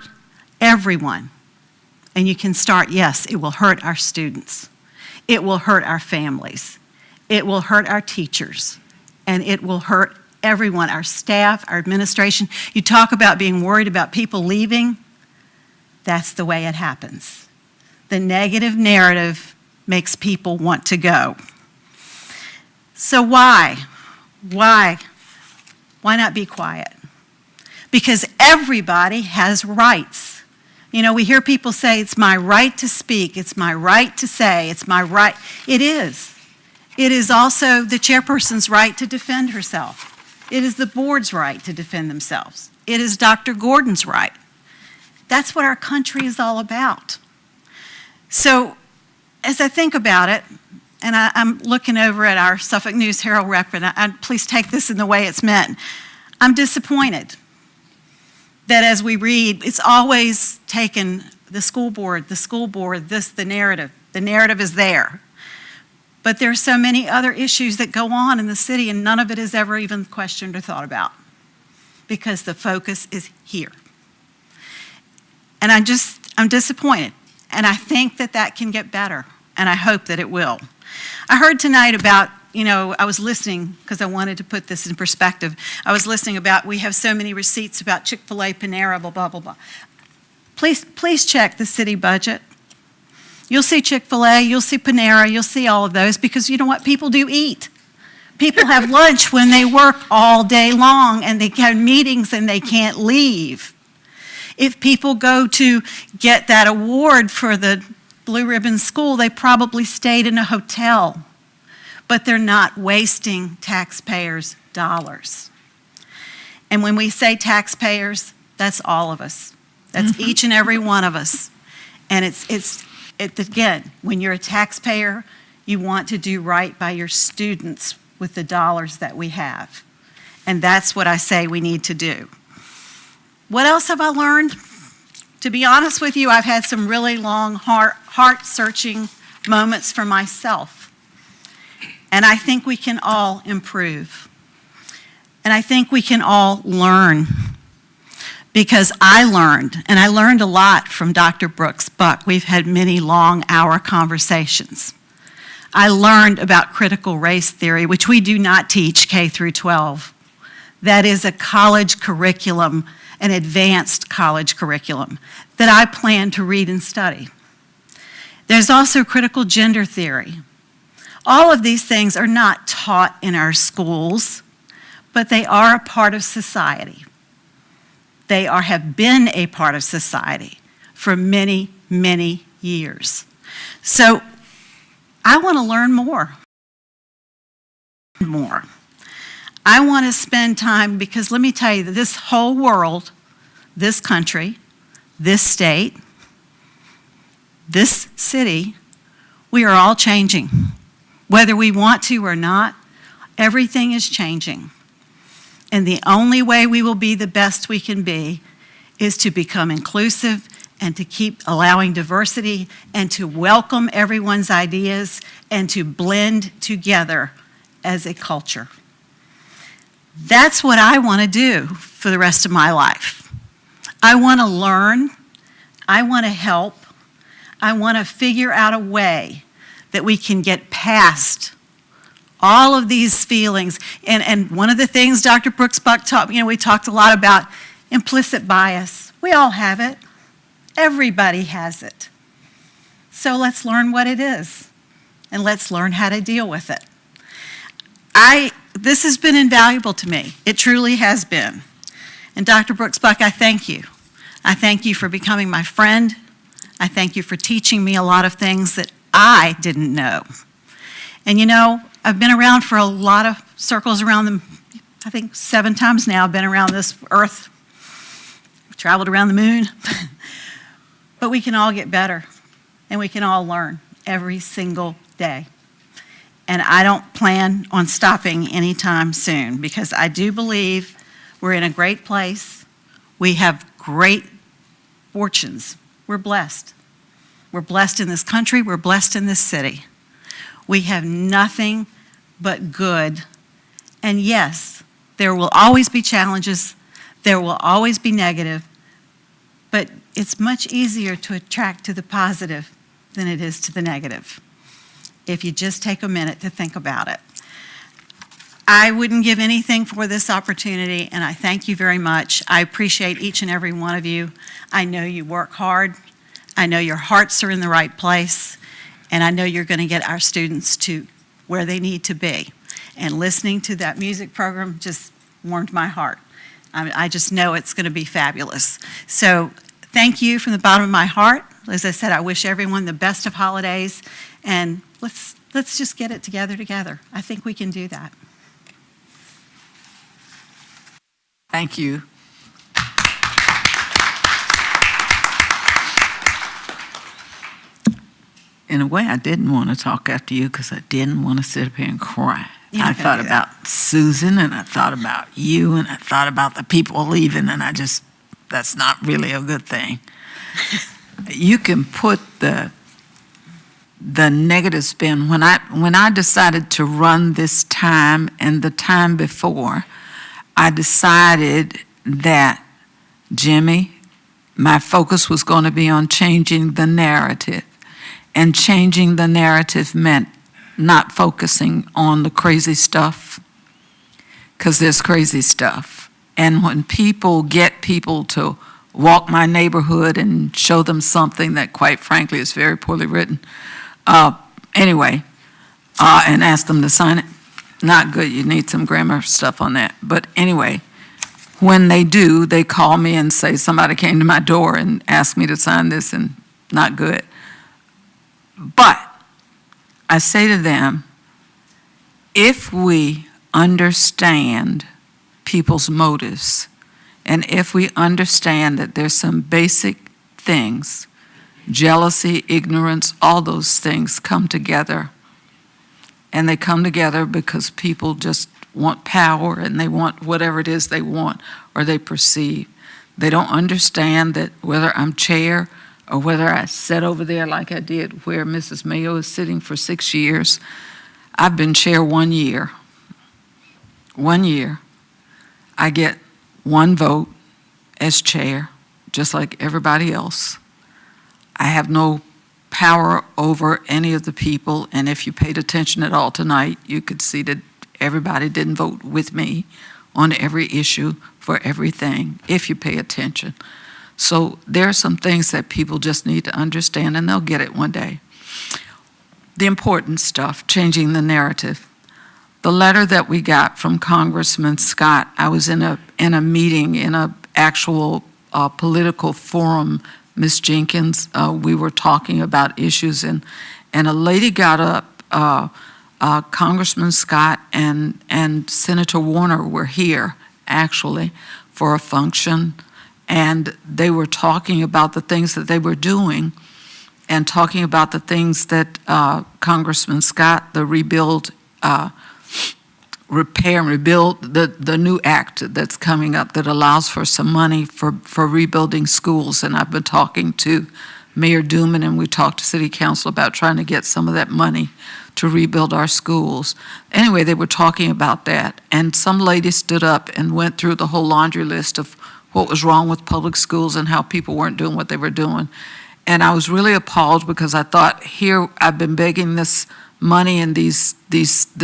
everyone. And you can start, yes, it will hurt our students. It will hurt our families. It will hurt our teachers. And it will hurt everyone, our staff, our administration. You talk about being worried about people leaving. That's the way it happens. The negative narrative makes people want to go. So why? Why not be quiet? Because everybody has rights. You know, we hear people say, it's my right to speak, it's my right to say, it's my right. It is. It is also the chairperson's right to defend herself. It is the board's right to defend themselves. It is Dr. Gordon's right. That's what our country is all about. So as I think about it, and I'm looking over at our Suffolk News Herald rep, and please take this in the way it's meant, I'm disappointed that as we read, it's always taken the school board, this, the narrative. The narrative is there. But there are so many other issues that go on in the city, and none of it is ever even questioned or thought about because the focus is here. And I'm disappointed, and I think that can get better, and I hope that it will. I heard tonight about, I was listening because I wanted to put this in perspective. I was listening about we have so many receipts about Chick-fil-A, Panera, blah, blah, blah, blah. Please check the city budget. You'll see Chick-fil-A, you'll see Panera, you'll see all of those because you know what? People do eat. People have lunch when they work all day long and they have meetings and they can't leave. If people go to get that award for the Blue Ribbon School, they probably stayed in a hotel, but they're not wasting taxpayers' dollars. And when we say taxpayers, that's all of us. That's each and every one of us. And it's again, when you're a taxpayer, you want to do right by your students with the dollars that we have. And that's what I say we need to do. What else have I learned? To be honest with you, I've had some really long, heart-searching moments for myself. And I think we can all improve. And I think we can all learn. Because I learned a lot from Dr. Brooks Buck. We've had many long-hour conversations. I learned about critical race theory, which we do not teach K through 12. That is a college curriculum, an advanced college curriculum that I plan to read and study. There's also critical gender theory. All of these things are not taught in our schools, but they are a part of society. They have been a part of society for many, many years. So I want to learn more. I want to spend time, because let me tell you that this whole world, this country, this state, this city, we are all changing. Whether we want to or not, everything is changing. And the only way we will be the best we can be is to become inclusive and to keep allowing diversity and to welcome everyone's ideas and to blend together as a culture. That's what I want to do for the rest of my life. I want to learn. I want to help. I want to figure out a way that we can get past all of these feelings. And one of the things Dr. Brooks Buck taught me, we talked a lot about implicit bias. We all have it. Everybody has it. So let's learn what it is, and let's learn how to deal with it. This has been invaluable to me. It truly has been. And Dr. Brooks Buck, I thank you. I thank you for becoming my friend. I thank you for teaching me a lot of things that I didn't know. And I've been around for a lot of circles around them. I think 7 times now I've been around this earth. I've traveled around the moon. But we can all get better, and we can all learn every single day. And I don't plan on stopping anytime soon, because I do believe we're in a great place. We have great fortunes. We're blessed. We're blessed in this country. We're blessed in this city. We have nothing but good. And yes, there will always be challenges. There will always be negative. But it's much easier to attract to the positive than it is to the negative, if you just take a minute to think about it. I wouldn't give anything for this opportunity, and I thank you very much. I appreciate each and every one of you. I know you work hard. I know your hearts are in the right place, and I know you're going to get our students to where they need to be. And listening to that music program just warmed my heart. I just know it's going to be fabulous. So thank you from the bottom of my heart. As I said, I wish everyone the best of holidays, and let's just get it together. I think we can do that. Thank you. In a way, I didn't want to talk after you because I didn't want to sit up here and cry. I thought about Susan, and I thought about you, and I thought about the people leaving, and that's not really a good thing. You can put the negative spin. When I decided to run this time and the time before, I decided that, Jimmy, my focus was going to be on changing the narrative. And changing the narrative meant not focusing on the crazy stuff, because there's crazy stuff. And when people get people to walk my neighborhood and show them something that, quite frankly, is very poorly written, and ask them to sign it, not good. You need some grammar stuff on that. But anyway, when they do, they call me and say, somebody came to my door and asked me to sign this, and not good. But I say to them, if we understand people's motives, and if we understand that there's some basic things, jealousy, ignorance, all those things come together, and they come together because people just want power, and they want whatever it is they want or they perceive. They don't understand that whether I'm chair or whether I sat over there like I did where Mrs. Mayo is sitting for 6 years. I've been chair 1 year. 1 year. I get 1 vote as chair, just like everybody else. I have no power over any of the people, and if you paid attention at all tonight, you could see that everybody didn't vote with me on every issue for everything, if you pay attention. So there are some things that people just need to understand, and they'll get it one day. The important stuff, changing the narrative. The letter that we got from Congressman Scott, I was in a meeting, in an actual political forum, Ms. Jenkins, we were talking about issues, and a lady got up, Congressman Scott and Senator Warner were here, actually, for a function, and they were talking about the things that they were doing and talking about the things that Congressman Scott, the Repair and Rebuild, the new act that's coming up that allows for some money for rebuilding schools. And I've been talking to Mayor Duman, and we talked to City Council about trying to get some of that money to rebuild our schools. Anyway, they were talking about that, and some lady stood up and went through the whole laundry list of what was wrong with public schools and how people weren't doing what they were doing. And I was really appalled because I thought, here, I've been begging this money and this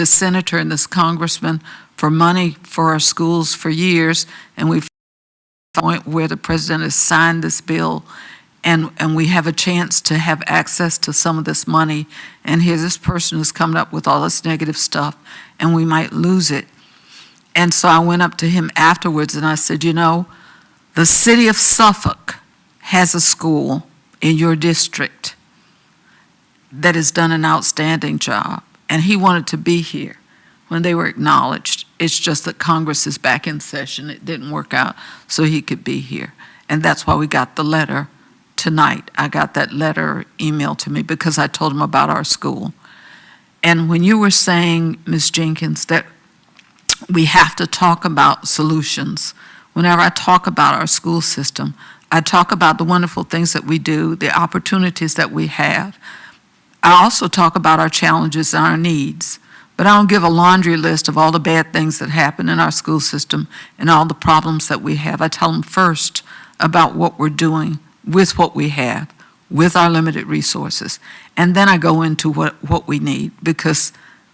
senator and this congressman for money for our schools for years, and we've to the point where the president has signed this bill, and we have a chance to have access to some of this money, and here this person is coming up with all this negative stuff, and we might lose it. And so I went up to him afterwards and I said, you know, the city of Suffolk has a school in your district that has done an outstanding job, and he wanted to be here when they were acknowledged. It's just that Congress is back in session. It didn't work out, so he could be here. And that's why we got the letter tonight. I got that letter emailed to me because I told him about our school. And when you were saying, Ms. Jenkins, that we have to talk about solutions, whenever I talk about our school system, I talk about the wonderful things that we do, the opportunities that we have. I also talk about our challenges and our needs, but I don't give a laundry list of all the bad things that happen in our school system and all the problems that we have. I tell them first about what we're doing with what we have, with our limited resources, and then I go into what we need, because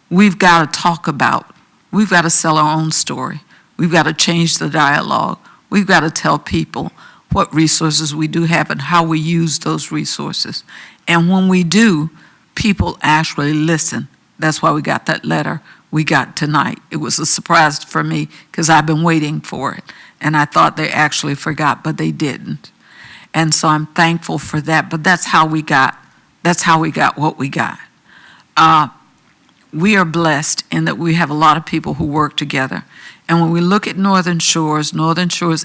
we've got to talk about, we've got to sell our own story. We've got to change the dialogue. We've got to tell people what resources we do have and how we use those resources. And when we do, people actually listen. That's why we got that letter we got tonight. It was a surprise for me because I've been waiting for it. And I thought they actually forgot, but they didn't. And so I'm thankful for that. But that's how we got what we got. We are blessed in that we have a lot of people who work together. And when we look at Northern Shores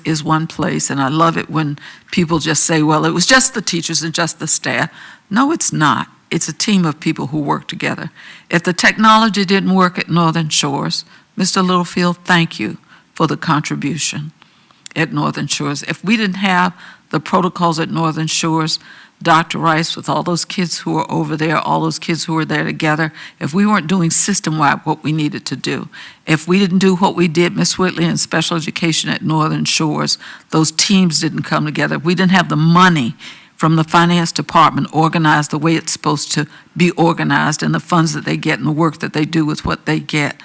is one place, and I love it when people just say, well, it was just the teachers and just the staff. No, it's not. It's a team of people who work together. If the technology didn't work at Northern Shores, Mr. Littlefield, thank you for the contribution at Northern Shores. If we didn't have the protocols at Northern Shores, Dr. Rice, with all those kids who are over there, all those kids who are there together, if we weren't doing system-wide what we needed to do, if we didn't do what we did, Ms. Whitley, in special education at Northern Shores, those teams didn't come together. If we didn't have the money from the finance department organized the way it's supposed to be organized, and the funds that they get and the work that they do with what they get,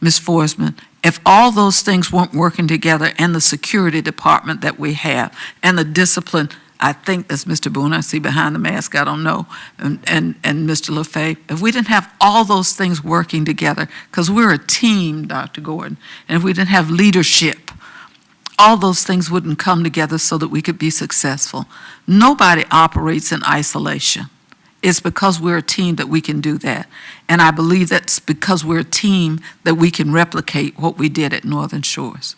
Ms. Forsman, if all those things weren't working together, and the security department that we have, and the discipline, I think that's Mr. Boone, I see behind the mask, I don't know, and Mr. LaFay, if we didn't have all those things working together, because we're a team, Dr. Gordon, and if we didn't have leadership, all those things wouldn't come together so that we could be successful. Nobody operates in isolation. It's because we're a team that we can do that. And I believe that's because we're a team that we can replicate what we did at Northern Shores.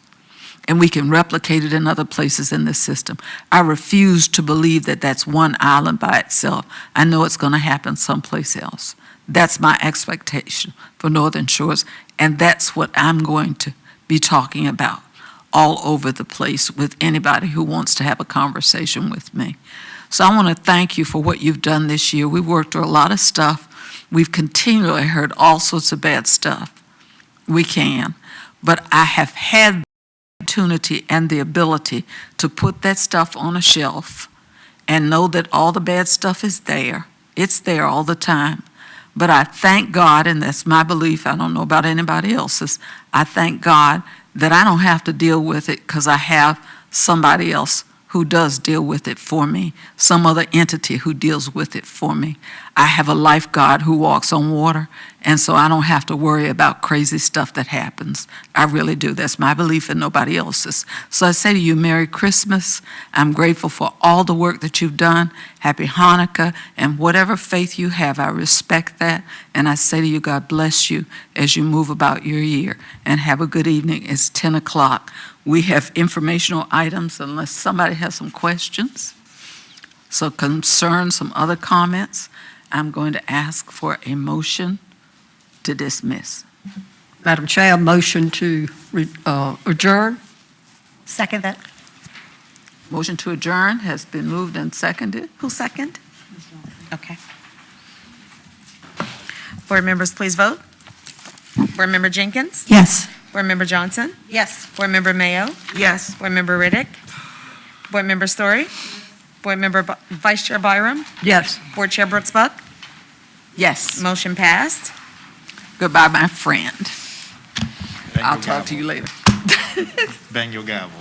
And we can replicate it in other places in this system. I refuse to believe that that's one island by itself. I know it's going to happen someplace else. That's my expectation for Northern Shores, and that's what I'm going to be talking about all over the place with anybody who wants to have a conversation with me. So I want to thank you for what you've done this year. We've worked through a lot of stuff. We've continually heard all sorts of bad stuff. We can. But I have had the opportunity and the ability to put that stuff on a shelf and know that all the bad stuff is there. It's there all the time. But I thank God, and that's my belief, I don't know about anybody else's, I thank God that I don't have to deal with it because I have somebody else who does deal with it for me, some other entity who deals with it for me. I have a lifeguard who walks on water, and so I don't have to worry about crazy stuff that happens. I really do. That's my belief and nobody else's. So I say to you, Merry Christmas. I'm grateful for all the work that you've done. Happy Hanukkah, and whatever faith you have, I respect that. And I say to you, God bless you as you move about your year. And have a good evening. It's 10 o'clock. We have informational items unless somebody has some questions. So concerns, some other comments. I'm going to ask for a motion to dismiss. Madam Chair, motion to adjourn. Second that. Motion to adjourn has been moved and seconded. Who second? Okay. Board members, please vote. Board Member Jenkins? Yes. Board Member Johnson? Yes. Board Member Mayo? Yes. Board Member Riddick? Board Member Story? Board Member Vice Chair Byram? Yes. Board Chair Brooks Buck? Yes. Motion passed. Goodbye, my friend. I'll talk to you later. Bang your gavel.